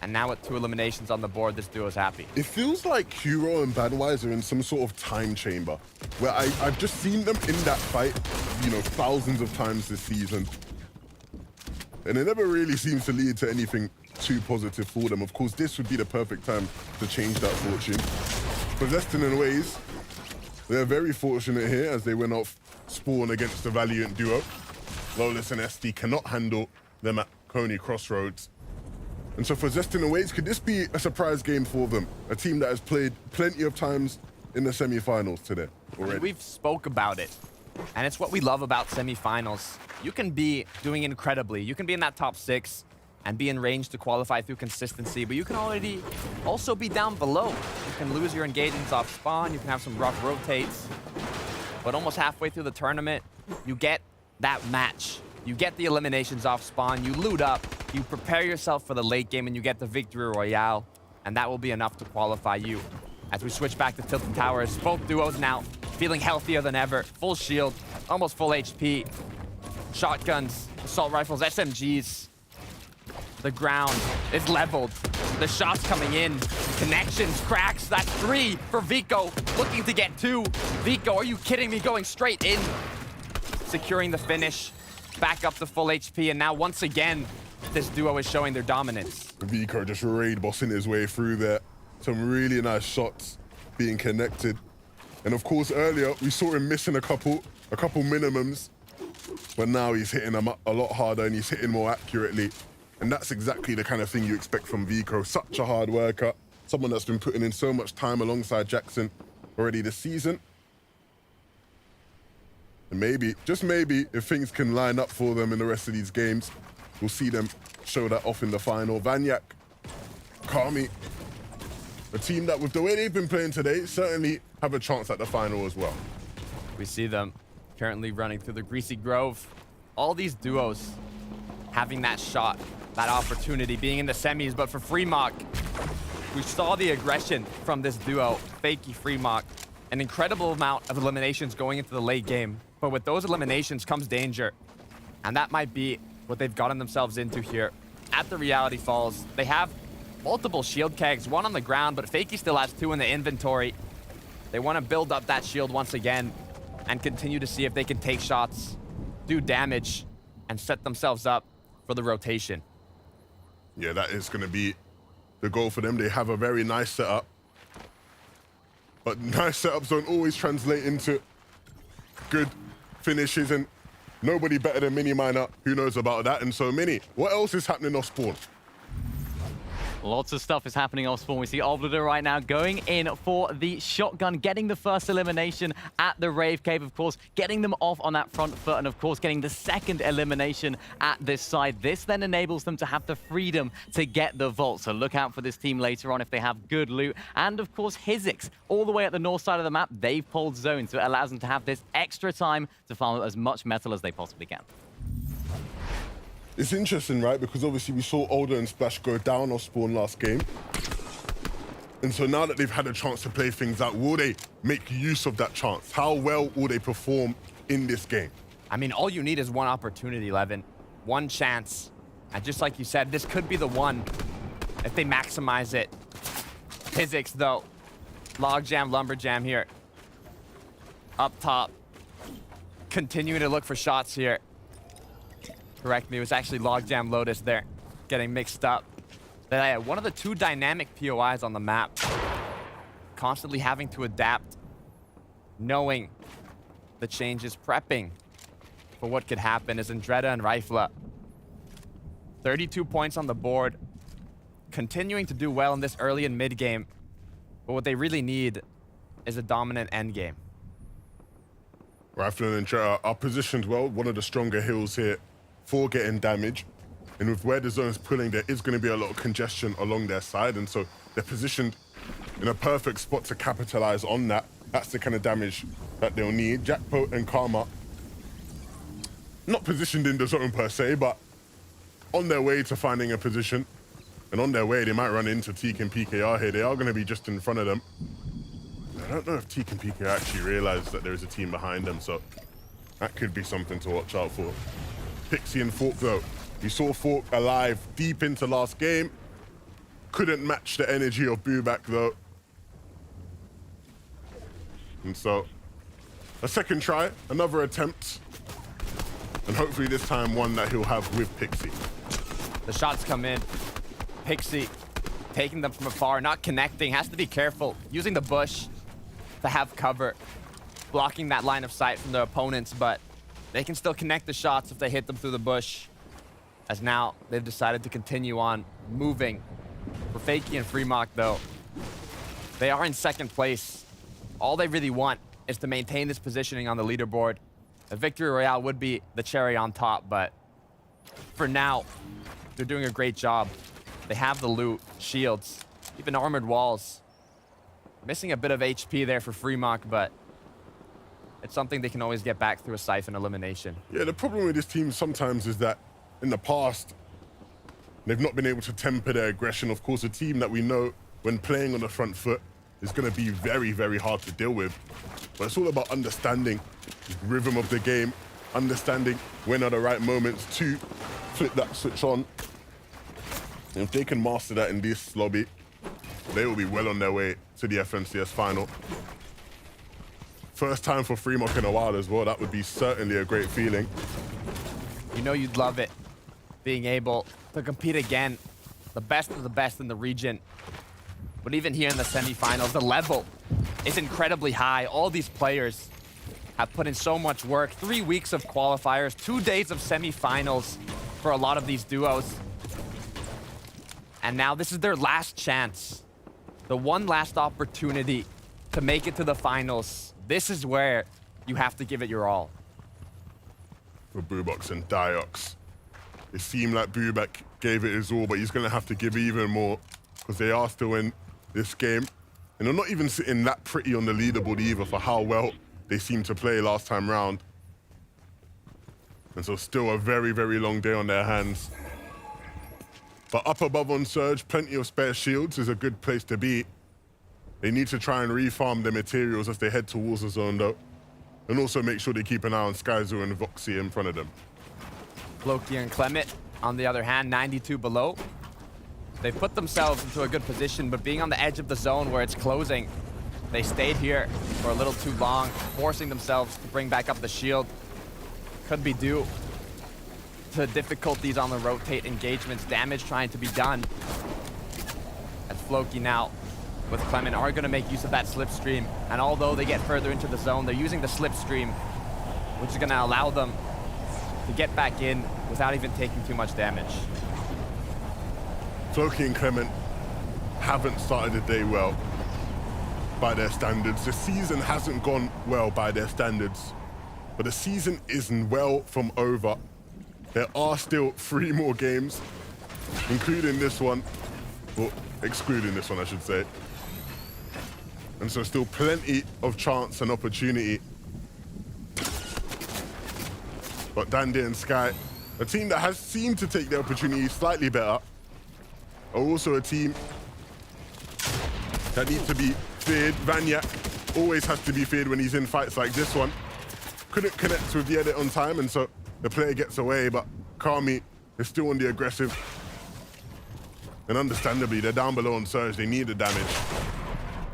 And now with 2 eliminations on the board, this duo's happy. It feels like Hero and Badwise are in some sort of time chamber where I've just seen them in that fight, you know, thousands of times this season. And it never really seems to lead to anything too positive for them. Of course, this would be the perfect time to change that fortune. For Zestin and Waze, they're very fortunate here as they went off spawn against the Valiant duo. Lawless and SD cannot handle them at Coney Crossroads. And so for Zestin and Waze, could this be a surprise game for them? A team that has played plenty of times in the semifinals today already. I mean, we've spoke about it, and it's what we love about semifinals. You can be doing incredibly. You can be in that top 6 and be in range to qualify through consistency, but you can already also be down below. You can lose your engagements off spawn, you can have some rough rotates, but almost halfway through the tournament, you get that match. You get the eliminations off spawn, you loot up, you prepare yourself for the late game, and you get the victory royale, and that will be enough to qualify you. As we switch back to Tilted Towers, both duos now feeling healthier than ever. Full shield, almost full HP. Shotguns, assault rifles, SMGs. The ground is leveled. The shots coming in. Connections, cracks. That's 3 for Vico. Looking to get 2. Vico, are you kidding me? Going straight in. Securing the finish. Back up to full HP. And now once again, this duo is showing their dominance. Vico just raid bossing his way through there. Some really nice shots being connected. And of course, earlier, we saw him missing a couple minimums. But now he's hitting them a lot harder and he's hitting more accurately. And that's exactly the kind of thing you expect from Vico. Such a hard worker. Someone that's been putting in so much time alongside Jackson already this season. And maybe, just maybe, if things can line up for them in the rest of these games, we'll see them show that off in the final. Vanyak, Kami, a team that with the way they've been playing today, certainly have a chance at the final as well. We see them currently running through the Greasy Grove. All these duos having that shot, that opportunity, being in the semis, but for Freemock, we saw the aggression from this duo, Fakey Freemock. An incredible amount of eliminations going into the late game, but with those eliminations comes danger. And that might be what they've gotten themselves into here. At the Reality Falls, they have multiple shield kegs, 1 on the ground, but Fakey still has 2 in the inventory. They want to build up that shield once again and continue to see if they can take shots, do damage, and set themselves up for the rotation. Yeah, that is going to be the goal for them. They have a very nice setup. But nice setups don't always translate into good finishes, and nobody better than Mini Miner who knows about that. And so, Mini, what else is happening off spawn? Lots of stuff is happening off spawn. We see Oblider right now going in for the shotgun, getting the first elimination at the Rave Cave, of course, getting them off on that front foot, and of course, getting the second elimination at this side. This then enables them to have the freedom to get the vault. So look out for this team later on if they have good loot. And of course, Hizix, all the way at the north side of the map, they've pulled zone, so it allows them to have this extra time to farm as much metal as they possibly can. It's interesting, right? Because obviously we saw Older and Splash go down off spawn last game. And so now that they've had a chance to play things out, will they make use of that chance? How well will they perform in this game? I mean, all you need is one opportunity, Levin. One chance. And just like you said, this could be the one if they maximize it. Physics, though. Logjam, Lumberjam here. Up top. Continuing to look for shots here. Correct me, it was actually Logjam Lotus there, getting mixed up. One of the 2 dynamic POIs on the map, constantly having to adapt, knowing the changes, prepping for what could happen is Andretta and Rifla. 32 points on the board, continuing to do well in this early and mid game, but what they really need is a dominant end game. Rifla and Andretta are positioned well, one of the stronger hills here for getting damage, and with where the zone's pulling, there is going to be a lot of congestion along their side, and so they're positioned in a perfect spot to capitalize on that. That's the kind of damage that they'll need. Jackpo and Karma, not positioned in the zone per se, but on their way to finding a position, and on their way they might run into Teak and PKR here. They are going to be just in front of them. I don't know if Teak and PKR actually realize that there is a team behind them, so that could be something to watch out for. Pixie and Fork though. We saw Fork alive deep into last game. Couldn't match the energy of Booback though. And so, a second try, another attempt. And hopefully this time one that he'll have with Pixie. The shots come in. Pixie taking them from afar, not connecting, has to be careful. Using the bush to have cover, blocking that line of sight from their opponents, but they can still connect the shots if they hit them through the bush. As now they've decided to continue on moving. For Fakey and Freemock though, they are in second place. All they really want is to maintain this positioning on the leaderboard. A victory royale would be the cherry on top, but for now, they're doing a great job. They have the loot, shields, even armored walls. Missing a bit of HP there for Freemock, but it's something they can always get back through a Siphon elimination. Yeah, the problem with this team sometimes is that in the past, they've not been able to temper their aggression. Of course, a team that we know when playing on the front foot is going to be very, very hard to deal with. But it's all about understanding the rhythm of the game, understanding when are the right moments to flip that switch on. And if they can master that in this lobby, they will be well on their way to the FNCS final. First time for Freemock in a while as well. That would be certainly a great feeling. You know you'd love it, being able to compete again, the best of the best in the region. But even here in the semifinals, the level is incredibly high. All these players have put in so much work. 3 weeks of qualifiers, 2 days of semifinals for a lot of these duos. And now this is their last chance. The one last opportunity to make it to the finals. This is where you have to give it your all. For Boobox and Diox, it seemed like Booback gave it his all, but he's going to have to give even more because they are still in this game. And they're not even sitting that pretty on the leaderboard either for how well they seemed to play last time round. And so still a very, very long day on their hands. But up above on Surge, plenty of spare shields is a good place to be. They need to try and refarm their materials as they head towards the zone though. And also make sure they keep an eye on Skyzoo and Voxy in front of them. Loki and Clement, on the other hand, 92 below. They've put themselves into a good position, but being on the edge of the zone where it's closing, they stayed here for a little too long, forcing themselves to bring back up the shield. Could be due to difficulties on the rotate engagements, damage trying to be done. As Floki now with Clement are going to make use of that slipstream, and although they get further into the zone, they're using the slipstream, which is going to allow them to get back in without even taking too much damage. Floki and Clement haven't started the day well by their standards. The season hasn't gone well by their standards, but the season isn't well from over. There are still 3 more games, including this one, or excluding this one, I should say. And so still plenty of chance and opportunity. But Dandy and Sky, a team that has seemed to take the opportunity slightly better, are also a team that needs to be feared. Vanyak always has to be feared when he's in fights like this one. Couldn't connect with the edit on time, and so the player gets away, but Kami is still on the aggressive. And understandably, they're down below on Surge. They need the damage.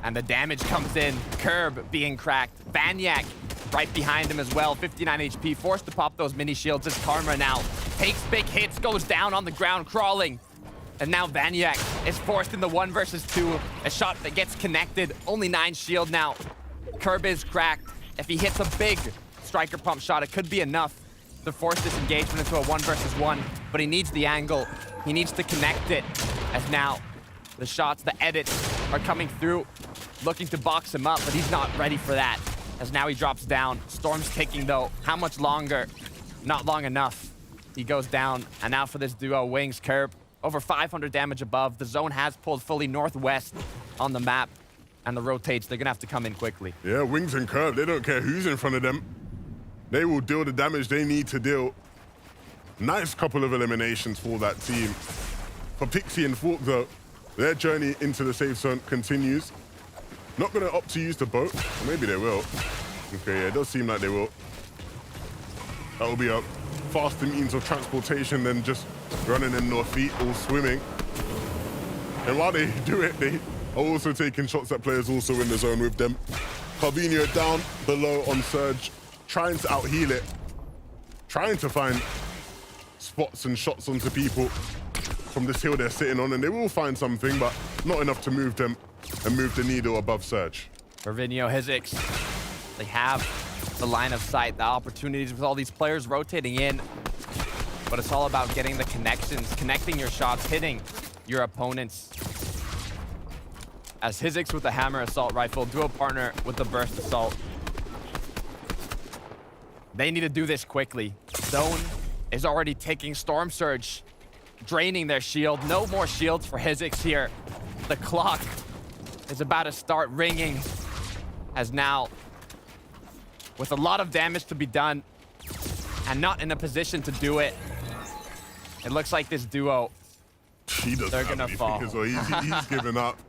And the damage comes in. Curb being cracked. Vanyak right behind him as well. 59 HP, forced to pop those mini shields as Karma now takes big hits, goes down on the ground, crawling. And now Vanyak is forced in the 1 versus 2. A shot that gets connected. Only 9 shield now. Curb is cracked. If he hits a big striker pump shot, it could be enough to force this engagement into a 1 versus 1. But he needs the angle. He needs to connect it. As now the shots, the edits are coming through, looking to box him up, but he's not ready for that. As now he drops down. Storm's ticking though. How much longer? Not long enough. He goes down. And now for this duo, Wings, Curb. Over 500 damage above. The zone has pulled fully northwest on the map. And the rotates, they're gonna have to come in quickly. Yeah, Wings and Curb, they don't care who's in front of them. They will deal the damage they need to deal. Nice couple of eliminations for that team. For Pixie and Fork though, their journey into the safe zone continues. Not gonna opt to use the boat. Maybe they will. Okay, yeah, it does seem like they will. That will be a faster means of transportation than just running in their feet or swimming. And while they do it, they are also taking shots at players also in the zone with them. Calvinio down below on Surge, trying to out-heal it, trying to find spots and shots onto people from this hill they're sitting on, and they will find something, but not enough to move them and move the needle above Surge. Corvinio, Hizix, they have the line of sight, the opportunities with all these players rotating in, but it's all about getting the connections, connecting your shots, hitting your opponents. As Hizix with the hammer assault rifle, duo partner with the burst assault. They need to do this quickly. Zone is already taking Storm Surge, draining their shield. No more shields for Hizix here. The clock is about to start ringing, as now, with a lot of damage to be done and not in a position to do it, it looks like this duo, they're gonna fall. As well. He's given up.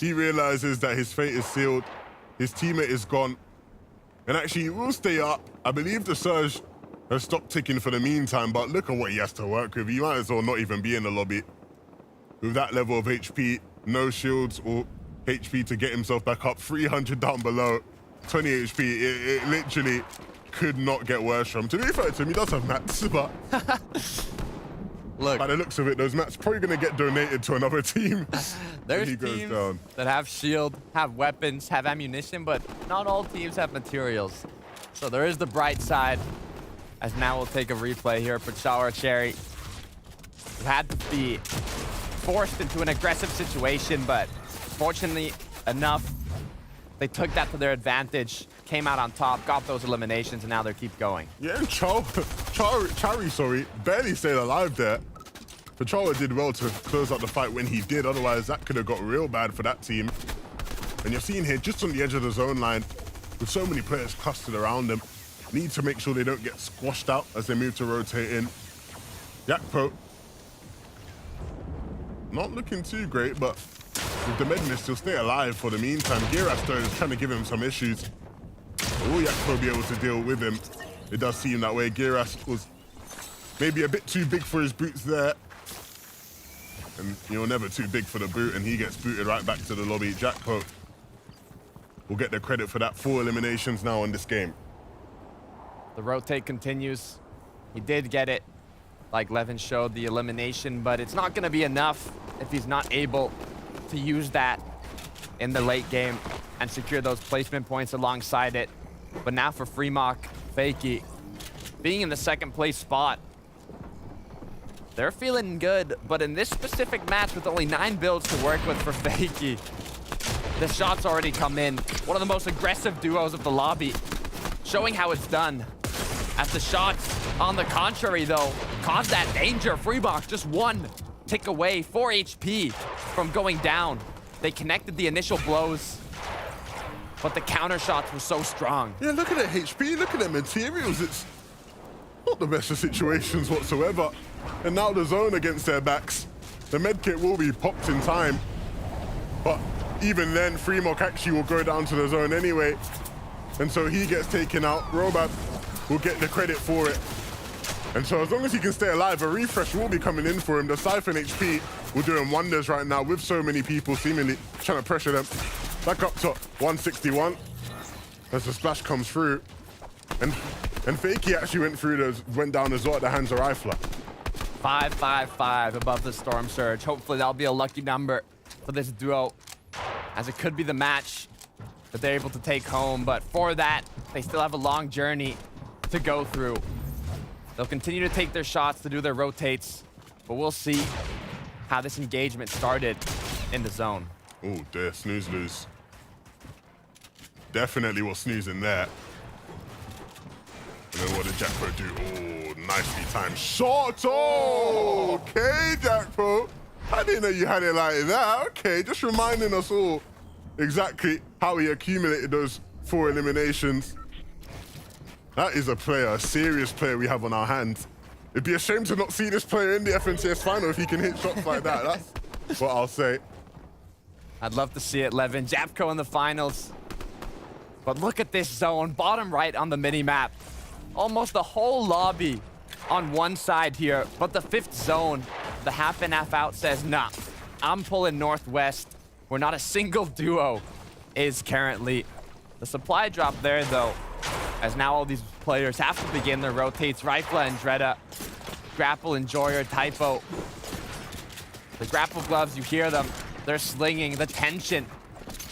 He realizes that his fate is sealed. His teammate is gone. And actually, he will stay up. I believe the Surge has stopped ticking for the meantime, but look at what he has to work with. He might as well not even be in the lobby. With that level of HP, no shields or HP to get himself back up, 300 down below, 20 HP. It literally could not get worse from him. To be fair to him, he does have mats, but look, by the looks of it, those mats probably going to get donated to another team. There's he goes teams down. that have shield, have weapons, have ammunition, but not all teams have materials. So there is the bright side, as now we'll take a replay here for Shower Cherry, who had to be forced into an aggressive situation, but fortunately enough, they took that to their advantage, came out on top, got those eliminations, and now they keep going. Yeah, and Chari, barely stayed alive there. But Chara did well to close out the fight when he did, otherwise that could have got real bad for that team. And you're seeing here, just on the edge of the zone line, with so many players clustered around them, need to make sure they don't get squashed out as they move to rotate in. Yakpo, not looking too great, but with the med mist, he'll stay alive for the meantime. Girasto is trying to give him some issues. Will Yakpo be able to deal with him? It does seem that way. Giras was maybe a bit too big for his boots there. And you're never too big for the boot, and he gets booted right back to the lobby. Jackpo will get the credit for that 4 eliminations now in this game. The rotate continues. He did get it, like Levin showed, the elimination, but it's not going to be enough if he's not able to use that in the late game and secure those placement points alongside it. But now for Fremok, Fakey, being in the second place spot, they're feeling good, but in this specific match with only 9 builds to work with for Fakey, the shots already come in. One of the most aggressive duos of the lobby, showing how it's done. As the shots, on the contrary though, cause that danger. Fremok just 1 tick away, 4 HP from going down. They connected the initial blows, but the counter shots were so strong. Yeah, look at the HP, look at the materials. It's not the best of situations whatsoever. And now the zone against their backs. The medkit will be popped in time. But even then, Fremok actually will go down to the zone anyway. And so he gets taken out. Robab will get the credit for it. And so as long as he can stay alive, a refresh will be coming in for him. The Siphon HP will do him wonders right now with so many people seemingly trying to pressure them. Back up to 161 as the splash comes through. And Fakey actually went down as well at the hands of Rifler. 5-5-5 above the Storm Surge. Hopefully that'll be a lucky number for this duo, as it could be the match that they're able to take home. But for that, they still have a long journey to go through. They'll continue to take their shots to do their rotates, but we'll see how this engagement started in the zone. Oh dear, snooze lose. Definitely will snooze in there. And then what did Jackpo do? Oh, nicely timed shot. Oh, okay, Jackpo. I didn't know you had it like that. Okay, just reminding us all exactly how he accumulated those 4 eliminations. That is a player, a serious player we have on our hands. It'd be a shame to not see this player in the FNCS final if he can hit shots like that. That's what I'll say. I'd love to see it, Levin. Japko in the finals. But look at this zone, bottom right on the mini-map. Almost the whole lobby on one side here, but the 5th zone, the half in, half out says, nah, I'm pulling northwest, where not a single duo is currently. The supply drop there, though, as now all these players have to begin their rotates. Rifla and Dredda, Grapple, Enjoyer, Typo. The grapple gloves, you hear them. They're slinging. The tension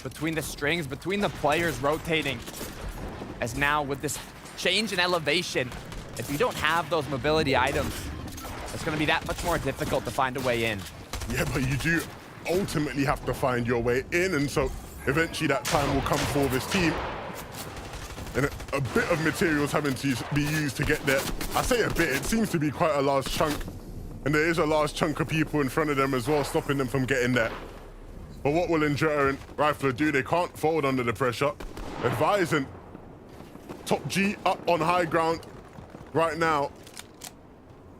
between the strings, between the players rotating. As now with this change in elevation, if you don't have those mobility items, it's going to be that much more difficult to find a way in. Yeah, but you do ultimately have to find your way in, and so eventually that time will come for this team. And a bit of materials having to be used to get there. I say a bit, it seems to be quite a large chunk. And there is a large chunk of people in front of them as well, stopping them from getting there. But what will Endure and Rifler do? They can't fold under the pressure. Advising Top G up on high ground right now.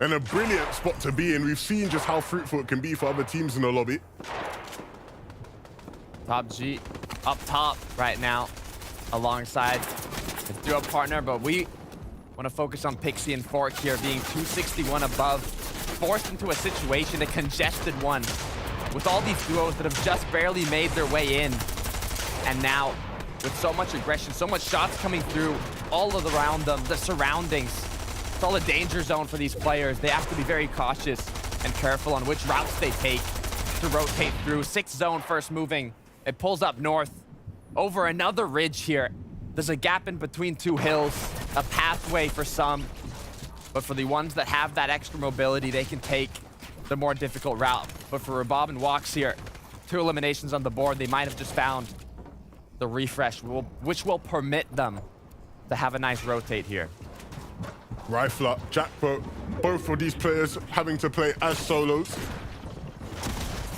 And a brilliant spot to be in. We've seen just how fruitful it can be for other teams in the lobby. Top G up top right now, alongside his duo partner, but we want to focus on Pixie and Fork here, being 261 above, forced into a situation, a congested one, with all these duos that have just barely made their way in. And now, with so much aggression, so much shots coming through, all of around them, the surroundings, it's all a danger zone for these players. They have to be very cautious and careful on which routes they take to rotate through. 6th zone first moving. It pulls up north over another ridge here. There's a gap in between 2 hills, a pathway for some, but for the ones that have that extra mobility, they can take the more difficult route. But for Rabob and Walks here, 2 eliminations on the board, they might have just found the refresh, which will permit them to have a nice rotate here. Rifler, Jackpot, both of these players having to play as solos.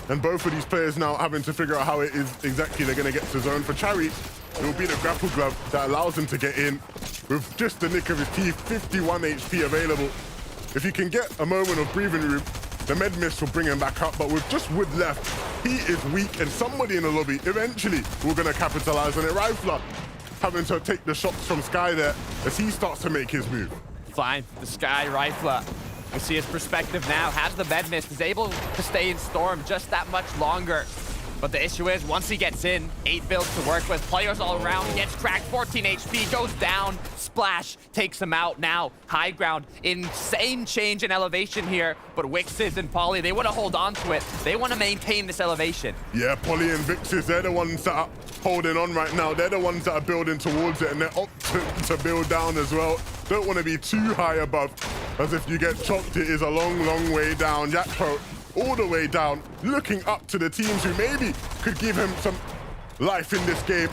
And both of these players now having to figure out how it is exactly they're going to get to zone. For Chari, it will be the grapple glove that allows him to get in with just the nick of his teeth, 51 HP available. If you can get a moment of breathing room, the med mist will bring him back up, but with just wood left, he is weak, and somebody in the lobby eventually we're going to capitalize on it. Rifler having to take the shots from Sky there as he starts to make his move. Fine, the Sky Rifler. We see his perspective now, has the med mist, is able to stay in Storm just that much longer. But the issue is, once he gets in, 8 builds to work with, players all around, he gets cracked, 14 HP, goes down, Splash takes him out now. High ground, insane change in elevation here, but Wixes and Polly, they want to hold on to it. They want to maintain this elevation. Yeah, Polly and Vixes, they're the ones that are holding on right now. They're the ones that are building towards it, and they're opting to build down as well. Don't want to be too high above, as if you get chopped, it is a long, long way down. Yakpo all the way down, looking up to the teams who maybe could give him some life in this game,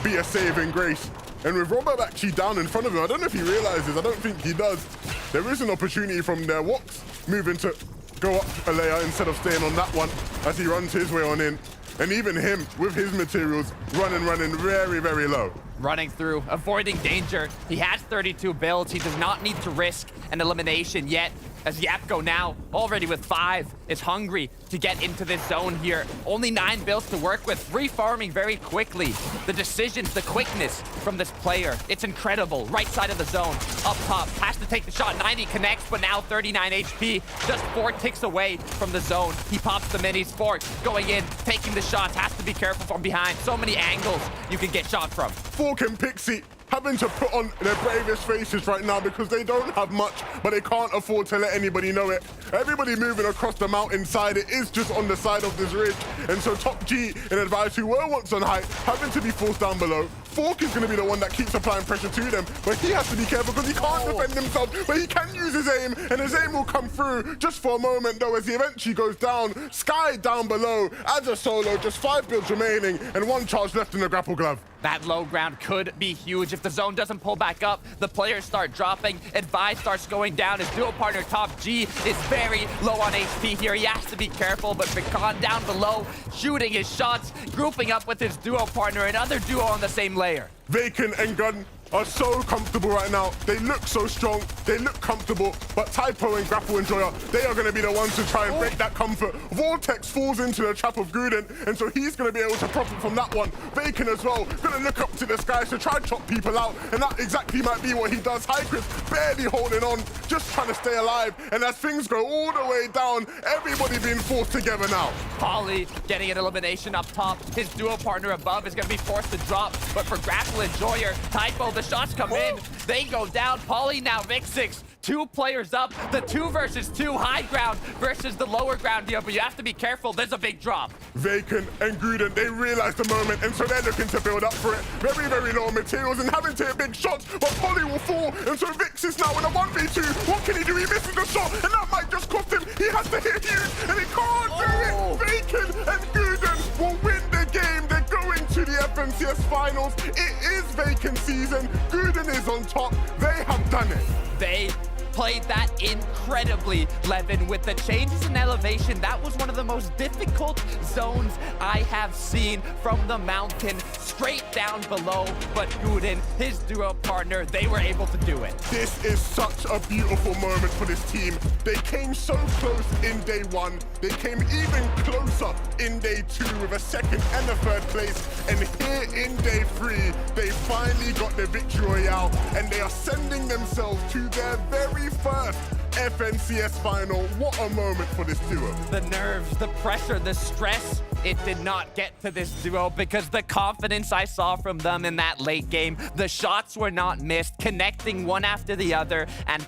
be a saving grace. And with Robert actually down in front of him, I don't know if he realizes, I don't think he does. There is an opportunity from there. Wox moving to go up a layer instead of staying on that one as he runs his way on in. And even him, with his materials, running very, very low. Running through, avoiding danger. He has 32 builds. He does not need to risk an elimination yet, as Yapko now, already with 5, is hungry to get into this zone here. Only 9 builds to work with, refarming very quickly. The decisions, the quickness from this player, it's incredible. Right side of the zone, up top, has to take the shot. 90 connects, but now 39 HP, just 4 ticks away from the zone. He pops the minis, Fork going in, taking the shots, has to be careful from behind. So many angles you can get shot from. Fork and Pixie having to put on their bravest faces right now because they don't have much, but they can't afford to let anybody know it. Everybody moving across the mountainside, it is just on the side of this ridge. And so Top G and Advice, who were once on height, having to be forced down below. Fork is going to be the one that keeps applying pressure to them, but he has to be careful because he can't defend himself, but he can use his aim, and his aim will come through just for a moment though as he eventually goes down. Sky down below as a solo, just 5 builds remaining and 1 charge left in the grapple glove. That low ground could be huge. If the zone doesn't pull back up, the players start dropping. Advice starts going down. His duo partner, Top G, is very low on HP here. He has to be careful, but Pecan down below, shooting his shots, grouping up with his duo partner, another duo on the same layer. Vacant and Gun are so comfortable right now. They look so strong. They look comfortable. But Typo and Grapple and Joya, they are going to be the ones to try and break that comfort. Vortex falls into the trap of Gruden, and so he's going to be able to profit from that one. Bacon as well, going to look up to the skies to try and chop people out, and that exactly might be what he does. Highcris barely holding on, just trying to stay alive. And as things go all the way down, everybody being forced together now. Polly getting an elimination up top. His duo partner above is going to be forced to drop. But for Grapple and Joyer, Typo, the shots come in. They go down. Polly now Vixix. 2 players up. The 2 versus 2 high ground versus the lower ground here. But you have to be careful. There's a big drop. Vacant and Gruden, they realize the moment, and so they're looking to build up for it. Very, very low materials and having to hit big shots, but Polly will fall, and so Vix is now in a 1v2. What can he do? He misses the shot, and that might just cost him. He has to hit huge, and he can't do it. Vacant and Gruden will win the game. They're going to the FNCS finals. It is Vacant season. Gruden is on top. They have done it. They played that incredibly, Levin, with the changes in elevation. That was one of the most difficult zones I have seen, from the mountain straight down below. But Guden, his duo partner, they were able to do it. This is such a beautiful moment for this team. They came so close in day 1. They came even closer in day 2 with a 2nd and a 3rd place. And here in day 3, they finally got the victory royale, and they are sending themselves to their very first FNCS final. What a moment for this duo. The nerves, the pressure, the stress, it did not get to this duo because the confidence I saw from them in that late game, the shots were not missed, connecting one after the other, and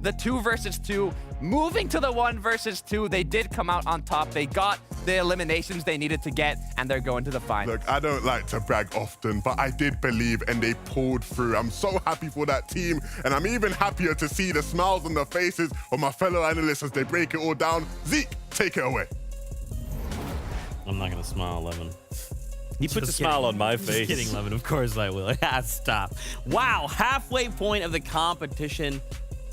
the 2 versus 2, moving to the 1 versus 2. They did come out on top. They got the eliminations they needed to get, and they're going to the final. Look, I don't like to brag often, but I did believe, and they pulled through. I'm so happy for that team, and I'm even happier to see the smiles on the faces of my fellow analysts as they break it all down. Zeke, take it away. I'm not gonna smile, Levin. He puts a smile on my face. Just kidding, Levin. Of course I will. Yeah, stop. Wow, halfway point of the competition.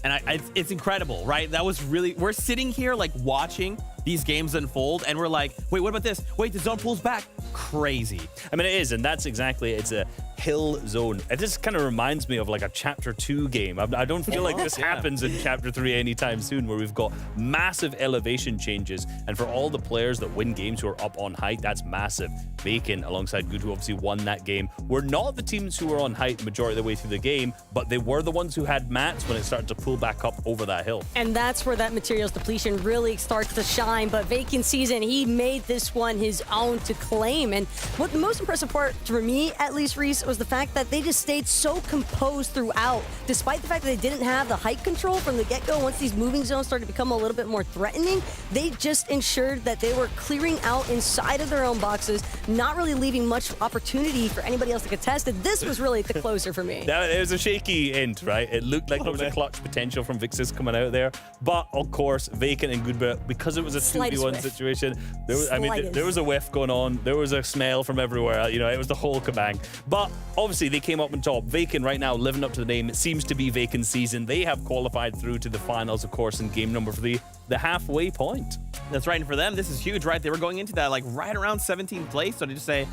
And it's incredible, right? That was really, we're sitting here like watching these games unfold, and we're like, wait, what about this? Wait, the zone pulls back. Crazy. I mean, it is, and that's exactly, it's a hill zone. It just kind of reminds me of like a Chapter 2 game. I don't feel like this happens in Chapter 3 anytime soon, where we've got massive elevation changes, and for all the players that win games who are up on height, that's massive. Bacon, alongside Good, who obviously won that game, were not the teams who were on height the majority of the way through the game, but they were the ones who had mats when it started to pull back up over that hill. And that's where that materials depletion really starts to shine. But Vacant season, he made this one his own to claim. And what the most impressive part for me, at least, Reese, was the fact that they just stayed so composed throughout, despite the fact that they didn't have the height control from the get-go. Once these moving zones started to become a little bit more threatening, they just ensured that they were clearing out inside of their own boxes, not really leaving much opportunity for anybody else to contest it. This was really the closer for me. Now, it was a shaky end, right? It looked like there was a clutch potential from Vixis coming out there, but of course, Vacant and Goodbert, because it was a 2v1 situation, there was, there was a whiff going on, there was a smell from everywhere, you know, it was the whole kabang. But obviously, they came up on top. Vacant right now, living up to the name, it seems to be Vacant season. They have qualified through to the finals, of course, in game number 3, the halfway point. That's right, and for them, this is huge, right? They were going into that like right around 17th place, so to just say,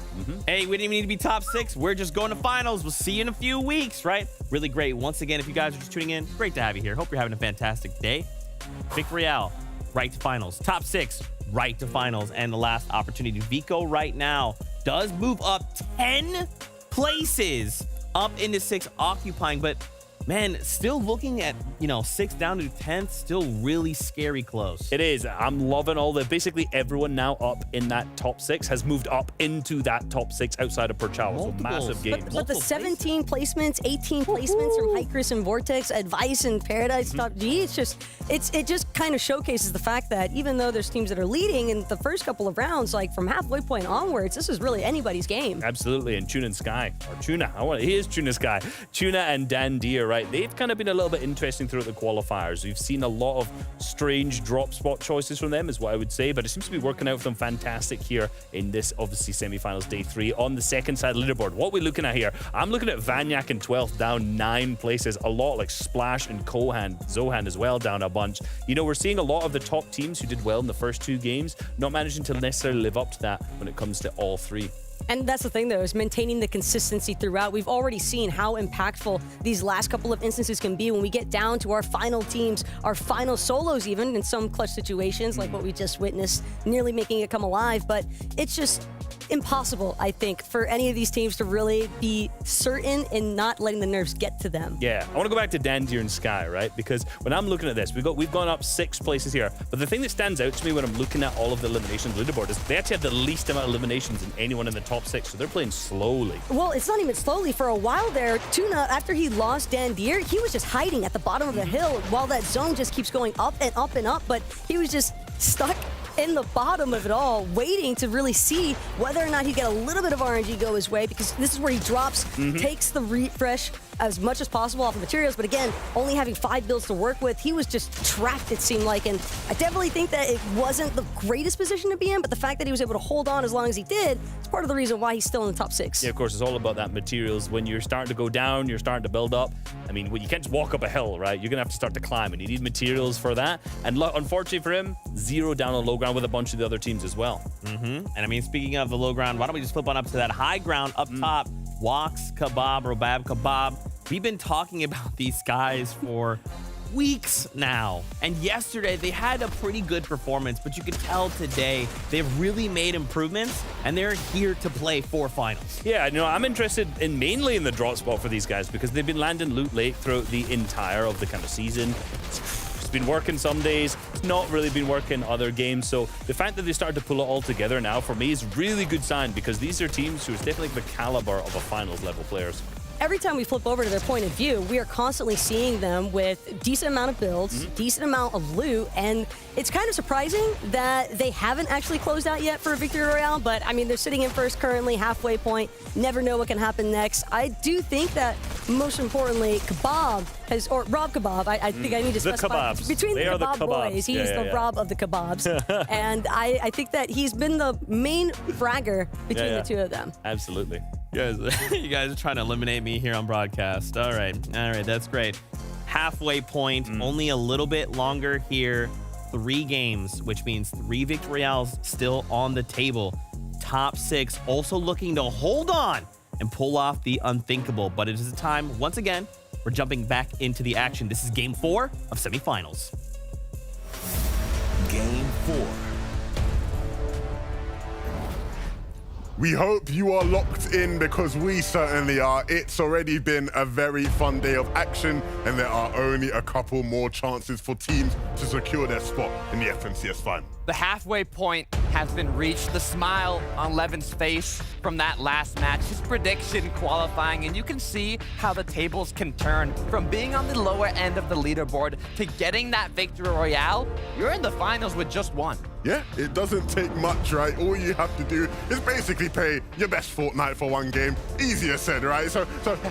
hey, we didn't even need to be top 6. We're just going to finals. We'll see you in a few weeks, right? Really great. Once again, if you guys are just tuning in, great to have you here. Hope you're having a fantastic day. Victory Royale, right to finals. Top 6, right to finals. And the last opportunity, Vico right now does move up 10 places up into 6, occupying, but man, still looking at, 6 down to 10th, still really scary close. It is. I'm loving all the, basically everyone now up in that top 6 has moved up into that top 6 outside of Perchawa. So massive games. But the 17 placements, 18 placements from Highcris and Vortex, Advice and Paradise, Top G, it just kind of showcases the fact that even though there's teams that are leading in the first couple of rounds, like from halfway point onwards, this is really anybody's game. Absolutely. And Tuna and Sky, or Tuna, he is Tuna Sky. Tuna and Dan Deere, right? They've kind of been a little bit interesting throughout the qualifiers. We've seen a lot of strange drop spot choices from them, is what I would say, but it seems to be working out for them fantastic here in this, obviously, semi-finals day 3. On the second side of the leaderboard, what are we looking at here? I'm looking at Vanyak in 12th, down 9 places. A lot like Splash and Zohan as well, down a bunch. We're seeing a lot of the top teams who did well in the first 2 games not managing to necessarily live up to that when it comes to all 3. And that's the thing, though, is maintaining the consistency throughout. We've already seen how impactful these last couple of instances can be when we get down to our final teams, our final solos even, in some clutch situations, like what we just witnessed, nearly making it come alive. But it's just impossible, I think, for any of these teams to really be certain in not letting the nerves get to them. Yeah, I want to go back to Dandier and Sky, right? Because when I'm looking at this, we've gone up 6 places here. But the thing that stands out to me when I'm looking at all of the eliminations leaderboard is they actually have the least amount of eliminations than anyone in the top 6, so they're playing slowly. Well, it's not even slowly. For a while there, Tuna, after he lost Dandier, he was just hiding at the bottom of the hill while that zone just keeps going up and up and up, but he was just stuck in the bottom of it all, waiting to really see whether or not he'd get a little bit of RNG go his way, because this is where he drops, takes the refresh as much as possible off the materials, but again, only having 5 builds to work with, he was just trapped, it seemed like, and I definitely think that it wasn't the greatest position to be in, but the fact that he was able to hold on as long as he did is part of the reason why he's still in the top 6. Yeah, of course, it's all about that materials. When you're starting to go down, you're starting to build up. I mean, you can't just walk up a hill, right? You're gonna have to start to climb, and you need materials for that. And unfortunately for him, 0 down on low ground with a bunch of the other teams as well. And I mean, speaking of the low ground, why don't we just flip on up to that high ground up top? Wox, Kebab, Robab, Kebab. We've been talking about these guys for weeks now. And yesterday, they had a pretty good performance, but you can tell today they've really made improvements, and they're here to play for finals. Yeah, you know, I'm interested in mainly in the drop spot for these guys because they've been landing loot late throughout the entire of the kind of season. It's been working some days, it's not really been working other games. So the fact that they started to pull it all together now for me is really good sign, because these are teams who is definitely the caliber of a finals level players. Every time we flip over to their point of view, we are constantly seeing them with decent amount of builds, decent amount of loot, and it's kind of surprising that they haven't actually closed out yet for a Victory Royale, but I mean, they're sitting in first currently, halfway point, never know what can happen next. I do think that, most importantly, Kebab has, or Rob Kebab, I think I need to specify. Kebabs. Between They the are the Kebab boys, kebabs. he's the Rob of the Kebabs. And I think that he's been the main fragger between the two of them. Absolutely. You guys are trying to eliminate me here on broadcast. All right, that's great. Halfway point, only a little bit longer here. 3 games, which means 3 Victory Royales still on the table. Top 6 also looking to hold on and pull off the unthinkable. But it is a time, once again, we're jumping back into the action. This is Game 4 of semifinals. Game 4. We hope you are locked in, because we certainly are. It's already been a very fun day of action, and there are only a couple more chances for teams to secure their spot in the FNCS final. The halfway point has been reached. The smile on Levin's face from that last match, his prediction qualifying, and you can see how the tables can turn from being on the lower end of the leaderboard to getting that Victory Royale. You're in the finals with just 1. Yeah, it doesn't take much, right? All you have to do is basically play your best Fortnite for 1 game. Easier said, right? So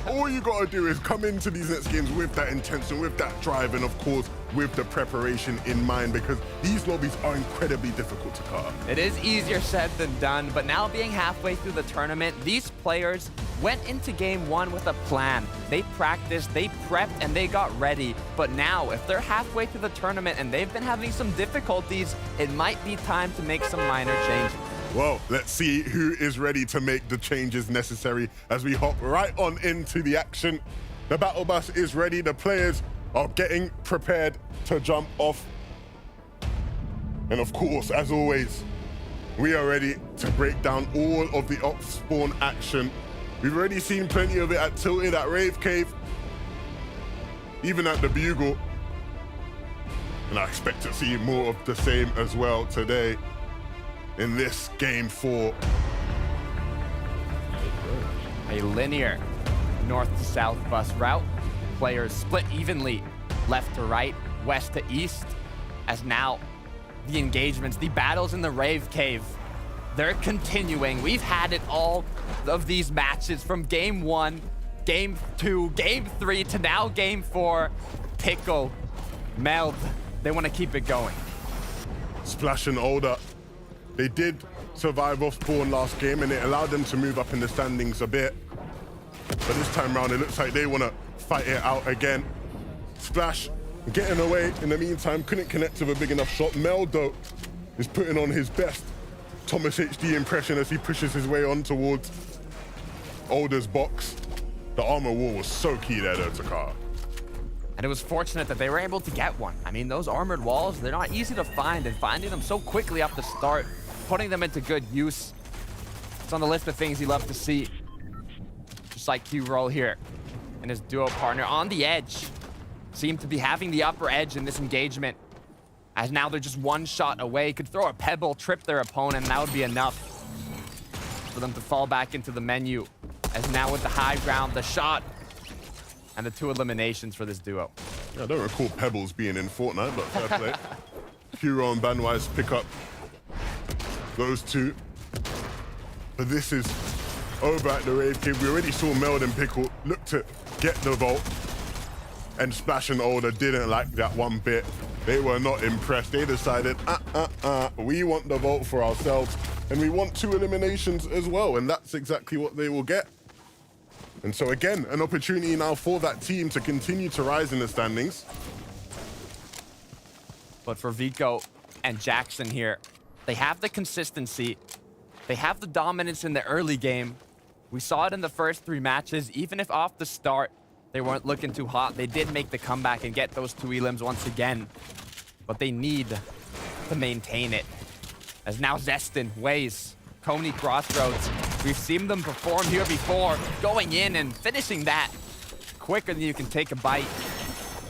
all you gotta do is come into these next games with that intention, with that drive, and of course, with the preparation in mind, because these lobbies are incredibly difficult to cut. It is easier said than done, but now being halfway through the tournament, these players went into game 1 with a plan. They practiced, they prepped, and they got ready. But now, if they're halfway through the tournament and they've been having some difficulties, it might be time to make some minor changes. Well, let's see who is ready to make the changes necessary as we hop right on into the action. The battle bus is ready. The players are getting prepared to jump off. And of course, as always, we are ready to break down all of the op spawn action. We've already seen plenty of it at Tilted, at Rave Cave, even at the Bugle. And I expect to see more of the same as well today in this Game 4. A linear north to south bus route. Players split evenly left to right, west to east, as now the engagements, the battles in the Rave Cave, they're continuing. We've had it all of these matches from game 1, game 2, game 3 to now game 4. Pickle, Meld, they want to keep it going. Splash and Older, they did survive off spawn last game, and it allowed them to move up in the standings a bit. But this time around, it looks like they want to fight it out again. Splash getting away in the meantime, couldn't connect with a big enough shot. Meldo is putting on his best Thomas HD impression as he pushes his way on towards Older's box. The armor wall was so key there though to Carr. And it was fortunate that they were able to get one. I mean, those armored walls, they're not easy to find, and finding them so quickly off the start, putting them into good use. It's on the list of things you love to see. Just like Q-Roll here and his duo partner on the edge. Seem to be having the upper edge in this engagement. As now they're just one shot away. Could throw a pebble, trip their opponent, and that would be enough for them to fall back into the menu. As now with the high ground, the shot, and the 2 eliminations for this duo. Yeah, I don't recall pebbles being in Fortnite, but fair play. Hero and Bandwise pick up those 2. But this is over at the Rave Cave. We already saw Meld and Pickle look to get the vault. And Splash and Older didn't like that one bit. They were not impressed. They decided, we want the vault for ourselves. And we want 2 eliminations as well. And that's exactly what they will get. And so again, an opportunity now for that team to continue to rise in the standings. But for Vico and Jackson here, they have the consistency. They have the dominance in the early game. We saw it in the first 3 matches. Even if off the start, they weren't looking too hot, they did make the comeback and get those 2 elims once again. But they need to maintain it. As now Zestin weighs Coney Crossroads. We've seen them perform here before, going in and finishing that quicker than you can take a bite.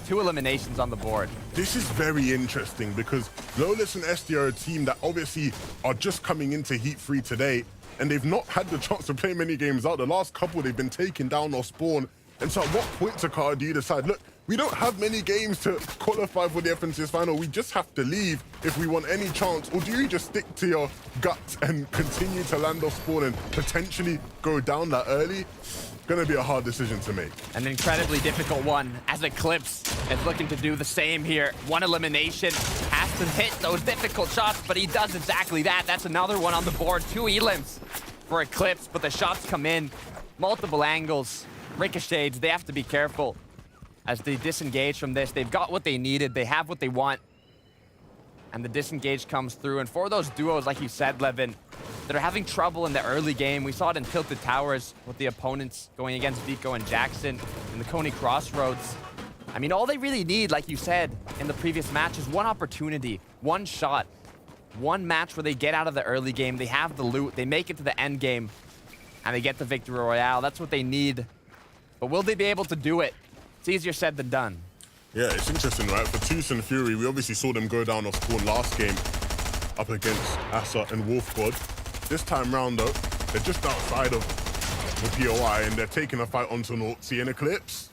2 eliminations on the board. This is very interesting because Lawless and SD are a team that obviously are just coming into Heat 3 today, and they've not had the chance to play many games out. The last couple, they've been taken down or spawn. And so at what point, Takar, do you decide, look, we don't have many games to qualify for the FNCS final. We just have to leave if we want any chance. Or do you just stick to your guts and continue to land off spawn and potentially go down that early? Gonna be a hard decision to make. An incredibly difficult one, as Eclipse is looking to do the same here. 1 elimination, has to hit those difficult shots, but he does exactly that. That's another one on the board. 2 elims for Eclipse, but the shots come in. Multiple angles, ricochets. They have to be careful as they disengage from this. They've got what they needed. They have what they want. And the disengage comes through. And for those duos, like you said, Levin, that are having trouble in the early game. We saw it in Tilted Towers with the opponents going against Vico and Jackson in the Coney Crossroads. I mean, all they really need, like you said in the previous match, is 1 opportunity, 1 shot, 1 match where they get out of the early game. They have the loot. They make it to the end game, and they get the Victory Royale. That's what they need. But will they be able to do it? It's easier said than done. Yeah, it's interesting, right? For Toos and Fury, we obviously saw them go down off spawn last game up against Asa and Wolf God. This time round, though, they're just outside of the POI, and they're taking a fight onto Naughty and Eclipse.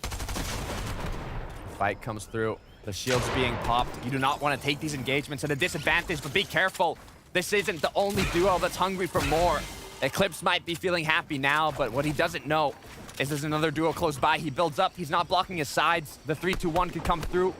Fight comes through. The shield's being popped. You do not want to take these engagements at a disadvantage, but be careful. This isn't the only duo that's hungry for more. Eclipse might be feeling happy now, but what he doesn't know is there's another duo close by. He builds up. He's not blocking his sides. The 3-2-1 could come through.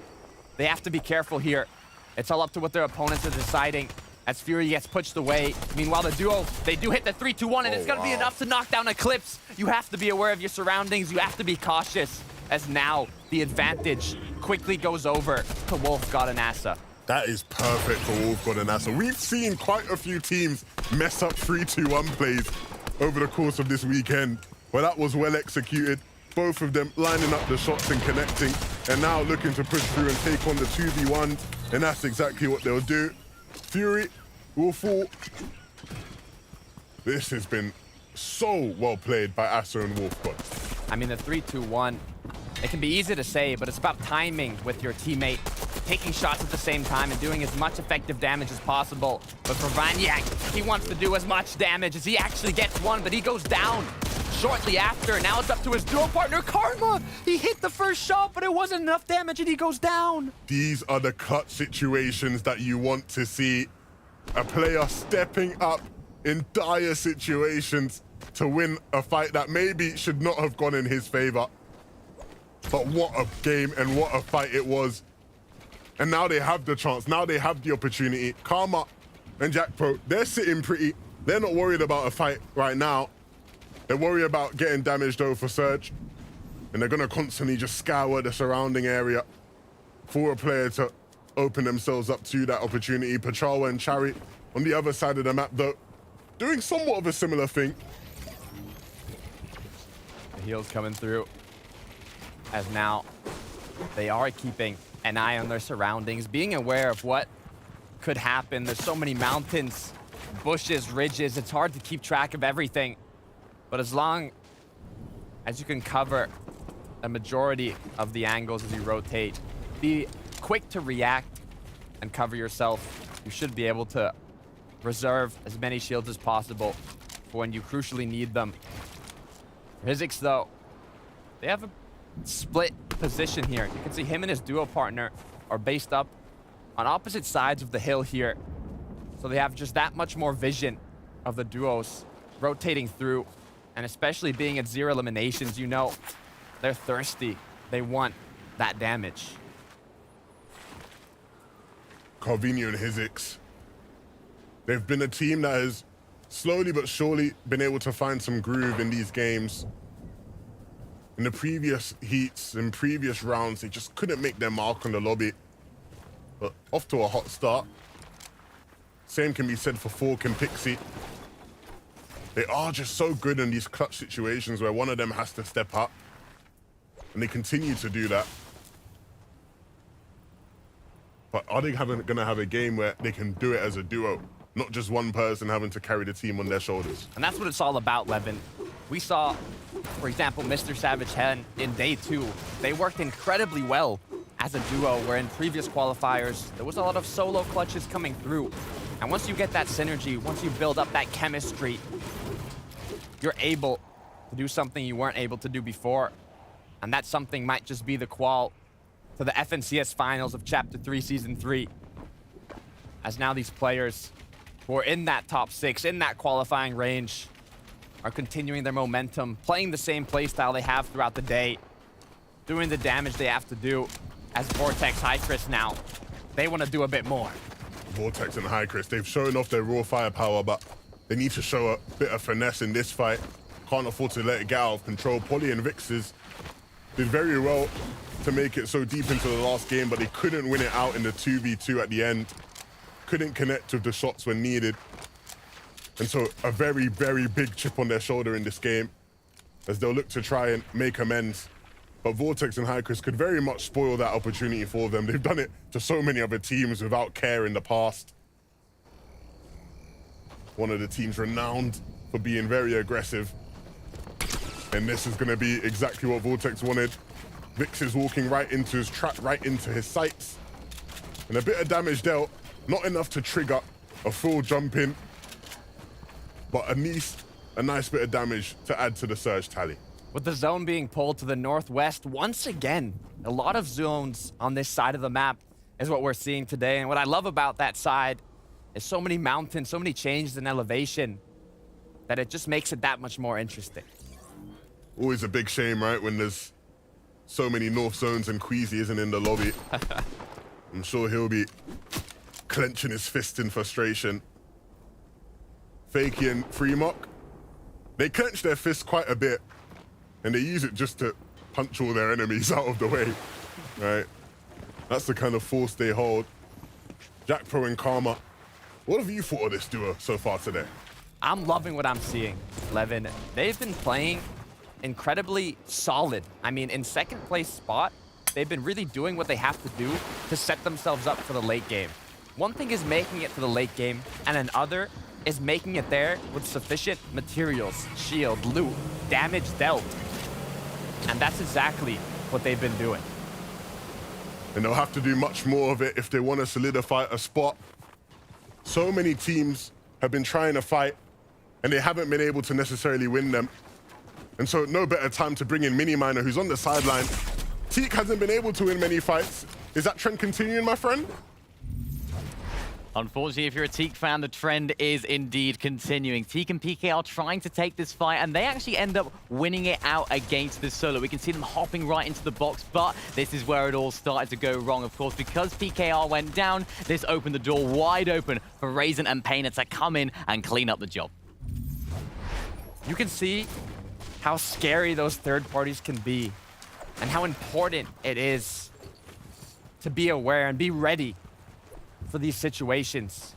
They have to be careful here. It's all up to what their opponents are deciding as Fury gets pushed away. Meanwhile, the duo, they do hit the 3-2-1, and it's going to be enough to knock down Eclipse. You have to be aware of your surroundings. You have to be cautious, as now the advantage quickly goes over to Wolf God and Asa. That is perfect for Wolf God and Asa. We've seen quite a few teams mess up 3-2-1 plays over the course of this weekend, but that was well executed. Both of them lining up the shots and connecting, and now looking to push through and take on the 2v1s, and that's exactly what they'll do. Fury will fall. This has been so well played by Asa and Wolf God. I mean, the 3-2-1, it can be easy to say, but it's about timing with your teammate, taking shots at the same time and doing as much effective damage as possible. But for Vanyak, he wants to do as much damage as he actually gets one, but he goes down shortly after. Now it's up to his duo partner, Karma. He hit the first shot, but it wasn't enough damage, and he goes down. These are the clutch situations that you want to see. A player stepping up in dire situations to win a fight that maybe should not have gone in his favor. But what a game and what a fight it was. And now they have the chance. Now they have the opportunity. Karma and Jack Pro, they're sitting pretty. They're not worried about a fight right now. They're worried about getting damaged though for Surge. And they're gonna constantly just scour the surrounding area for a player to open themselves up to that opportunity. Pachawa and Chari on the other side of the map though, doing somewhat of a similar thing. The heals coming through. As now, they are keeping an eye on their surroundings, being aware of what could happen. There's so many mountains, bushes, ridges. It's hard to keep track of everything. But as long as you can cover a majority of the angles as you rotate, be quick to react and cover yourself, you should be able to reserve as many shields as possible for when you crucially need them. For Hizix, though, they have a split position here. You can see him and his duo partner are based up on opposite sides of the hill here. So they have just that much more vision of the duos rotating through. And especially being at 0 eliminations, you know, they're thirsty. They want that damage. Corvinio and Hizix. They've been a team that has slowly but surely been able to find some groove in these games. In the previous heats and previous rounds, they just couldn't make their mark on the lobby. But off to a hot start. Same can be said for Fork and Pixie. They are just so good in these clutch situations where one of them has to step up. And they continue to do that. But are they going to have a game where they can do it as a duo? Not just one person having to carry the team on their shoulders. And that's what it's all about, Levin. We saw, for example, Mr. Savage Hen in day 2. They worked incredibly well as a duo, where in previous qualifiers, there was a lot of solo clutches coming through. And once you get that synergy, once you build up that chemistry, you're able to do something you weren't able to do before. And that something might just be the qual to the FNCS finals of Chapter 3, Season 3. As now these players who are in that top 6, in that qualifying range, are continuing their momentum, playing the same playstyle they have throughout the day, doing the damage they have to do. As Vortex, Hycris now, they want to do a bit more. Vortex and Hycris, they've shown off their raw firepower, but they need to show a bit of finesse in this fight. Can't afford to let it get out of control. Polly and Vixes did very well to make it so deep into the last game, but they couldn't win it out in the 2v2 at the end. Couldn't connect with the shots when needed. And so a very, very big chip on their shoulder in this game, as they'll look to try and make amends. But Vortex and Hycris could very much spoil that opportunity for them. They've done it to so many other teams without care in the past. One of the teams renowned for being very aggressive. And this is going to be exactly what Vortex wanted. Vix is walking right into his trap, right into his sights. And a bit of damage dealt. Not enough to trigger a full jump in, but at least a nice bit of damage to add to the surge tally. With the zone being pulled to the northwest, once again, a lot of zones on this side of the map is what we're seeing today. And what I love about that side is so many mountains, so many changes in elevation, that it just makes it that much more interesting. Always a big shame, right, when there's so many north zones and Queasy isn't in the lobby. I'm sure he'll be clenching his fist in frustration. Fakey and Freemock, they clench their fists quite a bit, and they use it just to punch all their enemies out of the way, right? That's the kind of force they hold. Jack Pro and Karma, what have you thought of this duo so far today? I'm loving what I'm seeing, Levin. They've been playing incredibly solid. I mean, in second place spot, they've been really doing what they have to do to set themselves up for the late game. One thing is making it to the late game, and another is making it there with sufficient materials, shield, loot, damage dealt. And that's exactly what they've been doing. And they'll have to do much more of it if they want to solidify a spot. So many teams have been trying to fight, and they haven't been able to necessarily win them. And so no better time to bring in Mini Miner, who's on the sideline. Teak hasn't been able to win many fights. Is that trend continuing, my friend? Unfortunately, if you're a Teak fan, the trend is indeed continuing. Teak and PK are trying to take this fight, and they actually end up winning it out against this solo. We can see them hopping right into the box, but this is where it all started to go wrong, of course, because PKR went down. This opened the door wide open for Raisin and Painter to come in and clean up the job. You can see how scary those third parties can be, and how important it is to be aware and be ready for these situations.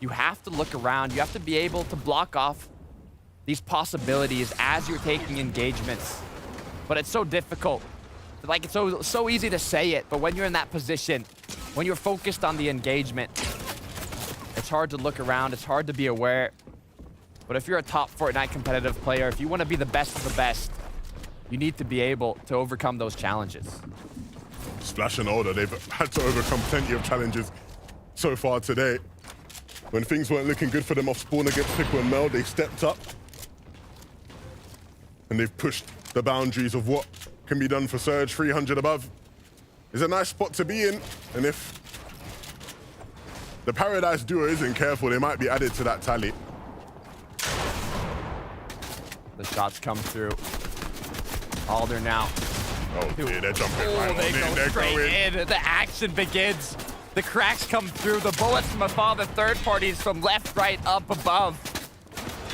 you have to look around. You have to be able to block off these possibilities as you're taking engagements. But it's so difficult. Like, it's so easy to say it, but when you're in that position, when you're focused on the engagement, it's hard to look around. It's hard to be aware. But if you're a top Fortnite competitive player, if you want to be the best of the best, you need to be able to overcome those challenges. Splash and Older, they've had to overcome plenty of challenges so far today. When things weren't looking good for them off spawn against Pickle and Mel, they stepped up. And they've pushed the boundaries of what can be done for Surge. 300 above is a nice spot to be in. And if the Paradise duo isn't careful, they might be added to that tally. The shots come through. Alder now. Oh dear, they're jumping right on they in. go They're straight going. in. The action begins. The cracks come through. The bullets from afar. The third parties from left, right, up, above.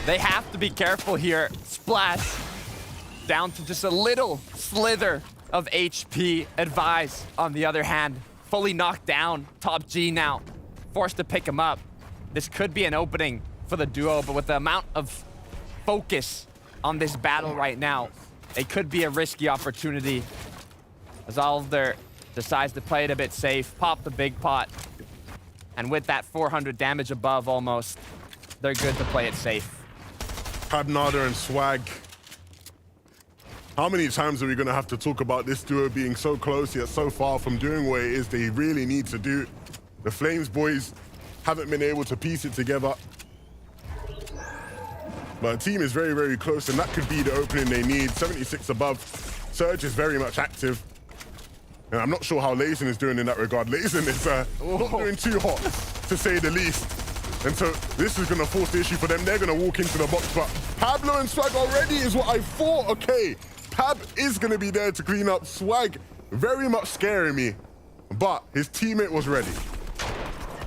They have to be careful here. Splash. Down to just a little slither of HP. Advise, on the other hand, fully knocked down. Top G now. Forced to pick him up. This could be an opening for the duo, but with the amount of focus on this battle right now, it could be a risky opportunity. As Alder decides to play it a bit safe, pop the big pot. And with that 400 damage above almost, they're good to play it safe. Pabnada and Swag. How many times are we going to have to talk about this duo being so close yet so far from doing what it is they really need to do? The Flames boys haven't been able to piece it together. But the team is very, very close, and that could be the opening they need. 76 above. Surge is very much active. And I'm not sure how Lazen is doing in that regard. Lazen is not doing too hot, to say the least. And so this is going to force the issue for them. They're going to walk into the box, but Pablo and Swag already is what I thought. Okay, Pab is going to be there to clean up. Swag very much scaring me, but his teammate was ready.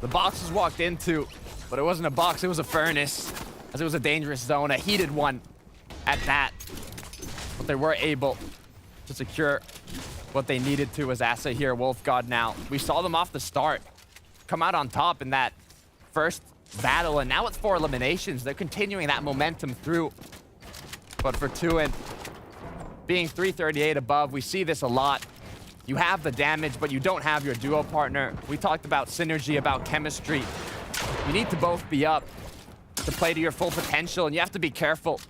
The box was walked into, but it wasn't a box, it was a furnace, as it was a dangerous zone, a heated one at that. But they were able to secure what they needed to as Asa here, Wolf God now. We saw them off the start come out on top in that first battle, and now it's 4 eliminations. They're continuing that momentum through. But for Tuin, being 338 above, we see this a lot. You have the damage, but you don't have your duo partner. We talked about synergy, about chemistry. You need to both be up to play to your full potential, and you have to be careful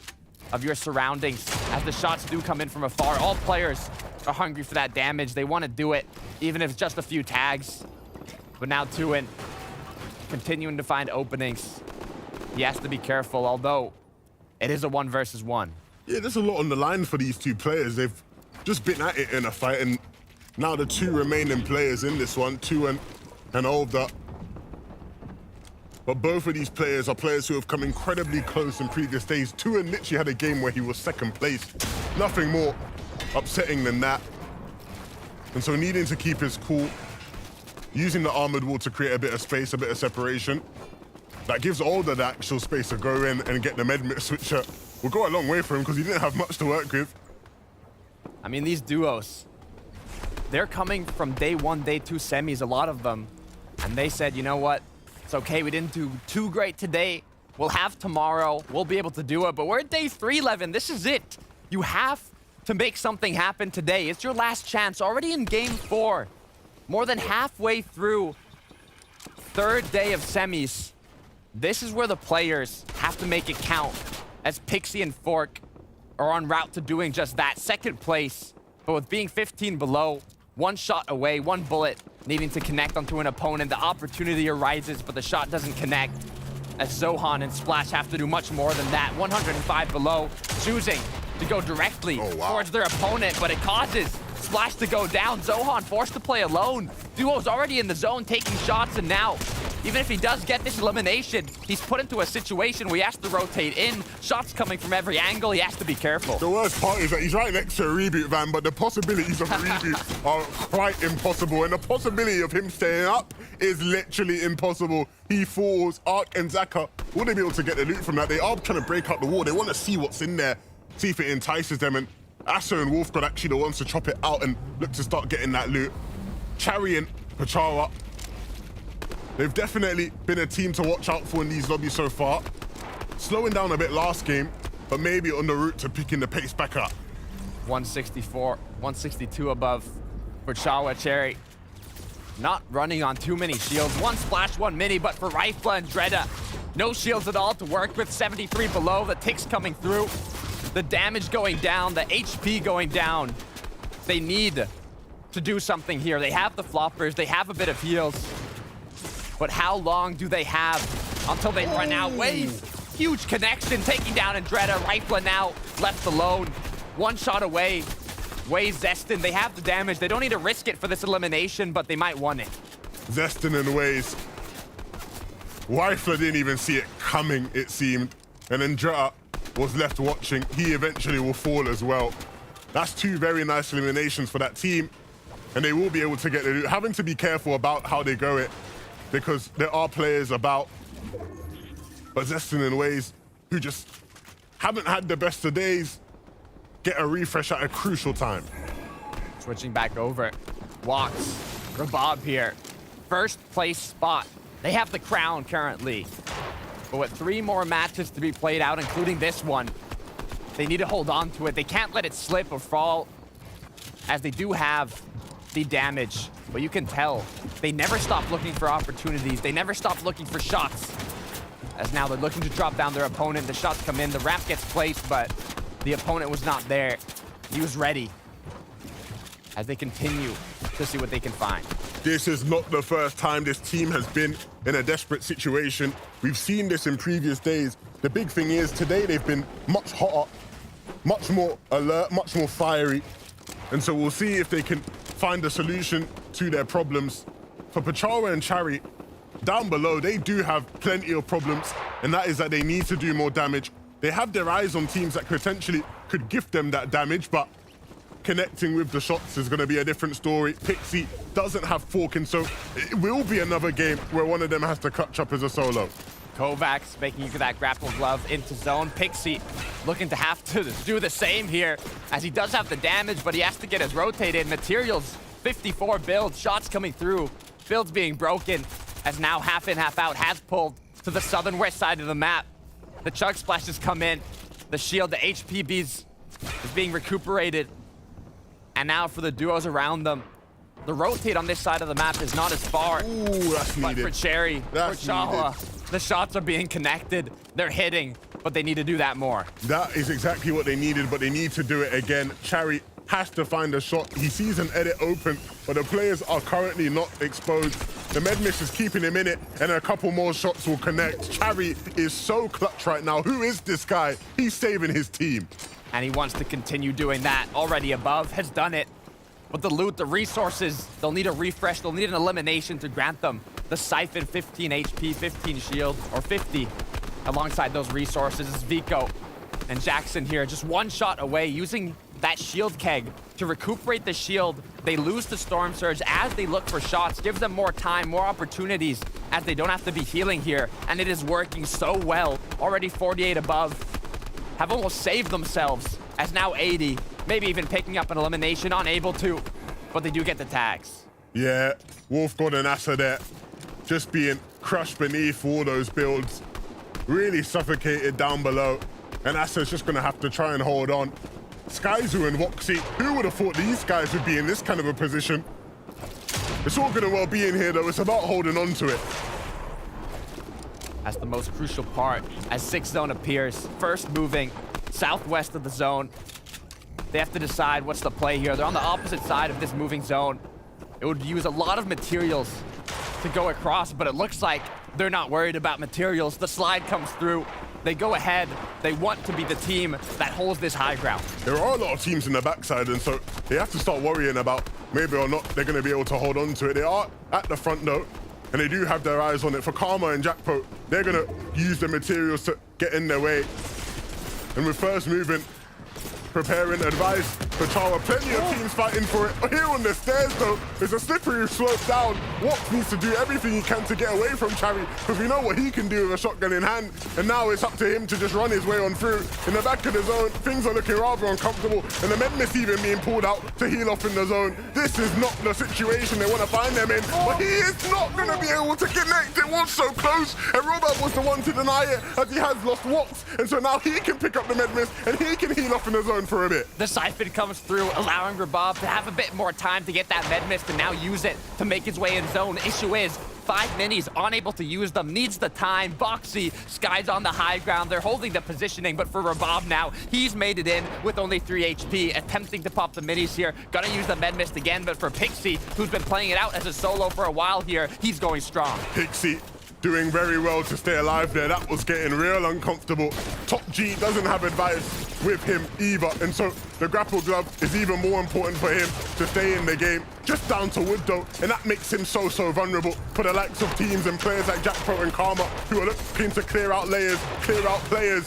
of your surroundings as the shots do come in from afar. All players are hungry for that damage. They want to do it, even if it's just a few tags. But now Tuin continuing to find openings. He has to be careful, although it is a 1 versus 1. Yeah, there's a lot on the line for these two players. They've just been at it in a fight, and now the 2 remaining players in this one, Tuin and Older. But both of these players are players who have come incredibly close in previous days. Tuin literally had a game where he was 2nd place. Nothing more upsetting than that. And so needing to keep his cool, using the armored wall to create a bit of space, a bit of separation. That gives Older the actual space to go in and get the med switcher. Will go a long way for him because he didn't have much to work with. I mean, these duos, they're coming from day 1, day 2 semis, a lot of them. And they said, you know what? It's okay, we didn't do too great today. We'll have tomorrow. We'll be able to do it. But we're at day 3, Levin. This is it. You have to make something happen today. It's your last chance. Already in game 4. More than halfway through 3rd day of semis. This is where the players have to make it count, as Pixie and Fork are en route to doing just that. 2nd place, but with being 15 below, 1 shot away, 1 bullet needing to connect onto an opponent. The opportunity arises, but the shot doesn't connect, as Zohan and Splash have to do much more than that. 105 below, choosing to go directly towards their opponent, but it causes Splash to go down. Zohan forced to play alone. Duo's already in the zone taking shots, and now, even if he does get this elimination, he's put into a situation where he has to rotate in. Shots coming from every angle. He has to be careful. The worst part is that he's right next to a reboot van, but the possibilities of a reboot are quite impossible. And the possibility of him staying up is literally impossible. He falls. Ark and Zaka, will they be able to get the loot from that? They are trying to break up the wall. They want to see what's in there, see if it entices them. And Asa and Wolf God actually the ones to chop it out and look to start getting that loot. Chariot, Pachara, They've definitely been a team to watch out for in these lobbies so far. Slowing down a bit last game, but maybe on the route to picking the pace back up. 164, 162 above for Chawa Cherry. Not running on too many shields. One splash, one mini, but for Rifla and Dredda, no shields at all to work with. 73 below, the ticks coming through. The damage going down, the HP going down. They need to do something here. They have the floppers, they have a bit of heals. But how long do they have until they run out? Waze, huge connection, taking down Andretta. Rifla now left alone. One shot away. Waze, Zestin, they have the damage. They don't need to risk it for this elimination, but they might want it. Zestin and Waze. Rifla didn't even see it coming, it seemed. And Andretta was left watching. He eventually will fall as well. That's two very nice eliminations for that team. And they will be able to get the loot. Having to be careful about how they go it, because there are players about. But Zestin and Waze, who just haven't had the best of days, get a refresh at a crucial time. Switching back over. Walks. Rabab here. First place spot. They have the crown currently. But with 3 more matches to be played out, including this one, they need to hold on to it. They can't let it slip or fall, as they do have the damage. But you can tell they never stop looking for opportunities. They never stop looking for shots. As now they're looking to drop down their opponent. The shots come in. The wrap gets placed, but the opponent was not there. He was ready. As they continue to see what they can find. This is not the first time this team has been in a desperate situation. We've seen this in previous days. The big thing is today they've been much hotter, much more alert, much more fiery. And so we'll see if they can find a solution to their problems. For Pachawa and Chari, down below, they do have plenty of problems, and that is that they need to do more damage. They have their eyes on teams that potentially could gift them that damage, but connecting with the shots is going to be a different story. Pixie doesn't have Forkin, so it will be another game where one of them has to clutch up as a solo. Kovacs making use of that grapple glove into zone. Pixie looking to have to do the same here, as he does have the damage, but he has to get his rotated. Materials, 54 build, shots coming through, builds being broken, as now half in, half out has pulled to the southern west side of the map. The chug splashes come in, the shield, the HPBs is being recuperated. And now for the duos around them, the rotate on this side of the map is not as far. Ooh, that's but needed. for Cherry, That's for Chawa, needed. the shots are being connected. They're hitting, but they need to do that more. That is exactly what they needed, but they need to do it again. Cherry has to find a shot. He sees an edit open, but the players are currently not exposed. The med miss is keeping him in it, and a couple more shots will connect. Cherry is so clutch right now. Who is this guy? He's saving his team. And he wants to continue doing that. Already above, has done it. But the loot, the resources, they'll need a refresh. They'll need an elimination to grant them the Siphon, 15 HP, 15 shield, or 50. Alongside those resources is Vico and Jackson here, just one shot away, using that shield keg to recuperate the shield. They lose the Storm Surge as they look for shots, gives them more time, more opportunities, as they don't have to be healing here. And it is working so well. Already 48 above. Have almost saved themselves, as now 80, maybe even picking up an elimination, unable to, but they do get the tags. Yeah, Wolf God and Asa there, just being crushed beneath all those builds, really suffocated down below, and Asa's just gonna have to try and hold on. Skyzoo and Voxy, who would have thought these guys would be in this kind of a position? It's all gonna well be in here though, it's about holding on to it. That's the most crucial part, as 6th zone appears. First moving southwest of the zone. They have to decide what's the play here. They're on the opposite side of this moving zone. It would use a lot of materials to go across, but it looks like they're not worried about materials. The slide comes through. They go ahead. They want to be the team that holds this high ground. There are a lot of teams in the backside, and so they have to start worrying about maybe or not they're going to be able to hold on to it. They are at the front though, and they do have their eyes on it. For Karma and Jackpo, they're going to use the materials to get in their way. And with first movement, preparing, advice, Pachara, plenty of teams fighting for it. Here on the stairs, though, there's a slippery slope down. Watts needs to do everything he can to get away from Chavi, because we know what he can do with a shotgun in hand. And now it's up to him to just run his way on through. In the back of the zone, things are looking rather uncomfortable, and the Medmist even being pulled out to heal off in the zone. This is not the situation they want to find them in, but he is not going to be able to connect. It was so close, and Robert was the one to deny it, as he has lost Watts, and so now he can pick up the Medmist, and he can heal off in the zone for a bit. The Siphon comes through, allowing Rabab to have a bit more time to get that Medmist and now use it to make his way in zone. Issue is, 5 minis, unable to use them, needs the time. Boxy, Sky's on the high ground. They're holding the positioning, but for Rabab now, he's made it in with only 3 HP, attempting to pop the minis here. Gonna use the Medmist again, but for Pixie, who's been playing it out as a solo for a while here, he's going strong. Pixie doing very well to stay alive there. That was getting real uncomfortable. Top G doesn't have advice with him either, and so the grapple glove is even more important for him to stay in the game. Just down to wood though, and that makes him so vulnerable for the likes of teams and players like Jackpro and Karma, who are looking to clear out layers, clear out players.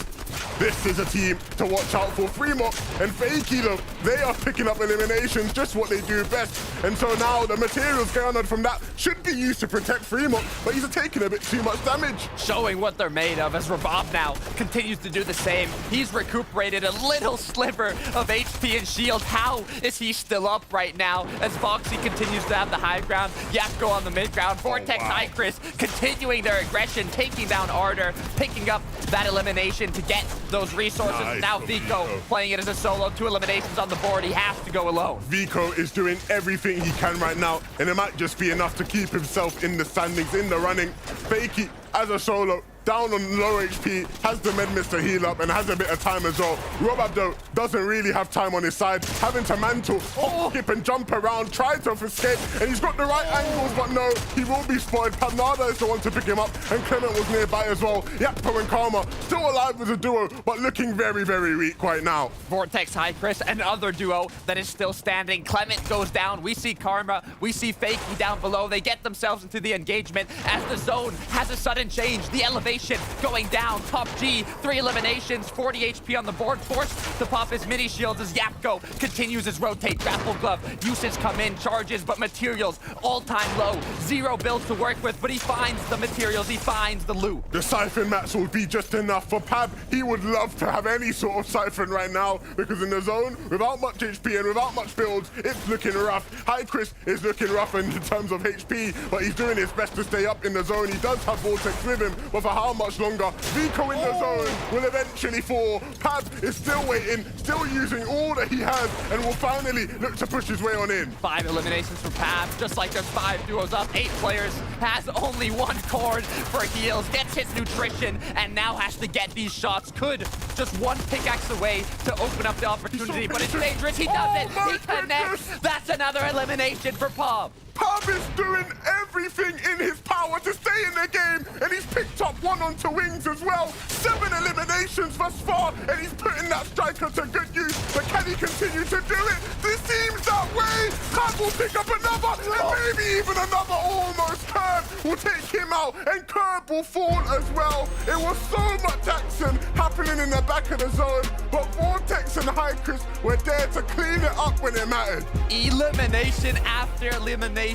This is a team to watch out for. Fremont and Fakey though, they are picking up eliminations, just what they do best. And so now the materials garnered from that should be used to protect Fremont, but he's taking a bit too much damage. Showing what they're made of as Rabab now continues to do the same. He's recuperated a little sliver of HP and shield. How is he still up right now as Boxy continues to have the high ground? Yapko on the mid ground. Vortex, Ichris continuing their aggression, taking down Ardor, picking up that elimination to get those resources. Nice. Now Vico playing it as a solo, 2 eliminations on the board. He has to go alone. Vico is doing everything he can right now, and it might just be enough to keep himself in the standings, in the running. Fakey as a solo, down on low HP, has the Medmist to heal up and has a bit of time as well. Robab though doesn't really have time on his side, having to mantle, skip and jump around, try to escape, and he's got the right angles, but no, he will be spotted. Pamnada is the one to pick him up, and Clement was nearby as well. Yappo and Karma still alive as a duo, but looking very weak right now. Vortex, Chris, another duo that is still standing. Clement goes down. We see Karma. We see Fakey down below. They get themselves into the engagement as the zone has a sudden change. The elevation going down. Top G, 3 eliminations, 40 HP on the board, forced to pop his mini shields as Yapko continues his rotate. Grapple glove usage come in, charges, but materials all-time low. 0 builds to work with, but he finds the materials, he finds the loot. The Siphon mats will be just enough for Pab. He would love to have any sort of Siphon right now, because in the zone, without much HP and without much builds, it's looking rough. High Chris is looking rough in terms of HP, but he's doing his best to stay up in the zone. He does have Vortex with him, but for how much longer? Vico in the zone will eventually fall. Pab is still waiting, still using all that he has, and will finally look to push his way on in. 5 eliminations for Pab, just like there's 5 duos up. 8 players, has only 1 cord for heals, gets his nutrition, and now has to get these shots. Could just 1 pickaxe away to open up the opportunity, but it's dangerous. He does it. He connects. That's another elimination for Pab. Pab is doing everything in his power to stay in the game, and he's picked up 1 onto wings as well. 7 eliminations thus far, and he's putting that striker to good use. But can he continue to do it? This seems that way. Pab will pick up another, and maybe even another almost. Curb will take him out, and Curb will fall as well. It was so much action happening in the back of the zone, but Vortex and Hycris were there to clean it up when it mattered. Elimination after elimination.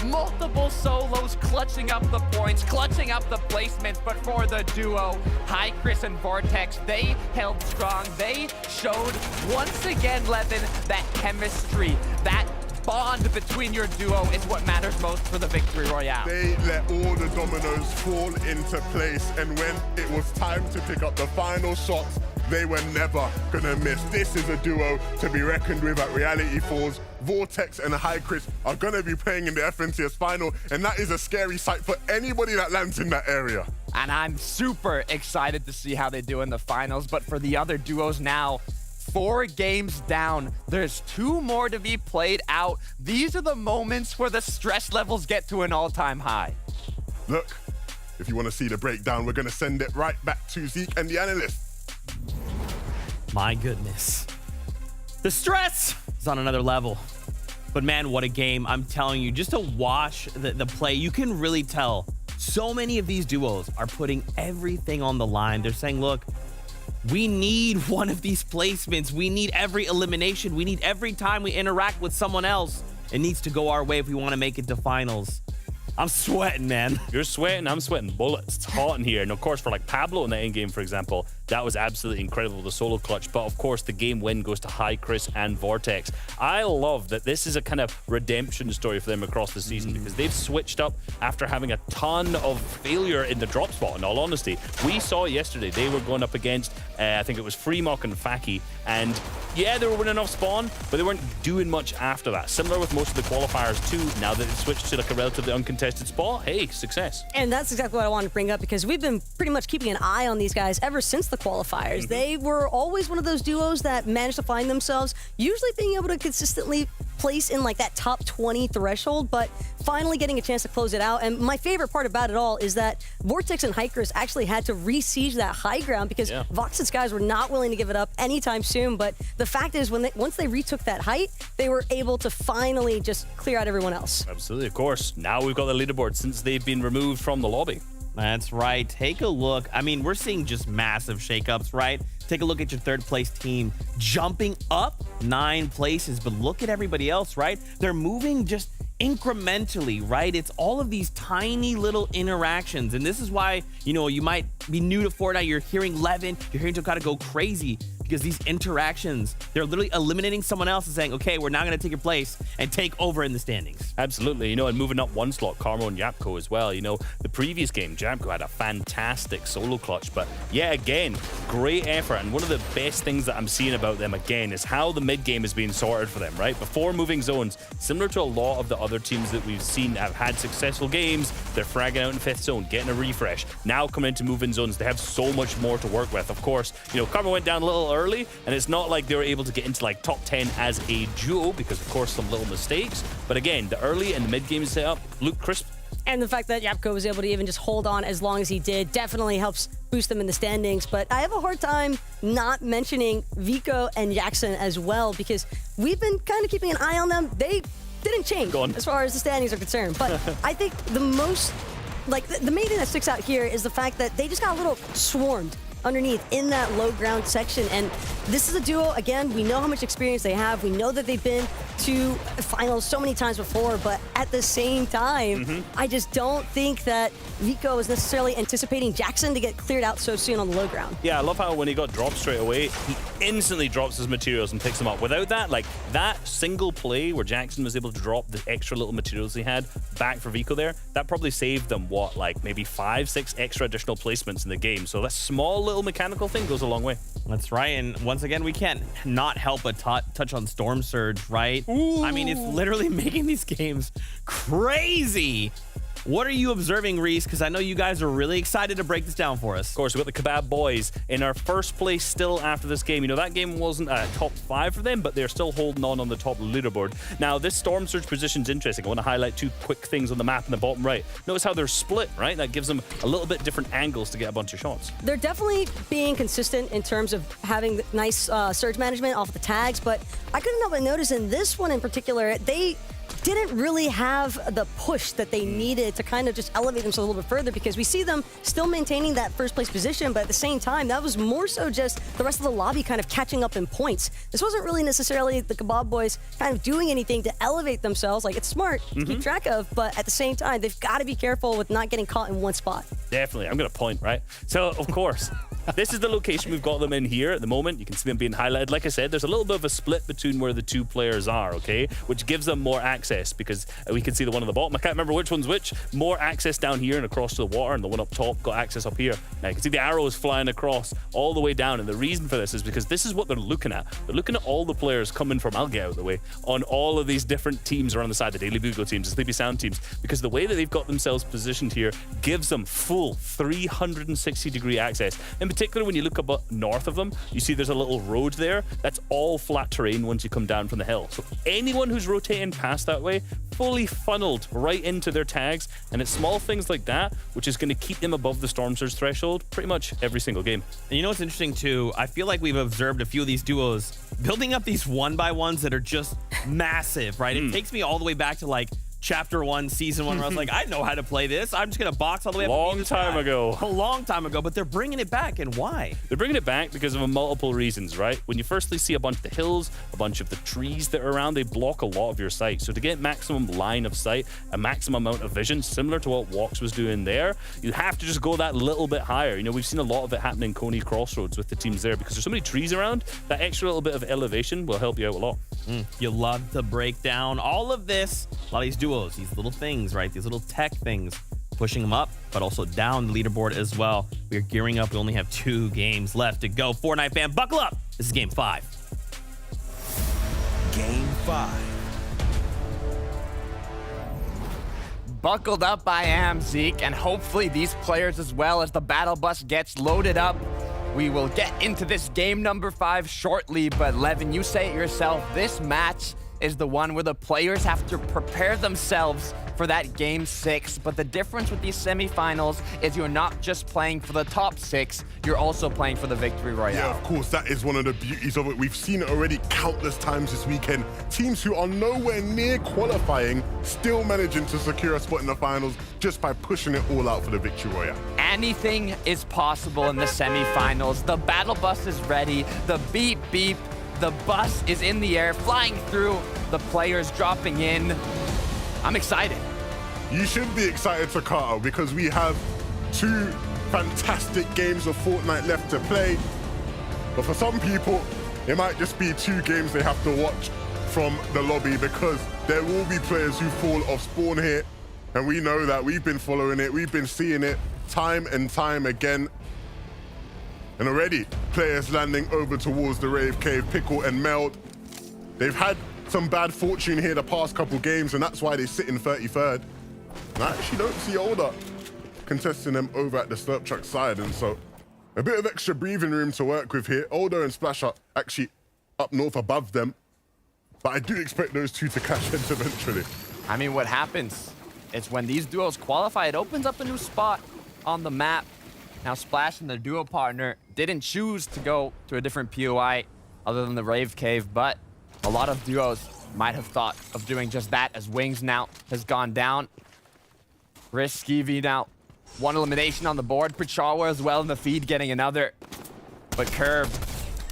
Multiple solos clutching up the points, clutching up the placements, but for the duo, Hycris and Vortex, they held strong. They showed once again, Levin, that chemistry, that bond between your duo is what matters most for the victory royale. They let all the dominoes fall into place, and when it was time to pick up the final shots, they were never gonna miss. This is a duo to be reckoned with at Reality Falls. Vortex and Hycris are gonna be playing in the FNCS final, and that is a scary sight for anybody that lands in that area. And I'm super excited to see how they do in the finals, but for the other duos now, 4 games down. There's 2 more to be played out. These are the moments where the stress levels get to an all-time high. Look, if you want to see the breakdown, we're going to send it right back to Zeke and the analysts. My goodness. The stress is on another level. But man, what a game. I'm telling you, just to watch the play, you can really tell so many of these duos are putting everything on the line. They're saying, look, We need one of these placements. We need every elimination. We need every time we interact with someone else. It needs to go our way if we want to make it to finals. I'm sweating, man. You're sweating, I'm sweating bullets. It's hot in here. And of course, for like Pablo in the end game, for example, that was absolutely incredible, the solo clutch. But of course, the game win goes to Hi, Chris, and Vortex. I love that this is a kind of redemption story for them across the season because they've switched up after having a ton of failure in the drop spot, in all honesty. We saw yesterday they were going up against, I think it was Fremok and Faki. And yeah, they were winning off spawn, but they weren't doing much after that. Similar with most of the qualifiers too. Now that they've switched to like a relatively uncontested spot, hey, success. And that's exactly what I wanted to bring up because we've been pretty much keeping an eye on these guys ever since the qualifiers. They were always one of those duos that managed to find themselves usually being able to consistently place in like that top 20 threshold, but finally getting a chance to close it out. And my favorite part about it all is that Vortex and Hikers actually had to re-siege that high ground because Vox's guys were not willing to give it up anytime soon. But the fact is, once they retook that height, they were able to finally just clear out everyone else. Absolutely, of course. Now we've got the leaderboard since they've been removed from the lobby. That's right. Take a look. I mean, we're seeing just massive shakeups, right? Take a look at your third place team jumping up 9 places, but look at everybody else, right? They're moving just incrementally, right? It's all of these tiny little interactions. And this is why, you know, you might be new to Fortnite. You're hearing Levin, you're hearing Tokata go crazy because these interactions, they're literally eliminating someone else and saying, okay, we're now going to take your place and take over in the standings. Absolutely. You know, and moving up one slot, Carmo and Yapko as well. You know, the previous game, Yapko had a fantastic solo clutch, but yeah, again, great effort. And one of the best things that I'm seeing about them again is how the mid game is being sorted for them, right? Before moving zones, similar to a lot of the other teams that we've seen have had successful games, they're fragging out in 5th zone, getting a refresh. Now coming into moving zones, they have so much more to work with. Of course, you know, Carmo went down a little early, and it's not like they were able to get into like top 10 as a duo because of course some little mistakes. But again, the early and the mid game setup look crisp. And the fact that Yapko was able to even just hold on as long as he did definitely helps boost them in the standings. But I have a hard time not mentioning Vico and Jackson as well because we've been kind of keeping an eye on them. They didn't change as far as the standings are concerned. But I think the most, like the main thing that sticks out here is the fact that they just got a little swarmed underneath in that low ground section. And this is a duo, again, we know how much experience they have. We know that they've been to finals so many times before, but at the same time, I just don't think that Vico is necessarily anticipating Jackson to get cleared out so soon on the low ground. Yeah, I love how when he got dropped straight away, he instantly drops his materials and picks them up. Without that, like that single play where Jackson was able to drop the extra little materials he had back for Vico there, that probably saved them, what, like maybe 5-6 extra additional placements in the game. So that small little mechanical thing goes a long way. That's right. And once again, we can't not help but touch on Storm Surge, right? Ooh. I mean, it's literally making these games crazy. What are you observing, Reese? Because I know you guys are really excited to break this down for us. Of course, we've got the Kebab Boys in our first place still after this game. You know, that game wasn't a top 5 for them, but they're still holding on the top leaderboard. Now, this Storm Surge position's interesting. I want to highlight 2 quick things on the map in the bottom right. Notice how they're split, right? That gives them a little bit different angles to get a bunch of shots. They're definitely being consistent in terms of having nice surge management off the tags, but I couldn't help but notice in this one in particular, they didn't really have the push that they needed to kind of just elevate themselves a little bit further because we see them still maintaining that first place position, but at the same time, that was more so just the rest of the lobby kind of catching up in points. This wasn't really necessarily the Kebab Boys kind of doing anything to elevate themselves. Like, it's smart to keep track of, but at the same time, they've got to be careful with not getting caught in one spot. Definitely. I'm going to point, right? So, of course, this is the location we've got them in here at the moment. You can see them being highlighted. Like I said, there's a little bit of a split between where the 2 players are, okay? Which gives them more access because we can see the one on the bottom. I can't remember which one's which. More access down here and across to the water, and the one up top got access up here. Now you can see the arrows flying across all the way down, and the reason for this is because this is what they're looking at. They're looking at all the players coming from, I'll get out of the way, on all of these different teams around the side, the Daily Bugle teams, the Sleepy Sound teams, because the way that they've got themselves positioned here gives them full 360-degree access. In particular, when you look up north of them, you see there's a little road there. That's all flat terrain once you come down from the hill. So anyone who's rotating past that way, fully funneled right into their tags, and it's small things like that which is going to keep them above the Storm Surge threshold pretty much every single game. And you know what's interesting too? I feel like we've observed a few of these duos building up these 1x1s that are just massive, right? It takes me all the way back to like Chapter 1, Season 1, where I was like, I know how to play this. I'm just going to box all the way up. Long time ago. A long time ago, but they're bringing it back, and why? They're bringing it back because of multiple reasons, right? When you firstly see a bunch of the hills, a bunch of the trees that are around, they block a lot of your sight. So to get maximum line of sight, a maximum amount of vision, similar to what Walks was doing there, you have to just go that little bit higher. You know, we've seen a lot of it happen in Coney Crossroads with the teams there because there's so many trees around. That extra little bit of elevation will help you out a lot. You love to break down all of this, a lot of these duos, these little things, right? These little tech things, pushing them up, but also down the leaderboard as well. We're gearing up. We only have 2 games left to go. Fortnite fan, buckle up. This is game 5. Game 5. Buckled up I am, Zeke, and hopefully these players as well. As the battle bus gets loaded up, we will get into this game number 5 shortly. But Levin, you say it yourself, this match is the one where the players have to prepare themselves for that game 6. But the difference with these semifinals is you're not just playing for the top 6, you're also playing for the Victory Royale. Yeah, of course, that is one of the beauties of it. We've seen it already countless times this weekend. Teams who are nowhere near qualifying still managing to secure a spot in the finals just by pushing it all out for the Victory Royale. Anything is possible in the semifinals. The battle bus is ready. The beep beep. The bus is in the air, flying through. The players dropping in. I'm excited. You should be excited, Takata, because we have 2 fantastic games of Fortnite left to play. But for some people, it might just be 2 games they have to watch from the lobby because there will be players who fall off spawn here. And we know that. We've been following it. We've been seeing it time and time again. And already, players landing over towards the Rave Cave, Pickle and Meld. They've had some bad fortune here the past couple games, and that's why they sit in 33rd. And I actually don't see Older contesting them over at the Slurp Truck side, and so a bit of extra breathing room to work with here. Older and Splash are actually up north above them, but I do expect those 2 to catch heads eventually. I mean, what happens is when these duos qualify, it opens up a new spot on the map. Now, Splash and their duo partner didn't choose to go to a different POI other than the Rave Cave, but a lot of duos might have thought of doing just that as Wings now has gone down. Skeevy now, 1 elimination on the board. Pachawa as well in the feed getting another. But Curb,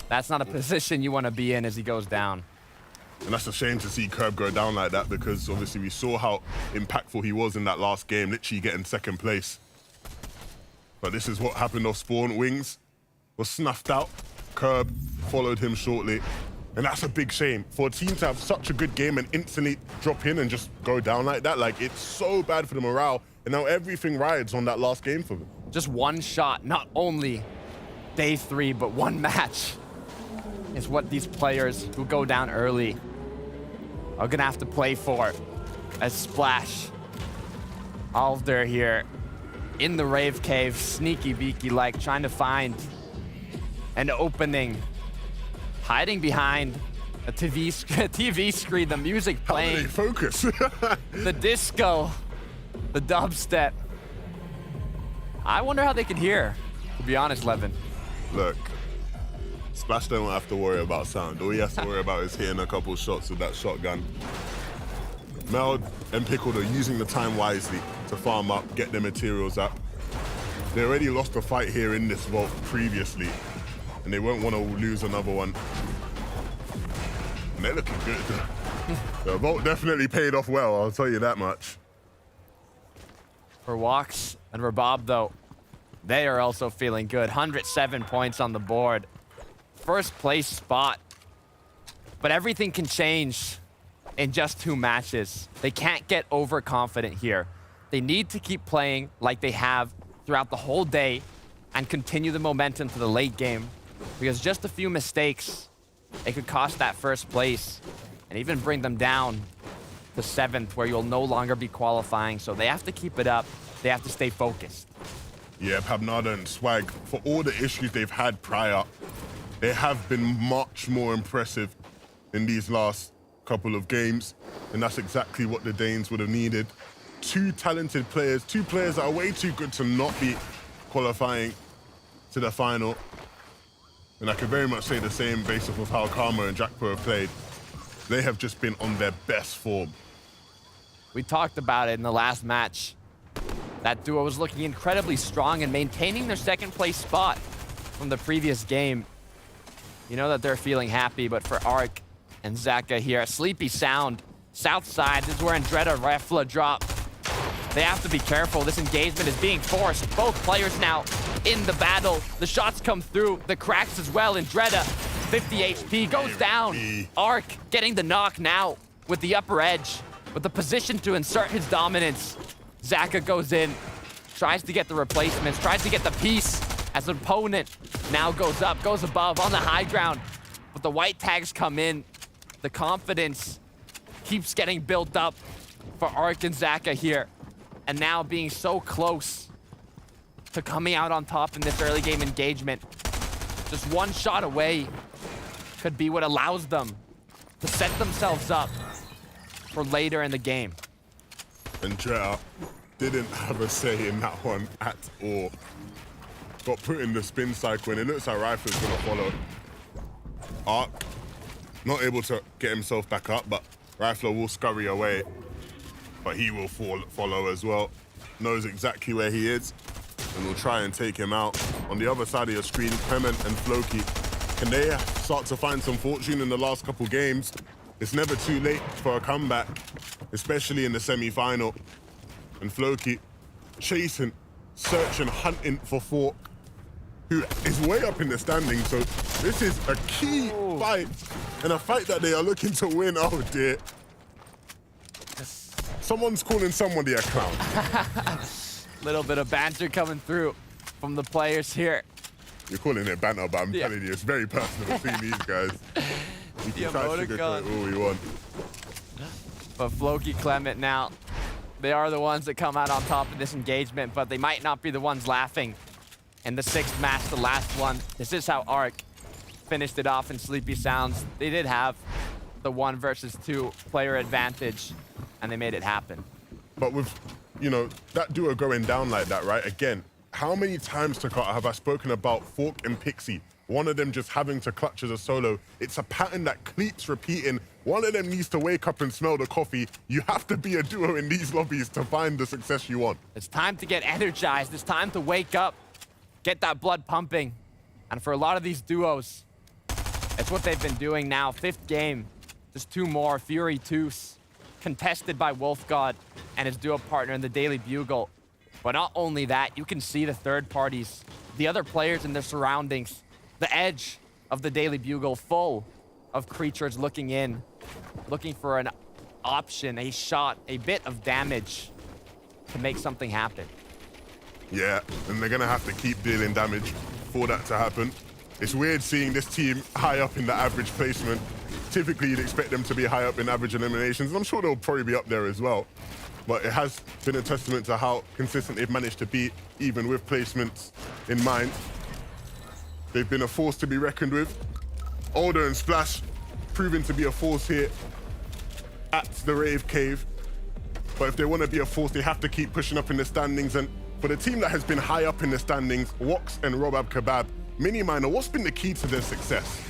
that's not a position you want to be in as he goes down. And that's a shame to see Curb go down like that because obviously we saw how impactful he was in that last game, literally getting 2nd place. But this is what happened off spawn. Wings was snuffed out. Curb followed him shortly. And that's a big shame for a team to have such a good game and instantly drop in and just go down like that. Like, it's so bad for the morale. And now everything rides on that last game for them. Just 1 shot, not only day 3, but 1 match is what these players who go down early are gonna have to play for. As Splash, Alder here in the Rave Cave, sneaky beaky like, trying to find an opening, hiding behind a TV screen, the music playing. How do they focus? The disco, the dubstep. I wonder how they can hear, to be honest, Levin. Look, Splash don't have to worry about sound. All he has to worry about is hitting a couple shots with that shotgun. Meld and Pickled are using the time wisely to farm up, get their materials up. They already lost a fight here in this vault previously, and they won't want to lose another one. And they're looking good. The vault definitely paid off well, I'll tell you that much. For Walks and Rabob, though, they are also feeling good. 107 points on the board. 1st place spot. But everything can change in just 2 matches. They can't get overconfident here. They need to keep playing like they have throughout the whole day and continue the momentum to the late game, because just a few mistakes, it could cost that 1st place and even bring them down to 7th, where you'll no longer be qualifying. So they have to keep it up. They have to stay focused. Yeah, Pabnada and Swag, for all the issues they've had prior, they have been much more impressive in these last couple of games, and that's exactly what the Danes would have needed. 2 talented players, 2 players that are way too good to not be qualifying to the final. And I could very much say the same based off of how Karma and Jackpo have played. They have just been on their best form. We talked about it in the last match. That duo was looking incredibly strong and maintaining their second place spot from the previous game. You know that they're feeling happy, but for Ark and Zaka here, a sleepy sound. South side, this is where Andretta Refla drop. They have to be careful. This engagement is being forced. Both players now in the battle. The shots come through, the cracks as well. Andretta, 50 HP, goes down. Ark getting the knock now with the upper edge, with the position to insert his dominance. Zaka goes in, tries to get the replacements, tries to get the piece as an opponent now goes up, goes above on the high ground. But the white tags come in. The confidence keeps getting built up for Ark and Zaka here. And now being so close to coming out on top in this early game engagement. Just one shot away could be what allows them to set themselves up for later in the game. Andretta didn't have a say in that one at all. Got put in the spin cycle and it looks like Rifle's gonna follow. Ark, not able to get himself back up, but Rifler will scurry away. But he will follow as well. Knows exactly where he is and will try and take him out. On the other side of your screen, Clement and Floki, can they start to find some fortune in the last couple games? It's never too late for a comeback, especially in the semi-final. And Floki chasing, searching, hunting for Fork, who is way up in the standings. So this is a key fight and a fight that they are looking to win. Oh dear. Someone's calling somebody a clown. Little bit of banter coming through from the players here. You're calling it banter, but I'm telling you, it's very personal seeing these guys. You can try to sugarcoat all we want. But Floki, Clement now, they are the ones that come out on top of this engagement, but they might not be the ones laughing in the 6th match, the last one. This is how Ark finished it off in Sleepy Sounds. They did have the 1 versus 2 player advantage, and they made it happen. But with, you know, that duo going down like that, right? Again, how many times, Takata, have I spoken about Fork and Pixie? One of them just having to clutch as a solo. It's a pattern that keeps repeating. One of them needs to wake up and smell the coffee. You have to be a duo in these lobbies to find the success you want. It's time to get energized. It's time to wake up, get that blood pumping. And for a lot of these duos, it's what they've been doing now. 5th game, just 2 more. Fury Toos, contested by Wolfgod and his duo partner in the Daily Bugle. But not only that, you can see the third parties, the other players in their surroundings, the edge of the Daily Bugle full of creatures looking in, looking for an option, a shot, a bit of damage to make something happen. Yeah, and they're gonna have to keep dealing damage for that to happen. It's weird seeing this team high up in the average placement. Typically, you'd expect them to be high up in average eliminations, and I'm sure they'll probably be up there as well. But it has been a testament to how consistent they've managed to be, even with placements in mind. They've been a force to be reckoned with. Older and Splash proving to be a force here at the Rave Cave. But if they want to be a force, they have to keep pushing up in the standings. And for the team that has been high up in the standings, Wox and Robab Kebab, Mini Minor, what's been the key to their success?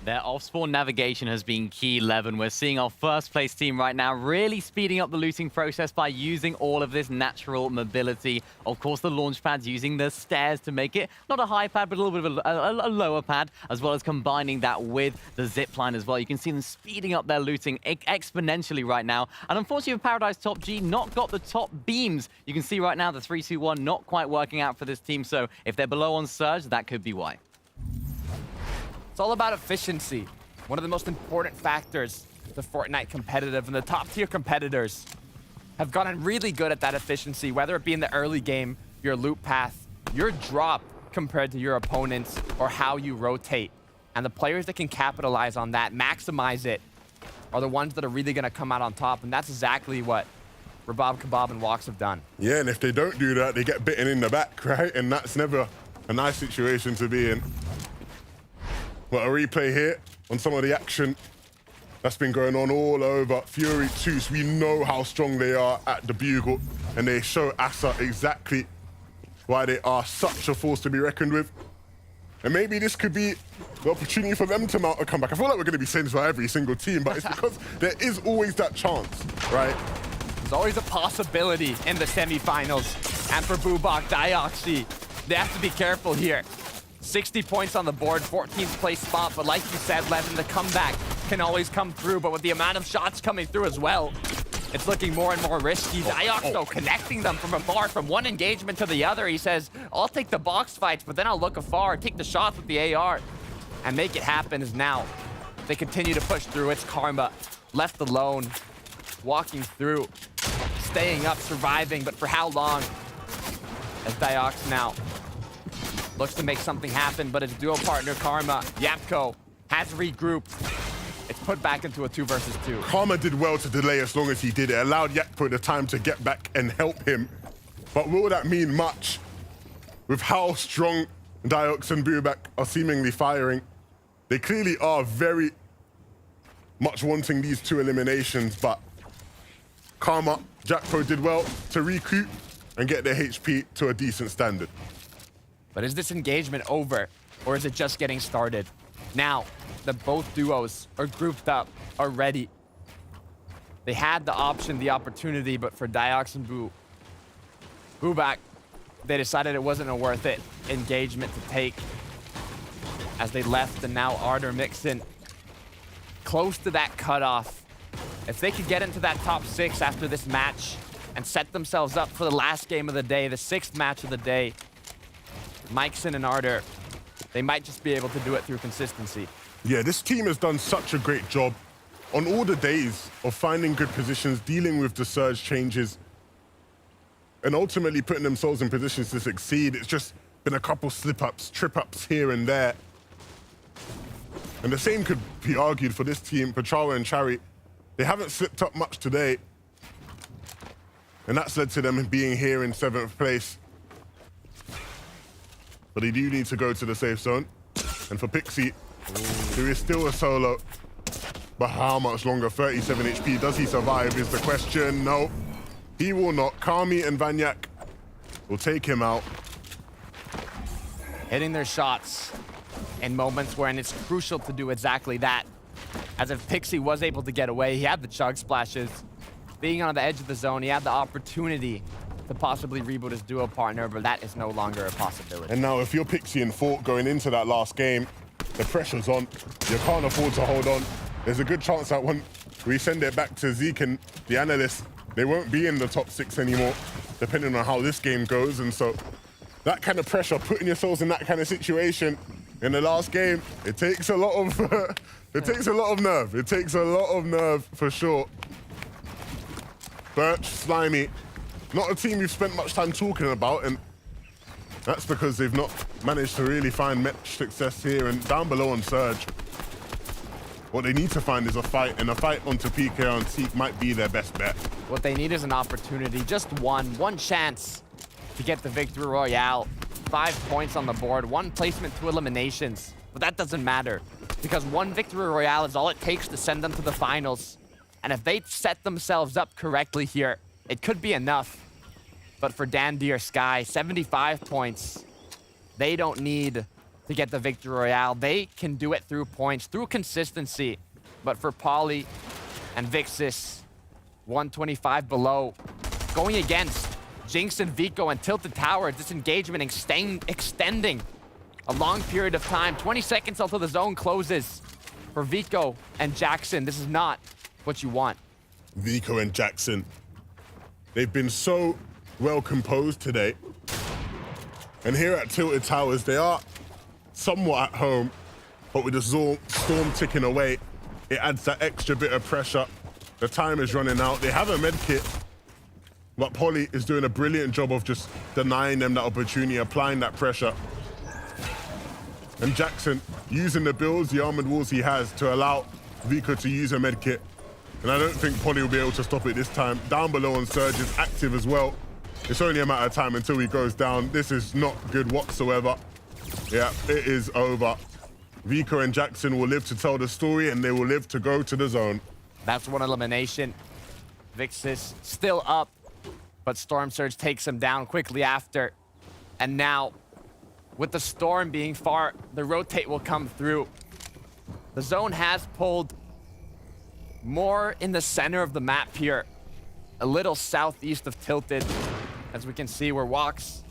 Their off-spawn navigation has been key, Levin. We're seeing our first place team right now really speeding up the looting process by using all of this natural mobility. Of course, the launch pads using the stairs to make it not a high pad, but a little bit of a lower pad, as well as combining that with the zip line as well. You can see them speeding up their looting exponentially right now. And unfortunately, Paradise Top G not got the top beams. You can see right now the 3-2-1 not quite working out for this team. So if they're below on Surge, that could be why. It's all about efficiency. One of the most important factors to Fortnite competitive, and the top tier competitors have gotten really good at that efficiency, whether it be in the early game, your loop path, your drop compared to your opponents, or how you rotate. And the players that can capitalize on that, maximize it, are the ones that are really gonna come out on top. And that's exactly what Rabab, Kebab, and Wox have done. Yeah, and if they don't do that, they get bitten in the back, right? And that's never a nice situation to be in. But a replay here on some of the action that's been going on all over. Fury Toos, we know how strong they are at the Bugle, and they show Asa exactly why they are such a force to be reckoned with. And maybe this could be the opportunity for them to mount a comeback. I feel like we're going to be saying this for every single team, but it's because there is always that chance, right? There's always a possibility in the semifinals. And for Bubak, Dioxy, they have to be careful here. 60 points on the board, 14th place spot, but like you said, Levin, the comeback can always come through, but with the amount of shots coming through as well, it's looking more and more risky. Diox, though, connecting them from afar, from one engagement to the other. He says, I'll take the box fights, but then I'll look afar, take the shots with the AR, and make it happen. Is now. They continue to push through. It's Karma, left alone, walking through, staying up, surviving, but for how long? As Diox now looks to make something happen, but his duo partner, Karma, Yapko, has regrouped. It's put back into a 2 versus 2. Karma did well to delay as long as he did. It allowed Yapko the time to get back and help him. But will that mean much with how strong Diox and Bubak are seemingly firing? They clearly are very much wanting these 2 eliminations, but Karma, Yapko did well to recoup and get their HP to a decent standard. But is this engagement over, or is it just getting started? Now that both duos are grouped up, are ready. They had the option, the opportunity, but for Diox and Bubak, they decided it wasn't a worth it engagement to take as they left, and now Ardor Mixon close to that cutoff. If they could get into that top 6 after this match and set themselves up for the last game of the day, the 6th match of the day, Mikeson and Ardor, they might just be able to do it through consistency. Yeah, this team has done such a great job on all the days of finding good positions, dealing with the surge changes, and ultimately putting themselves in positions to succeed. It's just been a couple slip-ups, trip-ups here and there. And the same could be argued for this team, Pachawa and Chari. They haven't slipped up much today, and that's led to them being here in 7th place. But they do need to go to the safe zone. And for Pixie, who is still a solo, but how much longer? 37 HP, does he survive is the question. No, he will not. Kami and Vanyak will take him out. Hitting their shots in moments when it's crucial to do exactly that. As if Pixie was able to get away, he had the chug splashes. Being on the edge of the zone, he had the opportunity to possibly reboot his duo partner, but that is no longer a possibility. And now if you're Pixie and Fort going into that last game, the pressure's on. You can't afford to hold on. There's a good chance that when we send it back to Zeke and the analysts, they won't be in the top 6 anymore, depending on how this game goes. And so that kind of pressure, putting yourselves in that kind of situation in the last game, it takes a lot of it takes a lot of nerve. It takes a lot of nerve for sure. Birch, Slimy, not a team you've spent much time talking about, and that's because they've not managed to really find much success here. And down below on Surge, what they need to find is a fight, and a fight onto PKR and Seek might be their best bet. What they need is an opportunity, just one chance to get the Victory Royale. 5 points on the board, 1 placement, 2 eliminations. But that doesn't matter, because 1 Victory Royale is all it takes to send them to the finals. And if they set themselves up correctly here, it could be enough. But for Dandy or Sky, 75 points. They don't need to get the Victory Royale. They can do it through points, through consistency. But for Polly and Vixis, 125 below, going against Jinx and Vico and Tilted Tower, disengagement extending a long period of time. 20 seconds until the zone closes. For Vico and Jackson, this is not what you want. Vico and Jackson, they've been so well composed today. And here at Tilted Towers, they are somewhat at home, but with the storm ticking away, it adds that extra bit of pressure. The time is running out. They have a med kit, but Polly is doing a brilliant job of just denying them that opportunity, applying that pressure. And Jackson using the builds, the armored walls he has to allow Vico to use a med kit. And I don't think Polly will be able to stop it this time. Down below on Surge is active as well. It's only a matter of time until he goes down. This is not good whatsoever. Yeah, it is over. Vico and Jackson will live to tell the story, and they will live to go to the zone. That's 1 elimination. Vixis still up, but Storm Surge takes him down quickly after. And now with the storm being far, the rotate will come through. The zone has pulled more in the center of the map here, a little southeast of Tilted, as we can see where Walks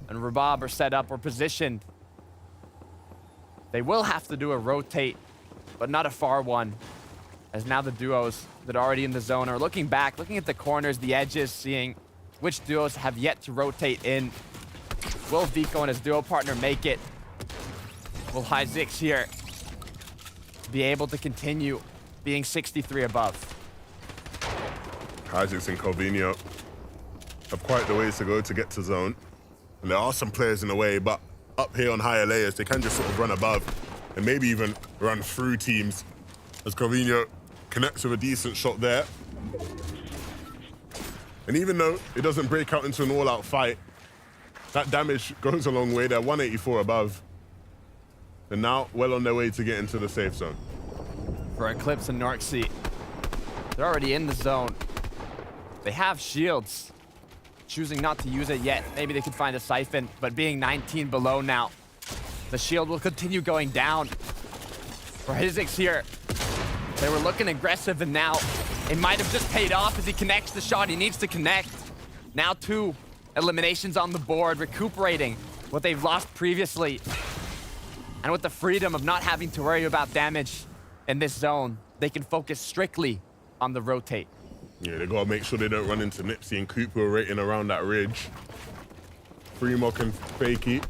and Rabab are set up or positioned. They will have to do a rotate, but not a far one, as now the duos that are already in the zone are looking back, looking at the corners, the edges, seeing which duos have yet to rotate in. Will Vico and his duo partner make it? Will Hyzix here be able to continue being 63 above? Hyzix and Calvino have quite the ways to go to get to zone. And there are some players in the way, but up here on higher layers, they can just sort of run above and maybe even run through teams, as Calvino connects with a decent shot there. And even though it doesn't break out into an all-out fight, that damage goes a long way. They're 184 above. And now well on their way to get into the safe zone. For Eclipse and Norksea, they're already in the zone. They have shields, choosing not to use it yet. Maybe they could find a siphon, but being 19 below now, the shield will continue going down. For Hyzix here, they were looking aggressive, and now it might have just paid off as he connects the shot he needs to connect. Now 2 eliminations on the board, recuperating what they've lost previously. And with the freedom of not having to worry about damage in this zone, they can focus strictly on the rotate. Yeah, they gotta make sure they don't run into Nipsey and Coop, who are rating around that ridge. Freemock and Fakey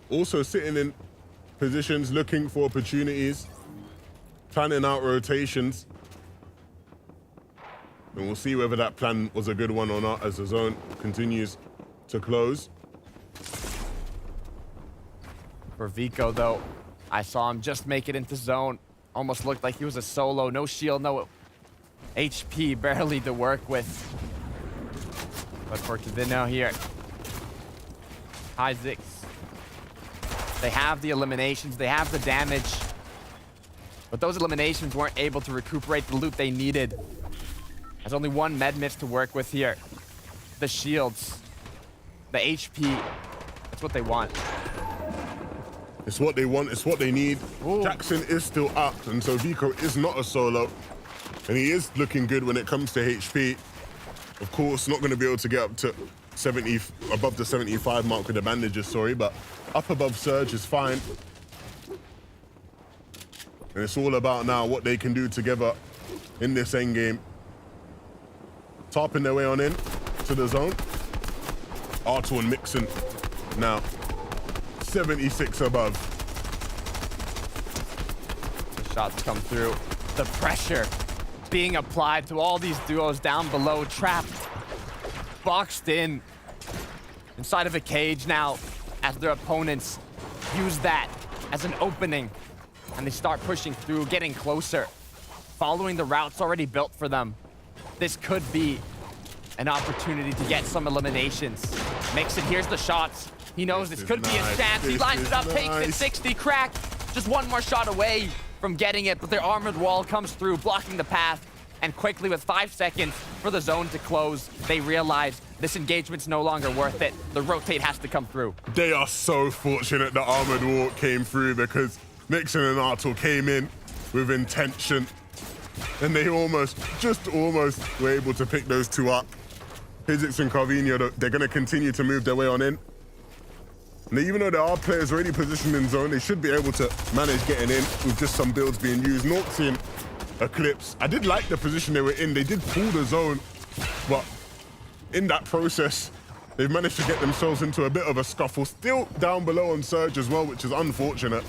also sitting in positions, looking for opportunities, planning out rotations. And we'll see whether that plan was a good one or not as the zone continues to close. For Vico, though, I saw him just make it into zone. Almost looked like he was a solo. No shield, no HP, barely to work with. But for Kavino here, Hyzix, they have the eliminations, they have the damage. But those eliminations weren't able to recuperate the loot they needed. There's only 1 med miss to work with here. The shields, the HP, that's what they want. It's what they want, it's what they need. Ooh. Jackson is still up, and so Vico is not a solo. And he is looking good when it comes to HP. Of course, not going to be able to get up to 70, above the 75 mark with the bandages, sorry, but up above Surge is fine. And it's all about now what they can do together in this endgame. Tarping their way on in to the zone. Arto and Mixon now 76 above. The shots come through. The pressure being applied to all these duos down below, trapped, boxed in, inside of a cage now, as their opponents use that as an opening, and they start pushing through, getting closer, following the routes already built for them. This could be an opportunity to get some eliminations. Mixon, here's the shots. He knows this could be his chance. He lines it up, takes it, 60, crack. Just 1 more shot away from getting it, but their armored wall comes through, blocking the path. And quickly, with 5 seconds for the zone to close, they realize this engagement's no longer worth it. The rotate has to come through. They are so fortunate the armored wall came through, because Mixon and Arto came in with intention. And they just almost were able to pick those 2 up. Hyzix and Calvino, they're going to continue to move their way on in. And even though there are players already positioned in zone, they should be able to manage getting in with just some builds being used. Norksea and Eclipse, I did like the position they were in. They did pull the zone, but in that process, they've managed to get themselves into a bit of a scuffle. Still down below on Surge as well, which is unfortunate.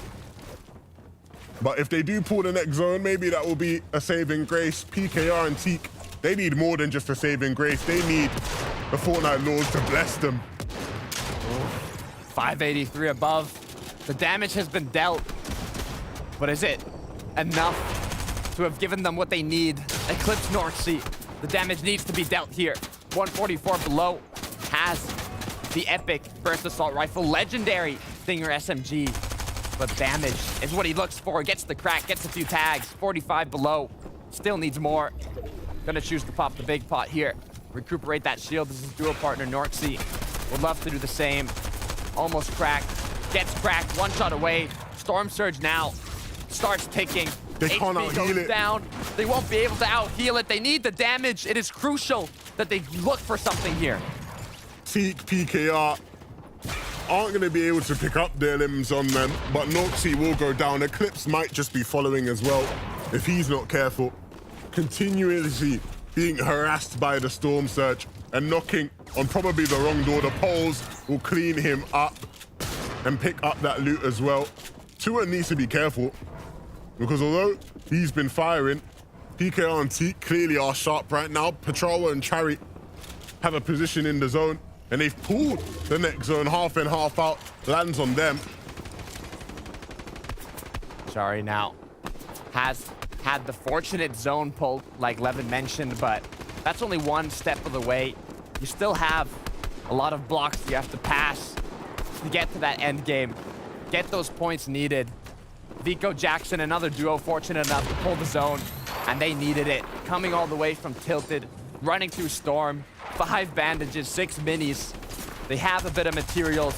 But if they do pull the next zone, maybe that will be a saving grace. PKR and Teak, they need more than just a saving grace. They need the Fortnite laws to bless them. 583 above. The damage has been dealt. But is it enough to have given them what they need? Eclipse Norksea. The damage needs to be dealt here. 144 below has the epic burst assault rifle, legendary Stinger SMG. But damage is what he looks for. Gets the crack, gets a few tags. 45 below. Still needs more. Gonna choose to pop the big pot here. Recuperate that shield. This is duo partner Norksea. Would love to do the same. almost cracked. Gets cracked, one shot away. Storm Surge now starts ticking. They can't HP out-heal goes it. down. They won't be able to out-heal it. They need the damage. It is crucial that they look for something here. Teak, PKR aren't going to be able to pick up their limbs on them, but Noxie will go down. Eclipse might just be following as well if he's not careful. Continuously being harassed by the Storm Surge and knocking on probably the wrong door. The poles will clean him up and pick up that loot as well. Tua needs to be careful because although he's been firing, PKR and Teak clearly are sharp right now. Petrawa and Chari have a position in the zone and they've pulled the next zone half in, half out. Lands on them. Chari now has had the fortunate zone pull, like Levin mentioned, but that's only one step of the way. You still have a lot of blocks you have to pass to get to that end game, get those points needed. Vico, Jackson, another duo fortunate enough to pull the zone, and they needed it. Coming all the way from Tilted, running through Storm, 5 bandages, 6 minis. They have a bit of materials,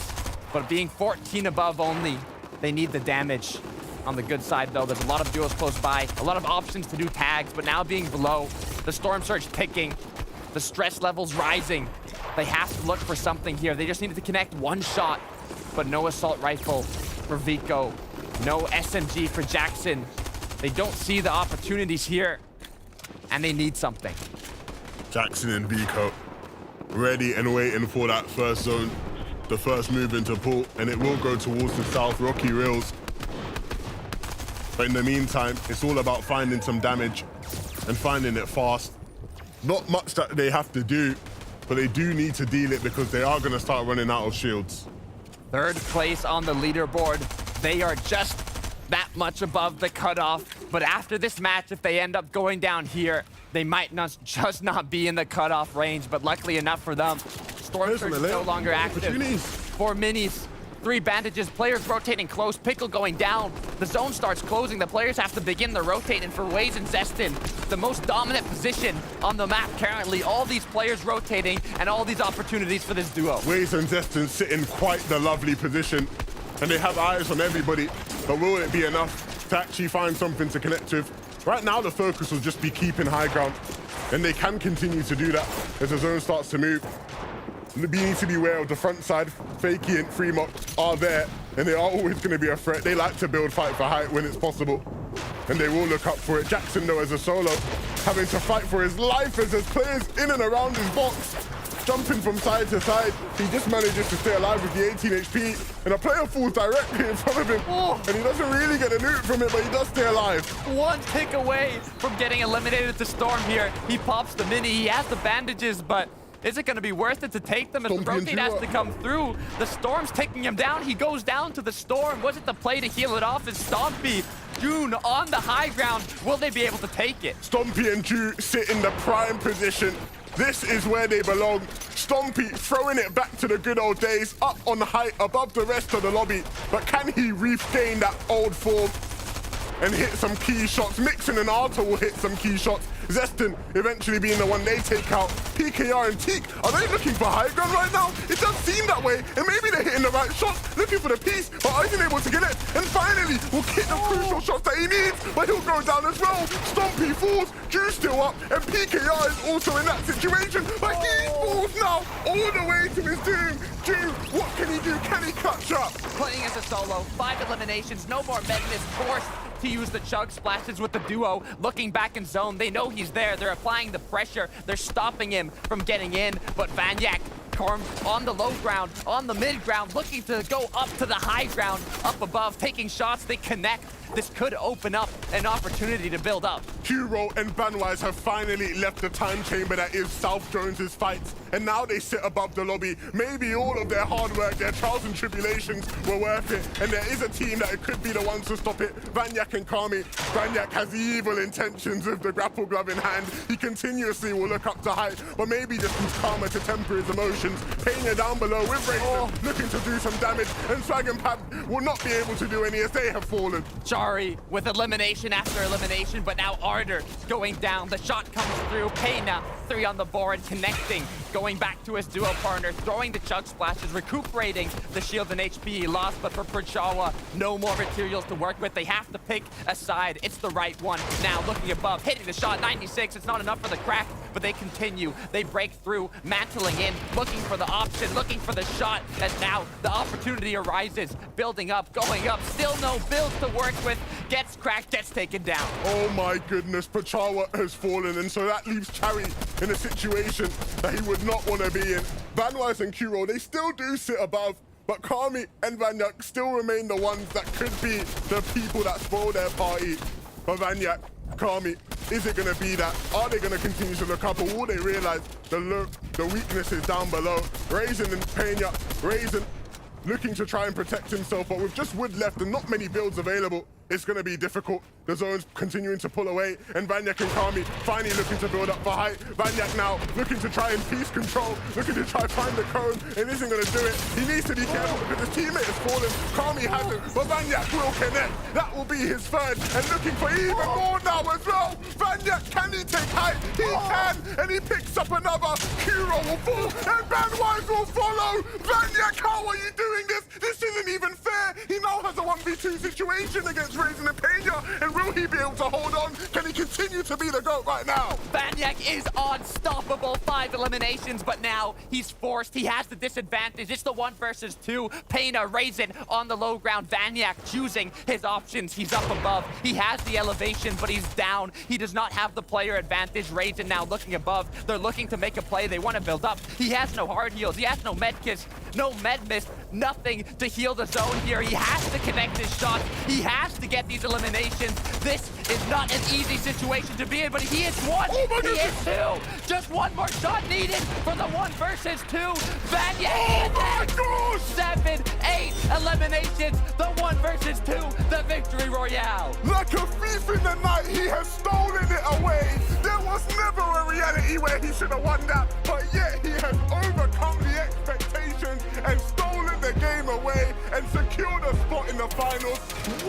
but being 14 above only, they need the damage. On the good side though, there's a lot of duos close by, a lot of options to do tags, but now being below, the Storm Surge ticking, the stress levels rising. They have to look for something here. They just needed to connect one shot, but no assault rifle for Vico, no SMG for Jackson. They don't see the opportunities here, and they need something. Jackson and Vico ready and waiting for that first zone, the first move into pull, and it will go towards the south rocky rails. But in the meantime, it's all about finding some damage and finding it fast. Not much that they have to do, but they do need to deal it because they are going to start running out of shields. 3rd place on the leaderboard. They are just that much above the cutoff. But after this match, if they end up going down here, they might just not be in the cutoff range. But luckily enough for them, Storm Surge is no longer active. 4 minis, 3 bandages, players rotating close, Pickle going down. The zone starts closing, the players have to begin the rotating for Waze and Zestin. The most dominant position on the map currently. All these players rotating and all these opportunities for this duo. Waze and Zestin sit in quite the lovely position and they have eyes on everybody, but will it be enough to actually find something to connect with? Right now, the focus will just be keeping high ground, and they can continue to do that as the zone starts to move. You need to be aware of the front side. Fakey and Fremont are there, and they are always going to be a threat. They like to build fight for height when it's possible, and they will look up for it. Jackson, though, as a solo, having to fight for his life as there's players in and around his box, jumping from side to side. He just manages to stay alive with the 18 HP, and a player falls directly in front of him, and he doesn't really get a loot from it, but he does stay alive. 1 tick away from getting eliminated to Storm here. He pops the mini, he has the bandages, but is it going to be worth it to take them as the rotate has to come through? The Storm's taking him down. He goes down to the Storm. Was it the play to heal it off? Is Stompy, June on the high ground? Will they be able to take it? Stompy and June sit in the prime position. This is where they belong. Stompy throwing it back to the good old days, up on height above the rest of the lobby. But can he regain that old form and hit some key shots? Mixon and Arta will hit some key shots. Zestin eventually being the one they take out. PKR and Teak, are they looking for high ground right now? It does seem that way, and maybe they're hitting the right shots, looking for the piece, but isn't able to get it. And finally, will hit the crucial shots that he needs, but he'll go down as well. Stompy falls, Drew's still up, and PKR is also in that situation, but he falls now, all the way to his doom. Drew, what can he do? Can he catch up? Playing as a solo, 5 eliminations, no more Magnus, forced to use the chug splashes with the duo. Looking back in zone, they know he's there. They're applying the pressure. They're stopping him from getting in. But Vanyak, Korm on the low ground, on the mid ground, looking to go up to the high ground, up above, taking shots. They connect. This could open up an opportunity to build up. Hero and Banwise have finally left the time chamber that is South Jones's fights, and now they sit above the lobby. Maybe all of their hard work, their trials and tribulations were worth it, and there is a team that it could be the ones to stop it. Vanyak and Kami. Vanyak has evil intentions with the grapple glove in hand. He continuously will look up to height, but maybe just use karma to temper his emotions. Payne down below with Raven, looking to do some damage, and Swag and Pab will not be able to do any as they have fallen. Jari with elimination after elimination, but now Ardor going down. The shot comes through. Payna 3 on the board, connecting, going back to his duo partner, throwing the chug splashes, recuperating the shield and HP he lost. But for Prajawa, no more materials to work with. They have to pick a side. It's the right one. Now looking above, hitting the shot, 96. It's not enough for the crack, but they continue. They break through, mantling in, looking for the option, looking for the shot. And now the opportunity arises, building up, going up, still no builds to work with. Gets cracked, gets taken down. Oh my goodness, Prajawa has fallen, and so that leaves Charry in a situation that he would not want to be in. Vanwise and Kuro, they still do sit above, but Kami and Vanyak still remain the ones that could be the people that spoil their party. But Vanyak, Kami, is it going to be that? Are they going to continue to look up, or will they realize the weakness is down below? Raisin and Pena, Raisin looking to try and protect himself, but with just wood left and not many builds available, it's going to be difficult. The zone's continuing to pull away, and Vanyak and Kami finally looking to build up for height. Vanyak now looking to try and piece control, looking to try and find the cone, and isn't going to do it. He needs to be careful because his teammate has fallen. Kami hasn't, but Vanyak will connect. That will be his third, and looking for even more now as well. Vanyak, can he take height? He can, and he picks up another. Kuro will fall, and Vanwise will follow. Vanyak, how are you doing this? This isn't even fair. He now has a 1v2 situation against Raisin and Pena, and will he be able to hold on? Can he continue to be the GOAT right now? Vanyak is unstoppable. 5 eliminations, but now he's forced. He has the disadvantage. It's the 1 versus 2. Pena, Raisin on the low ground. Vanyak choosing his options. He's up above. He has the elevation, but he's down. He does not have the player advantage. Raisin now looking above. They're looking to make a play. They want to build up. He has no hard heals. He has no med kits, no med mist, nothing to heal the zone here. He has to connect his shots. He has to get these eliminations. This is not an easy situation to be in, but he is 1. He is 2. Just 1 more shot needed for the 1 versus 2. Vanyak. Oh my gosh! 7, 8 eliminations. The 1 versus 2. The victory royale. Like a thief in the night, he has stolen it away. There was never a reality where he should have won that, but yet he has overcome the expectations and stolen the game away and secured a spot in the finals.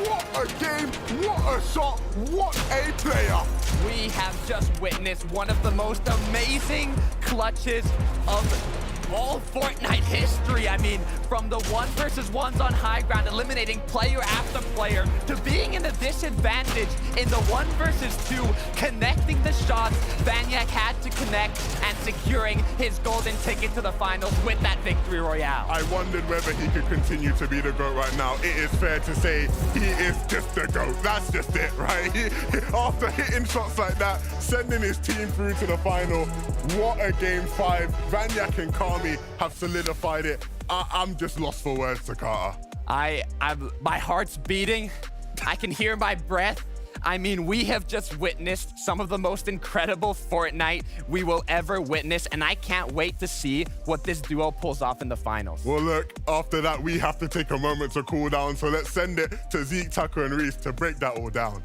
What a game, what a shot, what a player. We have just witnessed one of the most amazing clutches of all Fortnite history. I mean, from the 1 versus 1s on high ground, eliminating player after player, to being in a disadvantage in the 1 versus 2, connecting the shots. Vanyak had to connect and securing his golden ticket to the finals with that victory royale. I wondered whether he could continue to be the GOAT right now. It is fair to say he is just the GOAT. That's just it, right? After hitting shots like that, sending his team through to the final, what a game 5. Vanyak and Kami have solidified it. I'm just lost for words, Takata. My heart's beating. I can hear my breath. I mean, we have just witnessed some of the most incredible Fortnite we will ever witness, and I can't wait to see what this duo pulls off in the finals. Well, look, after that, we have to take a moment to cool down, so let's send it to Zeke, Tucker, and Reese to break that all down.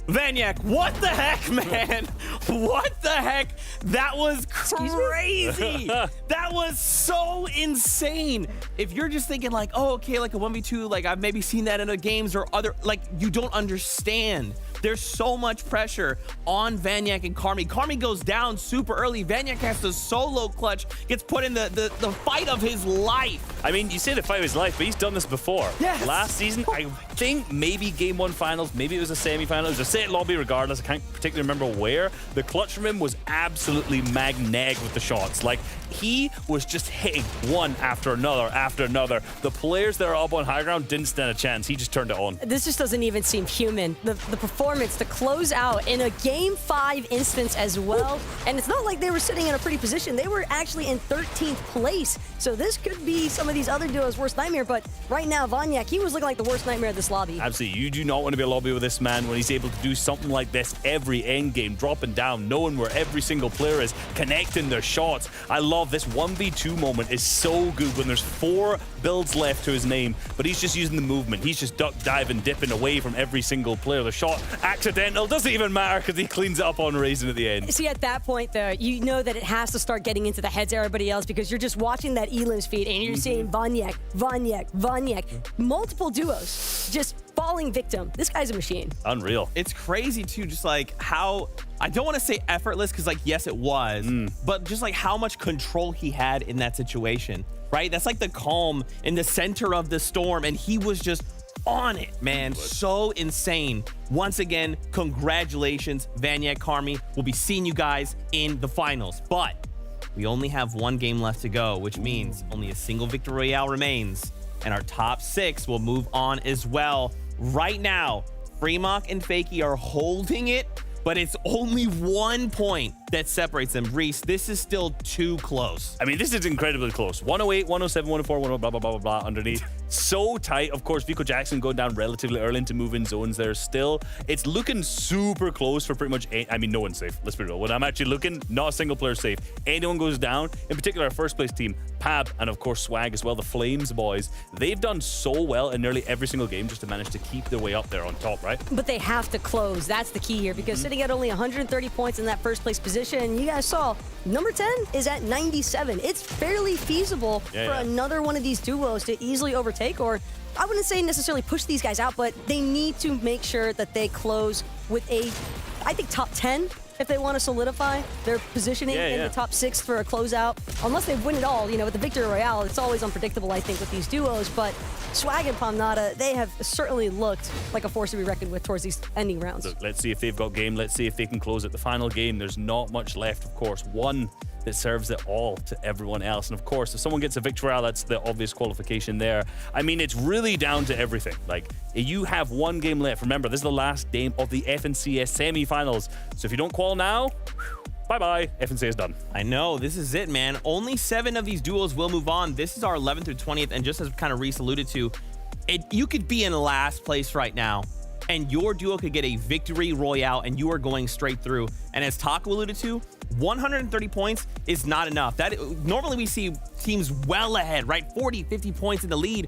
Vanyak, what the heck, man? What the heck? That was crazy. That was so insane. If you're just thinking like, oh, okay, like a 1v2, like I've maybe seen that in the games or other, like you don't understand. There's so much pressure on Vanyak and Kami. Kami goes down super early. Vanyak has to solo clutch, gets put in the fight of his life. I mean, you say the fight of his life, but he's done this before. Yes. Last season, I think maybe Game 1 finals, maybe it was a semi-final, it was a state lobby regardless, I can't particularly remember where. The clutch from him was absolutely magnetic with the shots. Like, he was just hitting one after another after another. The players that are up on high ground didn't stand a chance. He just turned it on. This just doesn't even seem human. The performance to close out in a Game 5 instance as well. And it's not like they were sitting in a pretty position. They were actually in 13th place. So this could be some of these other duos' worst nightmare. But right now, Vanyak, he was looking like the worst nightmare of this lobby. Absolutely. You do not want to be a lobby with this man when he's able to do something like this every end game, dropping down, knowing where every single player is, connecting their shots. I love this 1v2 moment is so good when there's 4 builds left to his name, but he's just using the movement. He's just duck diving, dipping away from every single player. The shot accidental, doesn't even matter because he cleans it up on Raisin at the end. See, at that point, though, you know that it has to start getting into the heads of everybody else because you're just watching that Elim's feed and you're seeing Vanyak, multiple duos just falling victim. This guy's a machine. Unreal. It's crazy too, just like how, I don't want to say effortless, because like, yes, it was, but just like how much control he had in that situation, right? That's like the calm in the center of the storm, and he was just on it, man. So insane. Once again, congratulations, Vaniac Karmi. We'll be seeing you guys in the finals, but we only have one game left to go, which means only a single Victory Royale remains, and our top 6 will move on as well. Right now, Fremont and Fakey are holding it, but it's only 1 point that separates them. Reese, this is still too close. I mean, this is incredibly close. 108, 107, 104, 104, blah, blah, blah, blah, blah, underneath. So tight. Of course, Vico Jackson going down relatively early into move-in zones there still. It's looking super close for pretty much, I mean, no one's safe. Let's be real. When I'm actually looking, not a single player safe. Anyone goes down, in particular our first place team, Pab, and of course Swag as well, the Flames boys. They've done so well in nearly every single game just to manage to keep their way up there on top, right? But they have to close. That's the key here, because sitting at only 130 points in that first place position, you guys saw number 10 is at 97. It's fairly feasible for another one of these duos to easily overtake, or I wouldn't say necessarily push these guys out, but they need to make sure that they close with a, I think, top 10 if they want to solidify their positioning in the top 6 for a closeout. Unless they win it all, you know, with the Victory Royale, it's always unpredictable, I think, with these duos, but Swag and Pomnata, they have certainly looked like a force to be reckoned with towards these ending rounds. Look, let's see if they've got game. Let's see if they can close it. The final game, there's not much left, of course. One that serves it all to everyone else. And of course, if someone gets a Victory Royale, that's the obvious qualification there. I mean, it's really down to everything. Like, you have one game left. Remember, this is the last game of the FNCS semi-finals. So if you don't qual now, bye-bye. FNCS done. I know, this is it, man. Only 7 of these duos will move on. This is our 11th through 20th, and just as kind of Reese alluded to, you could be in last place right now, and your duo could get a Victory Royale, and you are going straight through. And as Taco alluded to, 130 points is not enough. Normally we see teams well ahead, right? 40, 50 points in the lead.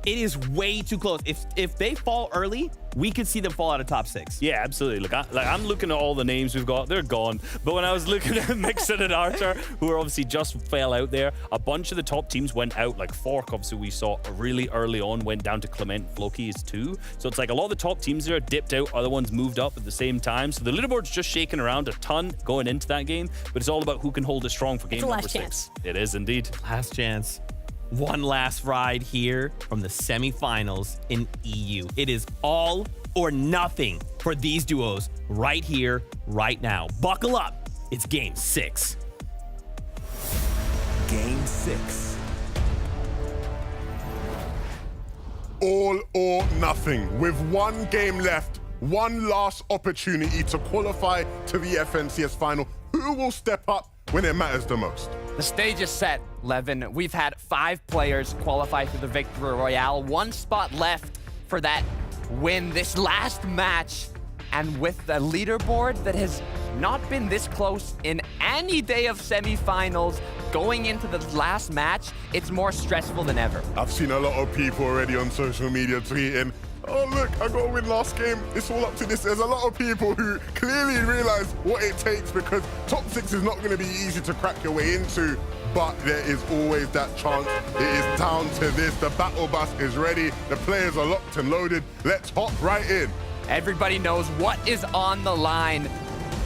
It is way too close. If they fall early, we could see them fall out of top 6. Yeah, absolutely. Look, I'm looking at all the names we've got. They're gone. But when I was looking at Mixon and Archer, who are obviously just fell out there, a bunch of the top teams went out. Like Fork, obviously, we saw really early on, went down to Clement. Floki is 2. So it's like a lot of the top teams there dipped out. Other ones moved up at the same time. So the leaderboard's just shaking around a ton going into that game. But it's all about who can hold it strong for game number 6. Chance. It is indeed. Last chance. One last ride here from the semifinals in EU. It is all or nothing for these duos right here, right now. Buckle up. It's game 6. Game 6. All or nothing. With one game left, one last opportunity to qualify to the FNCS final. Who will step up when it matters the most? The stage is set, Levin. We've had 5 players qualify for the Victory Royale. 1 spot left for that win this last match. And with the leaderboard that has not been this close in any day of semifinals, going into the last match, it's more stressful than ever. I've seen a lot of people already on social media tweeting, oh look, I got to win last game. It's all up to this. There's a lot of people who clearly realize what it takes, because top 6 is not going to be easy to crack your way into, but there is always that chance. It is down to this. The battle bus is ready. The players are locked and loaded. Let's hop right in. Everybody knows what is on the line.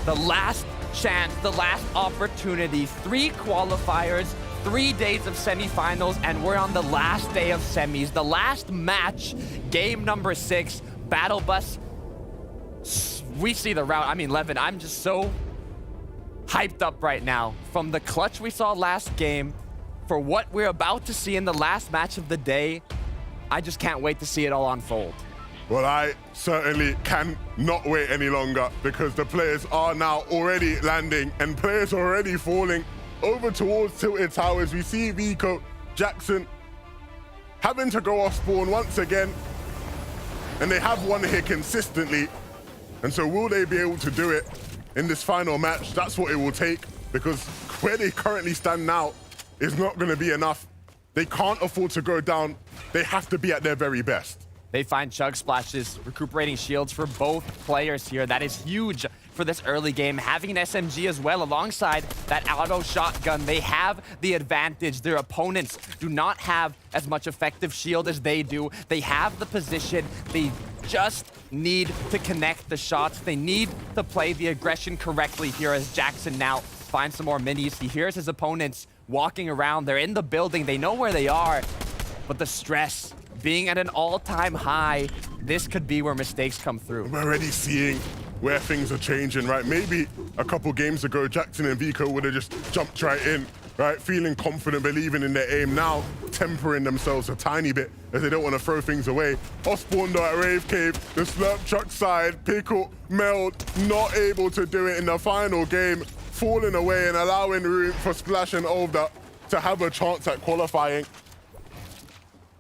The last chance, the last opportunity. 3 qualifiers, 3 days of semifinals, and we're on the last day of semis. The last match, game number 6, Battle Bus. We see the route. I mean, Levin, I'm just so hyped up right now. From the clutch we saw last game, for what we're about to see in the last match of the day, I just can't wait to see it all unfold. Well, I certainly cannot wait any longer, because the players are now already landing and players are already falling over towards Tilted Towers. We see Vico Jackson having to go off spawn once again, and they have won here consistently. And so will they be able to do it in this final match? That's what it will take, because where they currently stand now is not going to be enough. They can't afford to go down. They have to be at their very best. They find Chug Splashes, recuperating shields for both players here. That is huge for this early game. Having an SMG as well alongside that auto shotgun, they have the advantage. Their opponents do not have as much effective shield as they do. They have the position. They just need to connect the shots. They need to play the aggression correctly here as Jackson now finds some more minis. He hears his opponents walking around. They're in the building. They know where they are. But the stress being at an all-time high, this could be where mistakes come through. We're already seeing where things are changing, right? Maybe a couple games ago, Jackson and Vico would have just jumped right in, right? Feeling confident, believing in their aim. Now, tempering themselves a tiny bit as they don't want to throw things away. Osborne at Rave Cave, the Slurp Truck side, Pickle, Meld, not able to do it in the final game, falling away and allowing room for Splash and Olda to have a chance at qualifying.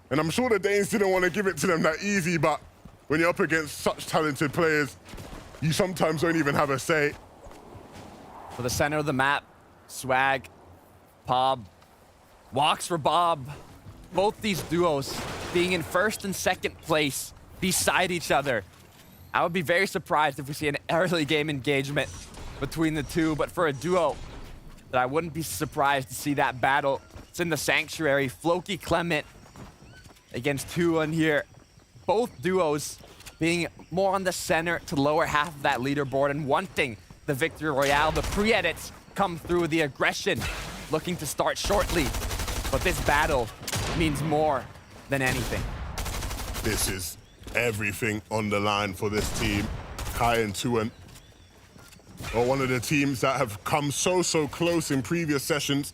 And I'm sure the Danes didn't want to give it to them that easy, but when you're up against such talented players, you sometimes don't even have a say. For the center of the map, Swag, Bob, walks for Bob. Both these duos being in first and second place beside each other. I would be very surprised if we see an early game engagement between the two, but for a duo, that I wouldn't be surprised to see that battle. It's in the Sanctuary, Floki Clement against Tuan here. Both duos being more on the center to lower half of that leaderboard and wanting the Victory Royale. The pre-edits come through, the aggression looking to start shortly. But this battle means more than anything. This is everything on the line for this team. Kai and Tuan are one of the teams that have come so close in previous sessions.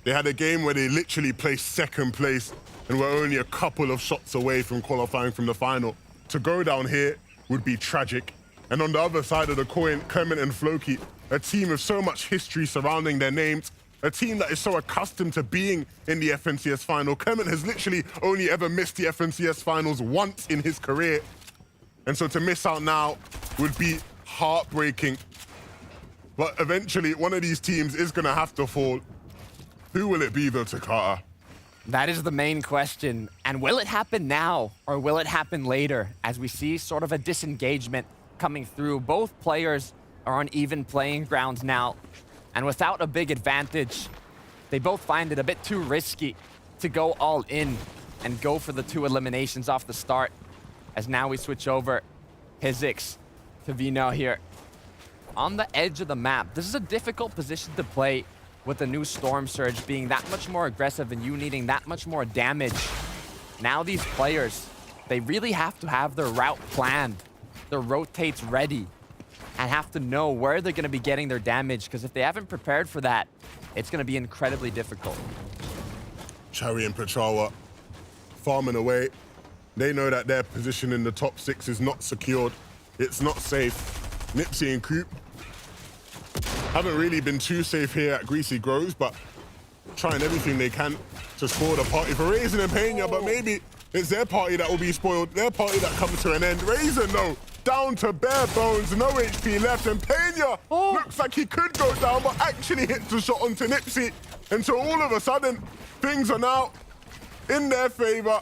They had a game where they literally placed second place and were only a couple of shots away from qualifying from the final. To go down here would be tragic. And on the other side of the coin, Clement and Floki, a team with so much history surrounding their names, a team that is so accustomed to being in the FNCS final. Clement has literally only ever missed the FNCS finals once in his career. And so to miss out now would be heartbreaking. But eventually, one of these teams is gonna have to fall. Who will it be though, Takata? That is the main question. And will it happen now or will it happen later? As we see sort of a disengagement coming through. Both players are on even playing grounds now. And without a big advantage, they both find it a bit too risky to go all in and go for the two eliminations off the start. As now we switch over Hizix to Vino here. On the edge of the map, this is a difficult position to play with the new Storm Surge being that much more aggressive and you needing that much more damage. Now these players, they really have to have their route planned, their rotates ready, and have to know where they're going to be getting their damage, because if they haven't prepared for that, it's going to be incredibly difficult. Cherry and Petrawa farming away. They know that their position in the top 6 is not secured. It's not safe. Nipsey and Coop haven't really been too safe here at Greasy Groves, but trying everything they can to spoil the party for Raisin and Pena, but maybe it's their party that will be spoiled, their party that comes to an end. Raisin, though, down to bare bones, no HP left, and Pena looks like he could go down, but actually hits the shot onto Nipsey. And so all of a sudden, things are now in their favor.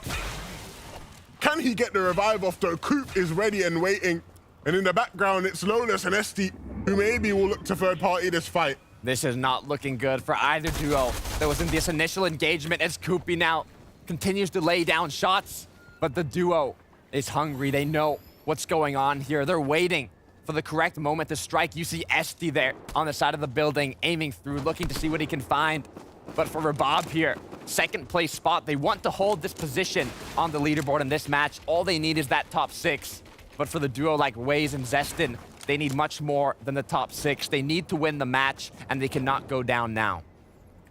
Can he get the revive off though? Coop is ready and waiting. And in the background, it's Lawless and Esti, who maybe will look to third party this fight. This is not looking good for either duo that was in this initial engagement, as Koopy now continues to lay down shots. But the duo is hungry. They know what's going on here. They're waiting for the correct moment to strike. You see Esti there on the side of the building, aiming through, looking to see what he can find. But for Rabab here, second place spot, they want to hold this position on the leaderboard in this match. All they need is that top 6. But for the duo like Waze and Zestin, they need much more than the top 6. They need to win the match, and they cannot go down now.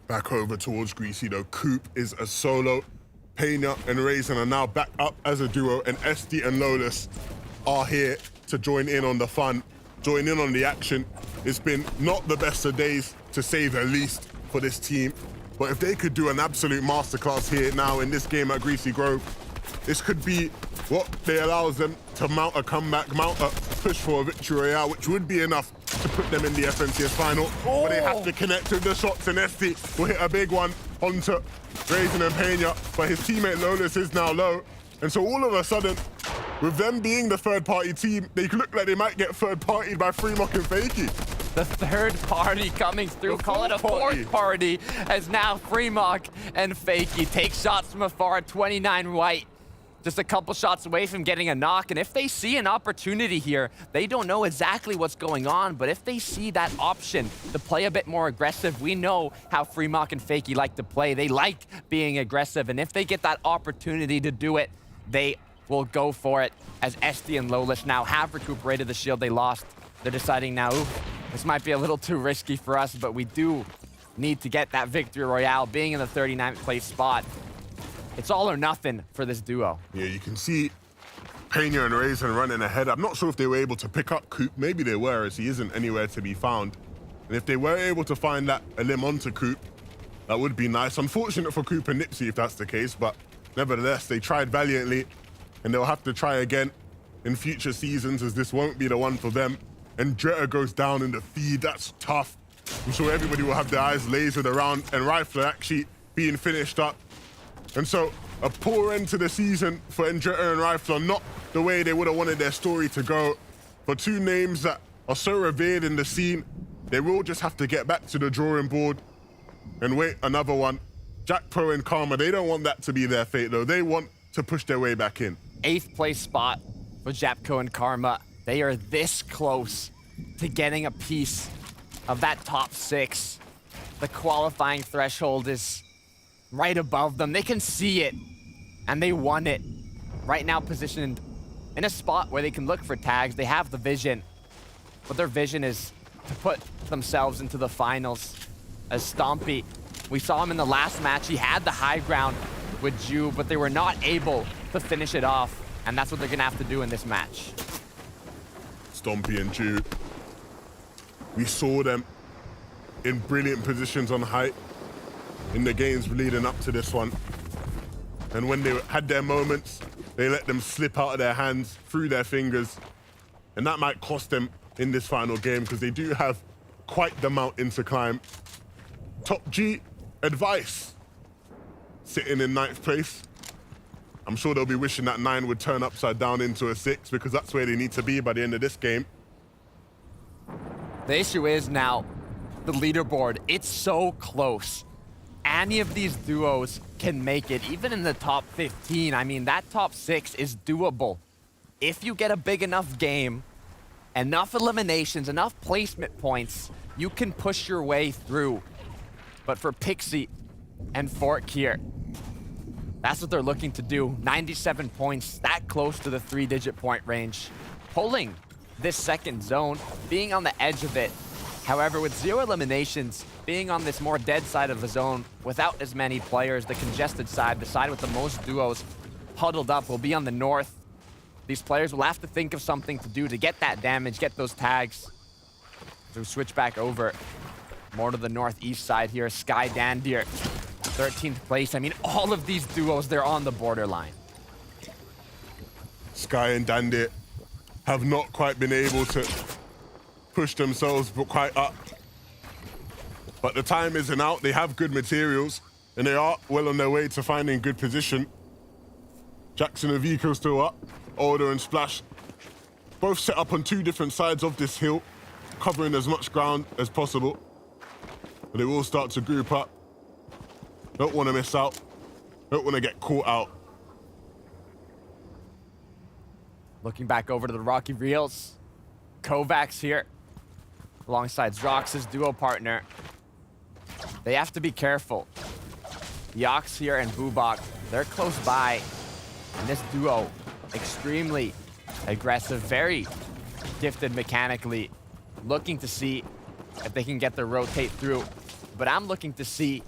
Back over towards Greasy, though. Coop is a solo. Pena and Raisin are now back up as a duo, and Esti and Lawless are here to join in on the fun, join in on the action. It's been not the best of days, to say the least, for this team. But if they could do an absolute masterclass here now in this game at Greasy Grove, this could be what they allows them to mount a comeback, mount a push for a victory royale, which would be enough to put them in the FNCS final. But they have to connect with the shots, and Esti will hit a big one onto Raisin and Pena, but his teammate Lawless is now low. And so all of a sudden, with them being the third party team, they look like they might get third partied by Freemock and Fakey. The third party coming through, call it a fourth party, as now Freemock and Fakey take shots from afar, 29 white. just a couple shots away from getting a knock. And if they see an opportunity here, they don't know exactly what's going on, but if they see that option to play a bit more aggressive, we know how Freemock and Fakey like to play. They like being aggressive, and if they get that opportunity to do it, they will go for it. As SD and Lowlish now have recuperated the shield they lost, they're deciding now, oof, this might be a little too risky for us, but we do need to get that victory royale. Being in the 39th place spot, it's all or nothing for this duo. Yeah, you can see Pena and Raisin running ahead. I'm not sure if they were able to pick up Coop. Maybe they were, as he isn't anywhere to be found. And if they were able to find that Elim onto Coop, that would be nice. Unfortunate for Coop and Nipsey if that's the case, but nevertheless, they tried valiantly, and they'll have to try again in future seasons, as this won't be the one for them. And Dretta goes down in the feed. That's tough. I'm sure everybody will have their eyes lasered around, and Rifler actually being finished up. And so a poor end to the season for Dretta and Rifler, not the way they would have wanted their story to go. For two names that are so revered in the scene, they will just have to get back to the drawing board and wait another one. Jack Pro and Karma, they don't want that to be their fate though. They want to push their way back in. 8th place spot for Japco and Karma. They are this close to getting a piece of that top 6. The qualifying threshold is right above them. They can see it, and they won it. Right now positioned in a spot where they can look for tags. They have the vision, but their vision is to put themselves into the finals. As Stompy, we saw him in the last match. He had the high ground with Ju, but they were not able to finish it off, and that's what they're gonna have to do in this match. Stompy and Ju, we saw them in brilliant positions on height in the games leading up to this one. And when they had their moments, they let them slip out of their hands, through their fingers. And that might cost them in this final game, because they do have quite the mountain to climb. Top G, Advice, sitting in 9th place. I'm sure they'll be wishing that 9 would turn upside down into a 6, because that's where they need to be by the end of this game. The issue is now, the leaderboard, it's so close. Any of these duos can make it, even in the top 15. I mean, that top 6 is doable. If you get a big enough game, enough eliminations, enough placement points, you can push your way through. But for Pixie and Fork here, that's what they're looking to do. 97 points, that close to the 3-digit point range. Pulling this second zone, being on the edge of it. However, with 0 eliminations, being on this more dead side of the zone, without as many players, the congested side, the side with the most duos huddled up, will be on the north. These players will have to think of something to do to get that damage, get those tags. So switch back over more to the northeast side here. Sky Dandier, 13th place. I mean, all of these duos, they're on the borderline. Sky and Dandier have not quite been able to push themselves quite up. But the time isn't out. They have good materials, and they are well on their way to finding good position. Jackson and Vico still up. Order and Splash both set up on 2 different sides of this hill, covering as much ground as possible. But they will start to group up. Don't want to miss out. Don't want to get caught out. Looking back over to the Rocky Reels. Kovacs here, alongside Zrox's duo partner. They have to be careful. Yox here and Bubak, they're close by. And this duo, extremely aggressive, very gifted mechanically. Looking to see if they can get their rotate through. But I'm looking to see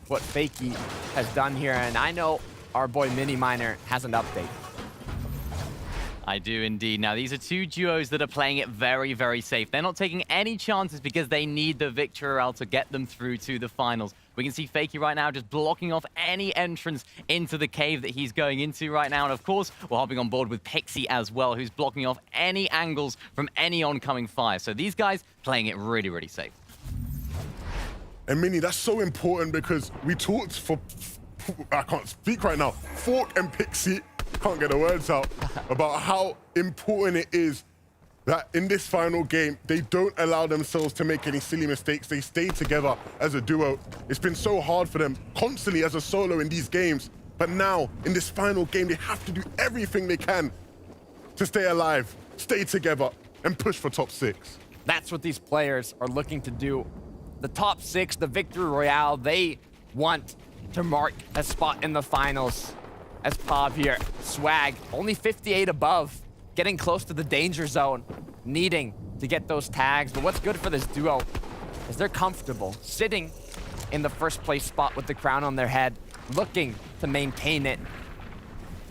what Fakey has done here. And I know our boy Mini Miner has an update. I do indeed. Now, these are 2 duos that are playing it very, very safe. They're not taking any chances because they need the victory royale to get them through to the finals. We can see Fakey right now just blocking off any entrance into the cave that he's going into right now. And of course, we're hopping on board with Pixie as well, who's blocking off any angles from any oncoming fire. So these guys playing it really, really safe. And Mini, that's so important, because we talked for, I can't speak right now, Fork and Pixie, can't get the words out, about how important it is that in this final game, they don't allow themselves to make any silly mistakes. They stay together as a duo. It's been so hard for them constantly as a solo in these games, But now, in this final game, they have to do everything they can to stay alive, stay together, and push for top 6. That's what these players are looking to do. The top 6, the Victory Royale, they want to mark a spot in the finals. As Pop here, Swag, only 58 above, getting close to the danger zone, needing to get those tags. But what's good for this duo is they're comfortable sitting in the first place spot with the crown on their head, looking to maintain it.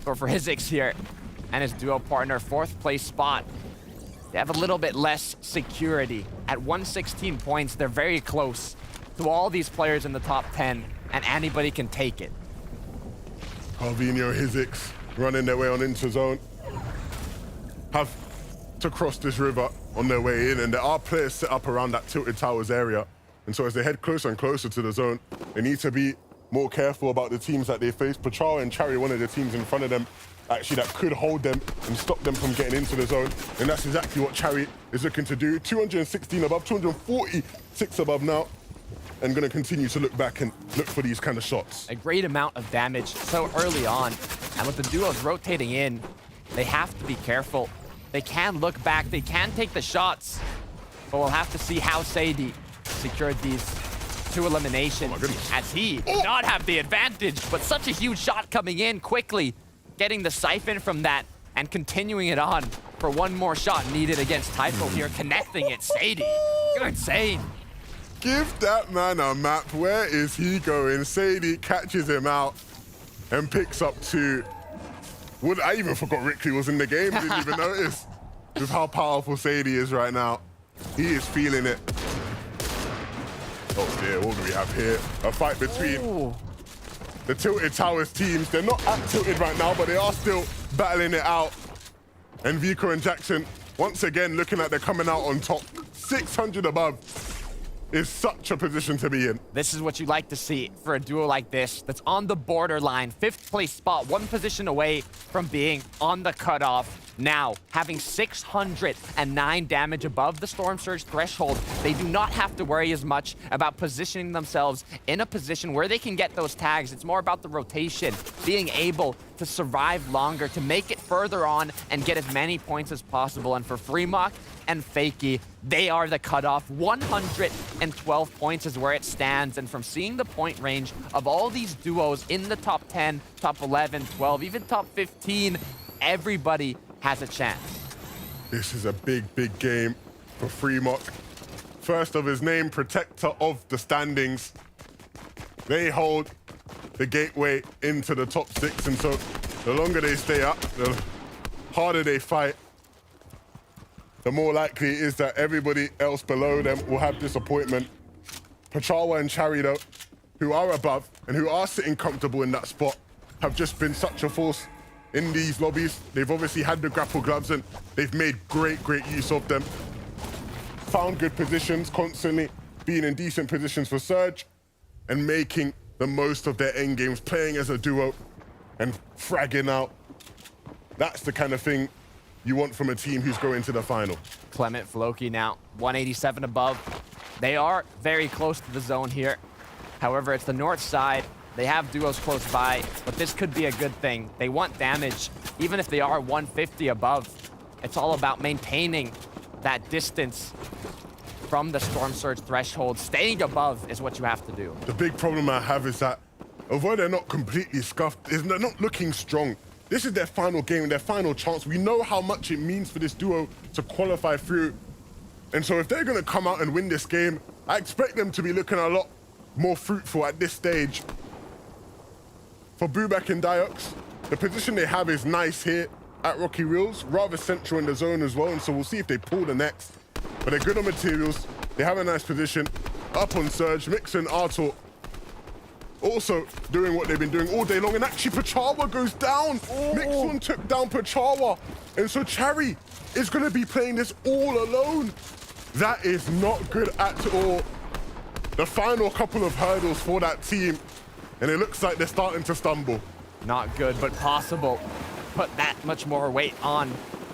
But for Hizix here and his duo partner, 4th place spot, they have a little bit less security. At 116 points, they're very close to all these players in the top 10, and anybody can take it. Harvinho, Hizix running their way on into zone. Have to cross this river on their way in, and there are players set up around that Tilted Towers area. And so as they head closer and closer to the zone, they need to be more careful about the teams that they face. Pachal and Chari, one of the teams in front of them, actually that could hold them and stop them from getting into the zone. And that's exactly what Chari is looking to do. 216 above, 246 above now. And gonna continue to look back and look for these kind of shots. A great amount of damage so early on. And with the duos rotating in, they have to be careful. They can look back, they can take the shots, but we'll have to see how Sadie secured these 2 eliminations, as he did not have the advantage, but such a huge shot coming in quickly, getting the siphon from that and continuing it on for one more shot needed against Typho here, connecting it. Sadie, you're insane. Give that man a map. Where is he going? Sadie catches him out and picks up 2. I even forgot Rickley was in the game. Didn't even notice. With how powerful Sadie is right now. He is feeling it. Oh dear, what do we have here? A fight between the Tilted Towers teams. They're not at Tilted right now, but they are still battling it out. And Vico and Jackson, once again, looking like they're coming out on top. 600 above is such a position to be in. This is what you like to see for a duo like this that's on the borderline. 5th place spot, 1 position away from being on the cutoff. Now, having 609 damage above the Storm Surge threshold, they do not have to worry as much about positioning themselves in a position where they can get those tags. It's more about the rotation, being able to survive longer, to make it further on and get as many points as possible. And for Freemock and Fakey, they are the cutoff. 112 points is where it stands. And from seeing the point range of all these duos in the top 10, top 11, 12, even top 15, everybody has a chance. This is a big, big game for Freemock. First of his name, protector of the standings. They hold the gateway into the top 6, and so the longer they stay up, the harder they fight. The more likely it is that everybody else below them will have disappointment. Pachawa and Chari, though, who are above and who are sitting comfortable in that spot, have just been such a force in these lobbies. They've obviously had the grapple gloves and they've made great use of them. Found good positions, constantly being in decent positions for Surge and making the most of their end games, playing as a duo and fragging out. That's the kind of thing you want from a team who's going to the final. Clement Floki now, 187 above. They are very close to the zone here. However, it's the north side. They have duos close by, but this could be a good thing. They want damage, even if they are 150 above. It's all about maintaining that distance from the Storm Surge threshold. Staying above is what you have to do. The big problem I have is that, although they're not completely scuffed, they're not looking strong. This is their final game, their final chance. We know how much it means for this duo to qualify through. And so if they're gonna come out and win this game, I expect them to be looking a lot more fruitful at this stage. For Bubak and Diox, the position they have is nice here at Rocky Reels, rather central in the zone as well, and so we'll see if they pull the next. But they're good on materials, they have a nice position, up on Surge, Mixon, Artur, also doing what they've been doing all day long, and actually Pachawa goes down. Mixon took down Pachawa, and so Chari is gonna be playing this all alone. That is not good at all. The final couple of hurdles for that team, and it looks like they're starting to stumble. Not good, but possible. Put that much more weight on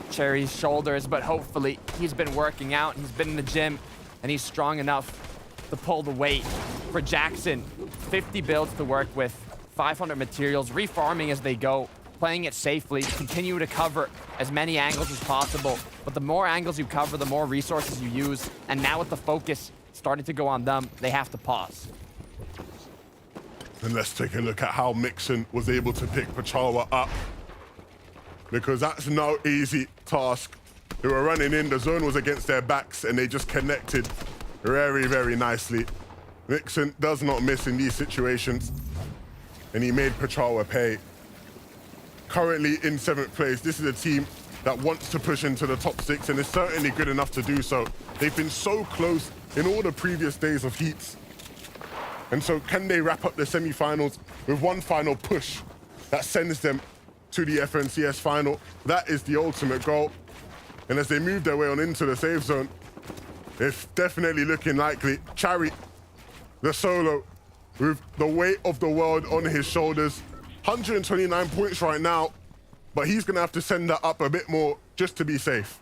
Cherry's shoulders, but hopefully he's been working out, he's been in the gym, and he's strong enough to pull the weight. For Jackson, 50 builds to work with, 500 materials, refarming as they go, playing it safely, continue to cover as many angles as possible. But the more angles you cover, the more resources you use. And now with the focus starting to go on them, they have to pause. And let's take a look at how Mixon was able to pick Pachawa up, because that's no easy task. They were running in, the zone was against their backs, and they just connected very, very nicely. Mixon does not miss in these situations, and he made Pachawa pay. Currently in 7th place, this is a team that wants to push into the top 6, and is certainly good enough to do so. They've been so close in all the previous days of heats. And so can they wrap up the semi-finals with one final push that sends them to the FNCS final? That is the ultimate goal. And as they move their way on into the safe zone, it's definitely looking likely. Chari, the solo, with the weight of the world on his shoulders. 129 points right now, but he's gonna have to send that up a bit more just to be safe.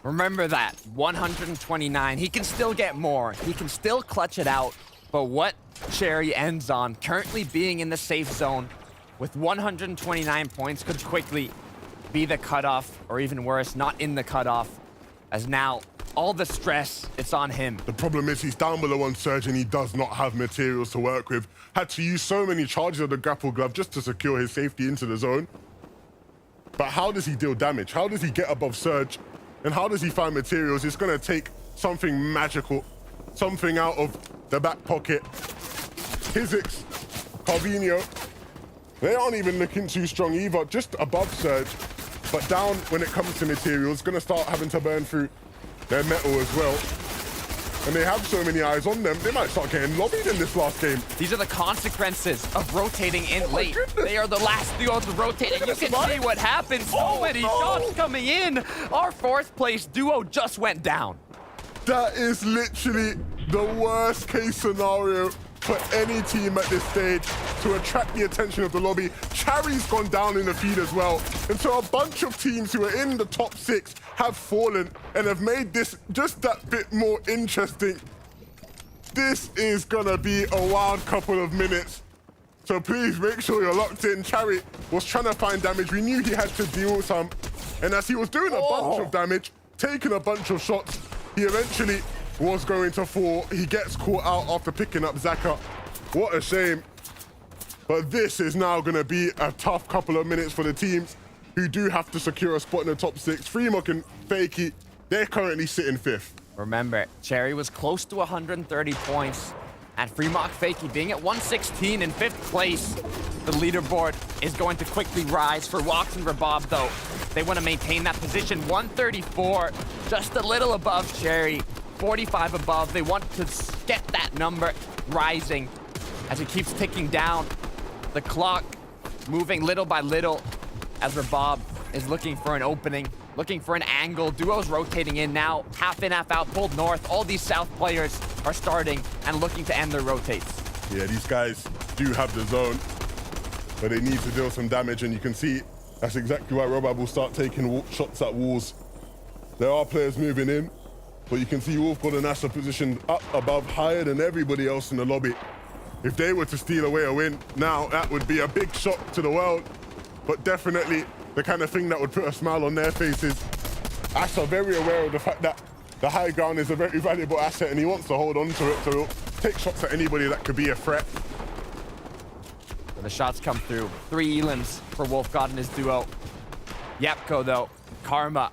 Remember that, 129. He can still get more. He can still clutch it out. But what Cherry ends on, currently being in the safe zone with 129 points, could quickly be the cutoff, or even worse, not in the cutoff, as now all the stress, it's on him. The problem is he's down below on Surge and he does not have materials to work with. Had to use so many charges of the grapple glove just to secure his safety into the zone. But how does he deal damage? How does he get above Surge? And how does he find materials? It's gonna take something magical, something out of the back pocket. Physics, Carvinho, they aren't even looking too strong either, just above Surge. But down when it comes to materials, gonna start having to burn through their metal as well. And they have so many eyes on them, they might start getting lobbied in this last game. These are the consequences of rotating in late. They are the last duo to rotate, and you can see what happens. So many shots coming in. Our 4th place duo just went down. That is literally the worst case scenario for any team at this stage to attract the attention of the lobby. Chari's gone down in the feed as well. And so a bunch of teams who are in the top 6 have fallen and have made this just that bit more interesting. This is gonna be a wild couple of minutes. So please make sure you're locked in. Chari was trying to find damage. We knew he had to deal with some. And as he was doing a bunch of damage, taking a bunch of shots, he eventually was going to fall. He gets caught out after picking up Zaka. What a shame. But this is now going to be a tough couple of minutes for the teams who do have to secure a spot in the top 6. Fremok and Fakey, they're currently sitting 5th. Remember, Cherry was close to 130 points. And Fremok Fakey being at 116 in 5th place. The leaderboard is going to quickly rise for Wox and Rabob, though. They want to maintain that position. 134, just a little above Cherry. 45 above. They want to get that number rising as it keeps ticking down. The clock moving little by little as Rabob is looking for an opening, looking for an angle. Duo's rotating in now, half in, half out, pulled north. All these south players are starting and looking to end their rotates. Yeah, these guys do have the zone, but they need to deal some damage, and you can see that's exactly why Rabob will start taking shots at walls. There are players moving in, but you can see Wolf got an Astra positioned up above, higher than everybody else in the lobby. If they were to steal away a win now, that would be a big shock to the world, but definitely the kind of thing that would put a smile on their faces. Astra very aware of the fact that the high ground is a very valuable asset and he wants to hold on to it, so he'll take shots at anybody that could be a threat. The shots come through. 3 elims for Wolfgod and his duo. Yepko, though, Karma,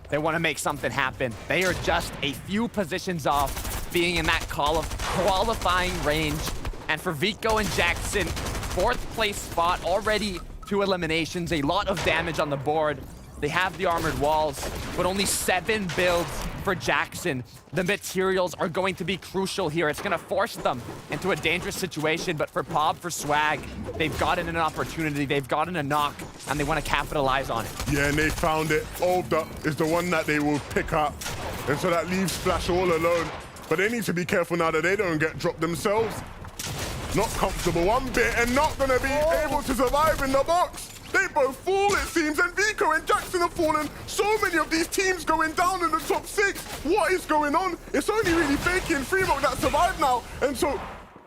they want to make something happen. They are just a few positions off being in that qualifying range. And for Vico and Jackson, 4th place spot, already 2 eliminations, a lot of damage on the board. They have the armored walls, but only 7 builds for Jackson. The materials are going to be crucial here. It's going to force them into a dangerous situation, but for Pob, for Swag, they've gotten an opportunity, they've gotten a knock, and they want to capitalize on it. Yeah, and they found it. Olda is the one that they will pick up, and so that leaves Splash all alone. But they need to be careful now that they don't get dropped themselves. Not comfortable one bit, and not going to be able to survive in the box. They both fall, it seems, and Vico and Jackson have fallen. So many of these teams going down in the top 6. What is going on? It's only really Fakey and Fremok that survive now. And so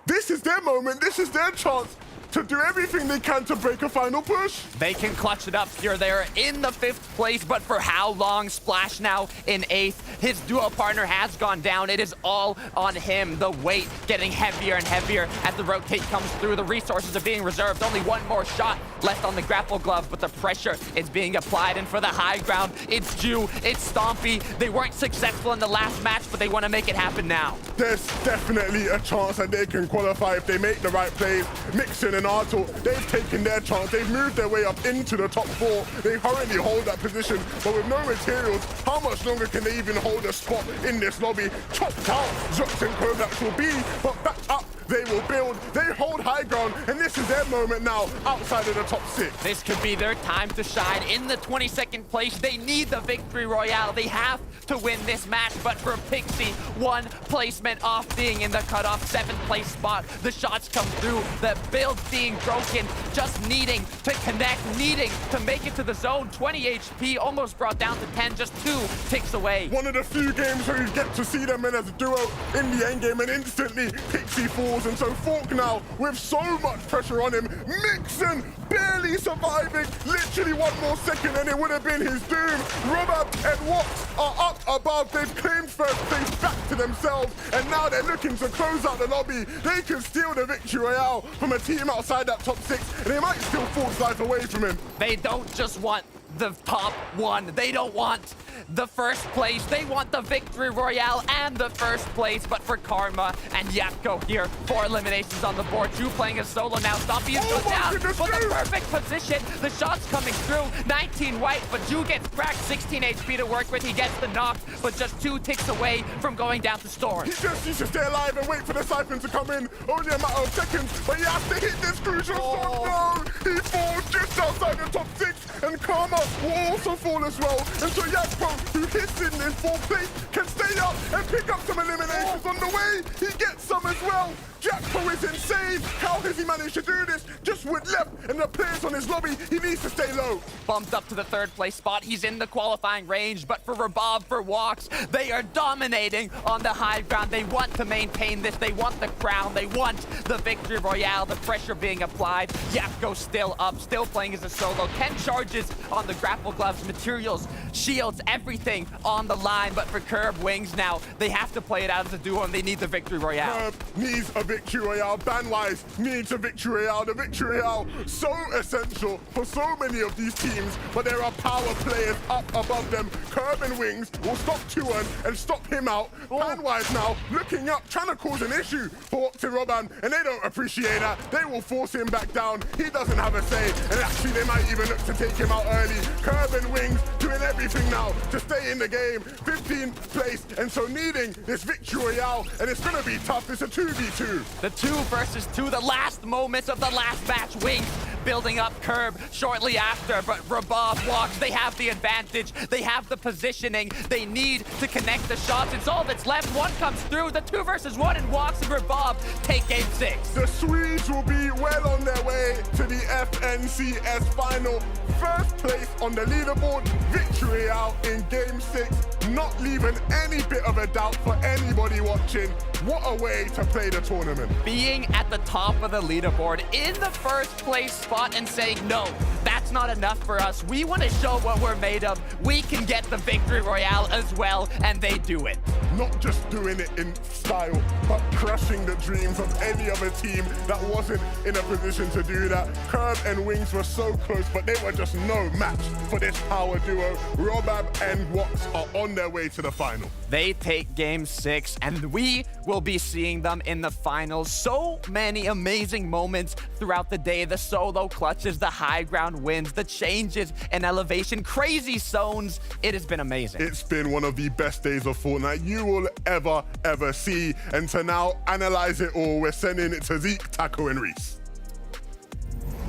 this is their moment. This is their chance to do everything they can to break a final push. They can clutch it up here. They're in the 5th place, but for how long? Splash now in 8th. His duo partner has gone down. It is all on him. The weight getting heavier and heavier as the rotate comes through. The resources are being reserved. Only one more shot left on the grapple glove, but the pressure is being applied. And for the high ground, it's Ju, it's Stompy. They weren't successful in the last match, but they want to make it happen now. There's definitely a chance that they can qualify if they make the right plays. Mixon and Arto, they've taken their chance. They've moved their way up into the top 4. They currently hold that position, but with no materials, how much longer can they even hold a spot in this lobby? Chopped out, Zox and Kovacs will be, but back up. They will build, they hold high ground, and this is their moment now outside of the top 6. This could be their time to shine. In the 22nd place, they need the victory royale. They have to win this match, but for Pixie, 1 placement off being in the cutoff 7th place spot. The shots come through, the build being broken, just needing to connect, needing to make it to the zone. 20 HP, almost brought down to 10, just 2 ticks away. One of the few games where you get to see them in as a duo in the end game, and instantly Pixie falls. And so Fork now, with so much pressure on him, Mixon barely surviving, literally 1 more second and it would have been his doom. Robab and Watts are up above, they've claimed first place back to themselves, and now they're looking to close out the lobby. They can steal the victory royale from a team outside that top 6, and they might steal Fork's life away from him. They don't just want the top 1. They don't want the 1st place. They want the victory royale and the 1st place. But for Karma and Yapko here, 4 eliminations on the board. Ju playing a solo now. Stompy is goes down, but the perfect position. The shots coming through. 19 white, but Ju gets cracked. 16 HP to work with. He gets the knock, but just 2 ticks away from going down to Storm. He just needs to stay alive and wait for the siphon to come in. Only a matter of seconds, but he has to hit this crucial shot. No, he falls just outside the top 6, and Karma will also fall as well. And so Yapko, who hits in 4th place, can stay up and pick up some eliminations on the way. He gets some as well. Yapko is insane. How has he managed to do this? Just with left and the players on his lobby, he needs to stay low. Bumped up to the 3rd place spot. He's in the qualifying range, but for Rabab, for Walks, they are dominating on the high ground. They want to maintain this. They want the crown. They want the victory royale. The pressure being applied. Yapko still up, still playing as a solo. 10 charges on the grapple gloves, materials, shields, everything on the line. But for Curb, Wings now, they have to play it out as a duo, and they need the victory royale. Curb needs a victory royale. Bandwise needs a victory royale. The victory royale, so essential for so many of these teams, but there are power players up above them. Curb and Wings will stop Tuan and stop him out. Bandwise now looking up, trying to cause an issue for Roban, and they don't appreciate that. They will force him back down. He doesn't have a say, and actually they might even look to take him out early. Curb and Wings doing everything now to stay in the game. 15th place, and so needing this victory royale, and it's gonna be tough. It's a 2v2. The 2 versus 2, the last moments of the last match. Wings building up Curb shortly after, but Rabab Walks, they have the advantage. They have the positioning. They need to connect the shots. It's all that's left. 1 comes through. The 2 versus 1, and Walks and Rabab take game 6. The Swedes will be well on their way to the FNCS final. 1st place on the leaderboard, victory out in game 6. Not leaving any bit of a doubt for anybody watching. What a way to play the tournament. Being at the top of the leaderboard in the 1st place spot and saying, no, that's not enough for us. We want to show what we're made of. We can get the victory royale as well, and they do it. Not just doing it in style, but crushing the dreams of any other team that wasn't in a position to do that. Curb and Wings were so close, but they were just no match for this power duo. Robab and Watts are on their way to the final. They take game 6, and we will be seeing them in the finals. So many amazing moments throughout the day. The solo clutches, the high ground wins, the changes in elevation, crazy zones. It has been amazing. It's been one of the best days of Fortnite you will ever see. And to now analyze it all, we're sending it to Zeke, Taco, and Reese.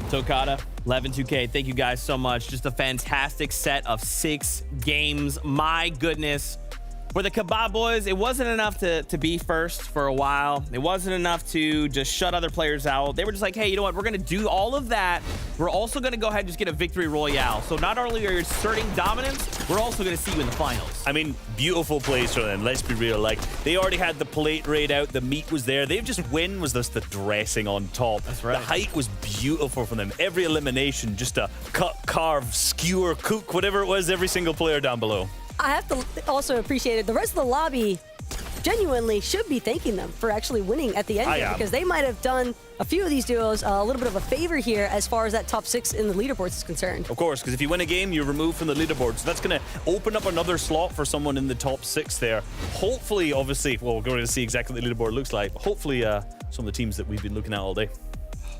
Tokata, 11-2K, thank you guys so much. Just a fantastic set of 6 games. My goodness. For the Kebab Boys, it wasn't enough to be first for a while. It wasn't enough to just shut other players out. They were just like, hey, you know what? We're going to do all of that. We're also going to go ahead and just get a victory royale. So not only are you asserting dominance, we're also going to see you in the finals. I mean, beautiful plays for them. Let's be real. Like, they already had the plate laid out. The meat was there. They've just win was just the dressing on top. That's right. The height was beautiful for them. Every elimination, just a cut, carve, skewer, cook, whatever it was, every single player down below. I have to also appreciate it. The rest of the lobby genuinely should be thanking them for actually winning at the end here, because they might have done a few of these duos a little bit of a favor here as far as that top 6 in the leaderboards is concerned. Of course, because if you win a game, you're removed from the leaderboard. So that's going to open up another slot for someone in the top 6 there. Hopefully, obviously, well, we're going to see exactly what the leaderboard looks like. Hopefully, some of the teams that we've been looking at all day.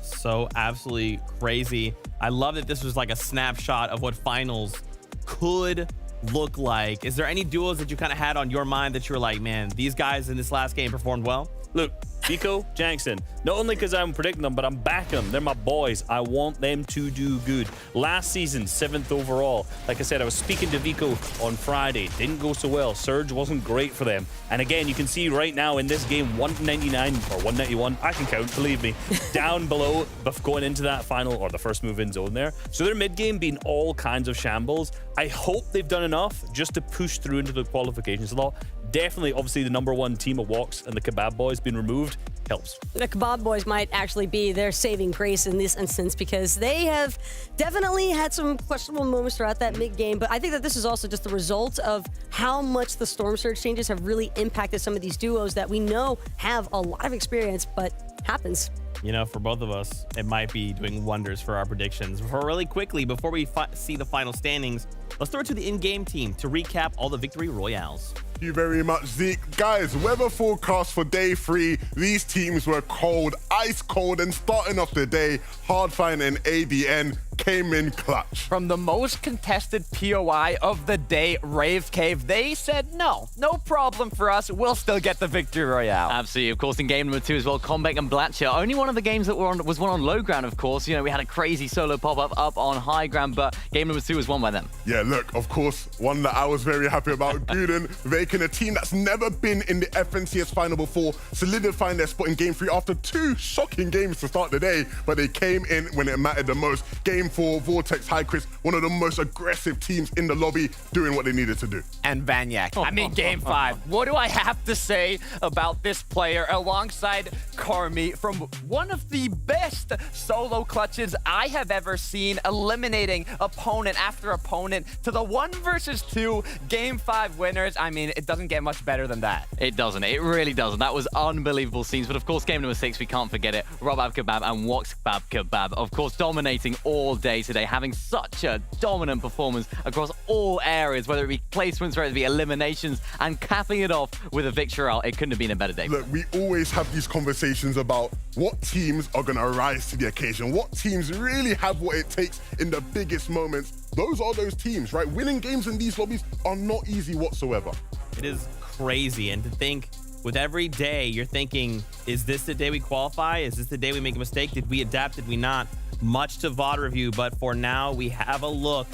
So absolutely crazy. I love that this was like a snapshot of what finals could look like. Is there any duos that you kind of had on your mind that you were like, man, these guys in this last game performed well? Look, Vico, Jackson, not only because I'm predicting them, but I'm backing them. They're my boys. I want them to do good. Last season, 7th overall. Like I said, I was speaking to Vico on Friday. Didn't go so well. Surge wasn't great for them. And again, you can see right now in this game, 199 or 191, I can count, believe me, down below going into that final or the first move in zone there. So their mid game being all kinds of shambles. I hope they've done enough just to push through into the qualification slot. Definitely, obviously, the #1 team of Woks and the Kebab Boys being removed helps. The Kebab Boys might actually be their saving grace in this instance, because they have definitely had some questionable moments throughout that mid-game, but I think that this is also just the result of how much the Storm Surge changes have really impacted some of these duos that we know have a lot of experience, but happens. You know, for both of us, it might be doing wonders for our predictions. For really quickly, before we see the final standings, let's throw it to the in-game team to recap all the victory royales. Thank you very much, Zeke. Guys, weather forecast for day 3. These teams were cold, ice cold, and starting off the day, Hardfine and ADN came in clutch. From the most contested POI of the day, Rave Cave, they said no problem for us. We'll still get the victory royale. Absolutely. Of course, in game number 2 as well, Combeck and Blatcher. Only one of the games that was won on low ground, of course. You know, we had a crazy solo pop-up up on high ground, but game number 2 was won by them. Yeah, look, of course, one that I was very happy about. Guden making a team that's never been in the FNCS final before, solidifying their spot in game 3 after 2 shocking games to start the day, but they came in when it mattered the most. Game 4, Vortex High Chris, one of the most aggressive teams in the lobby, doing what they needed to do. And Vanyak. I mean, game 5. What do I have to say about this player alongside Karmi from one of the best solo clutches I have ever seen, eliminating opponent after opponent to the 1 versus 2 game 5 winners? I mean, it doesn't get much better than that. It doesn't. It really doesn't. That was unbelievable scenes. But of course, game number 6, we can't forget it. Robab Kebab and Woks Kebab, of course, dominating all day today, having such a dominant performance across all areas, whether it be placements, whether it be eliminations, and capping it off with a victory. It couldn't have been a better day. Look, we always have these conversations about what teams are going to rise to the occasion, what teams really have what it takes in the biggest moments. Those are those teams, right? Winning games in these lobbies are not easy whatsoever. It is crazy, and to think with every day you're thinking, is this the day we qualify? Is this the day we make a mistake? Did we adapt? Did we not? Much to VOD review, but for now we have a look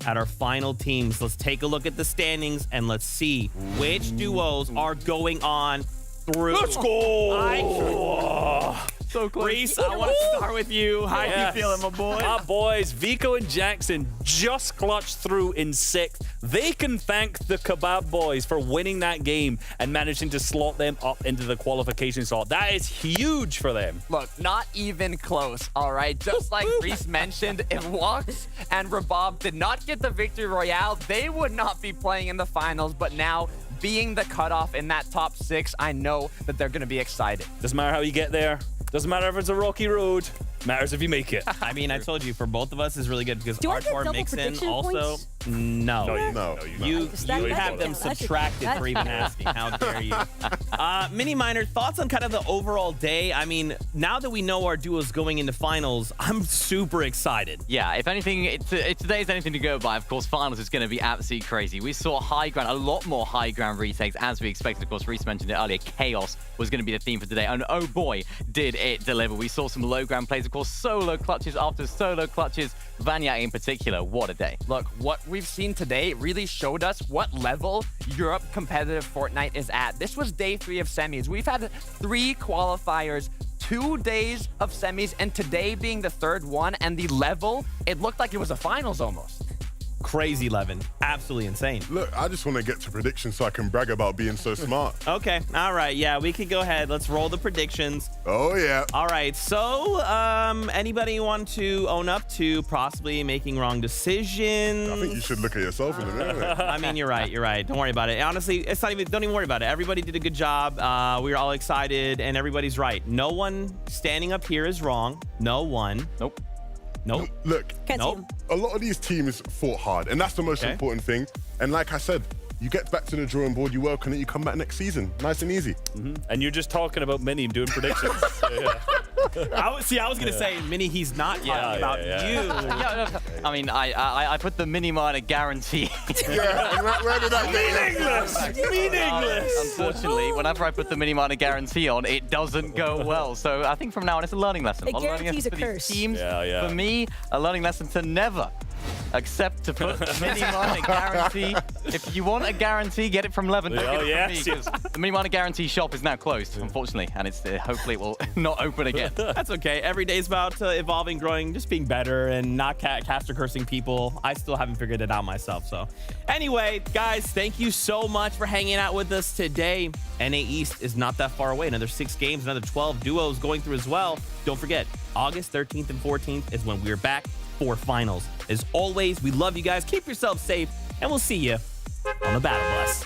at our final teams. Let's take a look at the standings and let's see which duos are going on through. Let's go! So close. Reese, I want to start with you. How you feeling, my boy? My boys, Vico and Jackson, just clutched through in 6th. They can thank the Kebab Boys for winning that game and managing to slot them up into the qualification slot. That is huge for them. Look, not even close, all right? Just like Reese mentioned, if Woks and Rabab did not get the victory royale, they would not be playing in the finals, but now being the cutoff in that top 6, I know that they're going to be excited. Doesn't matter how you get there. Doesn't matter if it's a rocky road. Matters if you make it. I mean, I told you, for both of us is really good because Artwar mix in also. Points? No. You That have them subtracted for even asking. How dare you? Mini Miner, thoughts on kind of the overall day? I mean, now that we know our duos going into finals, I'm super excited. Yeah, if anything, if today's anything to go by, of course, finals is going to be absolutely crazy. We saw high ground, a lot more high ground retakes as we expected. Of course, Reese mentioned it earlier. Chaos was going to be the theme for today, and oh boy, did it deliver. We saw some low ground plays. Of course, solo clutches after solo clutches. Vanya in particular, what a day. Look, what we've seen today really showed us what level Europe competitive Fortnite is at. This was day 3 of semis. We've had 3 qualifiers, 2 days of semis, and today being the 3rd one, and the level, it looked like it was a finals almost. Crazy, Levin. Absolutely insane. Look, I just want to get to predictions so I can brag about being so smart. Okay, all right, yeah, we could go ahead. Let's roll the predictions. Oh, yeah. All right, so anybody want to own up to possibly making wrong decisions? I think you should look at yourself in the mirror. I mean, you're right. Don't worry about it. Honestly, it's not even, don't even worry about it. Everybody did a good job. We were all excited, and everybody's right. No one standing up here is wrong. No one. Nope. Nope. Look, nope. A lot of these teams fought hard, and that's the most important thing. And like I said, you get back to the drawing board, you work on it, you come back next season. Nice and easy. And you're just talking about Mini and doing predictions. I was going to say, Mini, he's not talking about you. I mean, I put the mini-minor guarantee. Where did that Meaningless. Unfortunately, whenever I put the mini-minor guarantee on, it doesn't go well. So I think from now on, it's a learning lesson. A guarantee's a curse. Teams. For me, a learning lesson to never accept to put mini-minor guarantee. If you want a guarantee, get it from Levin. Don't get it from me, 'cause the mini-minor guarantee shop is now closed, unfortunately, and it's hopefully it will not open again. That's okay. Every day is about evolving, growing, just being better, and not caster cursing people. I still haven't figured it out myself. So anyway, guys, thank you so much for hanging out with us today. NA East is not that far away. Another 6 games, another 12 duos going through as well. Don't forget, August 13th and 14th is when we're back for finals. As always, we love you guys. Keep yourselves safe, and we'll see you on the Battle Bus.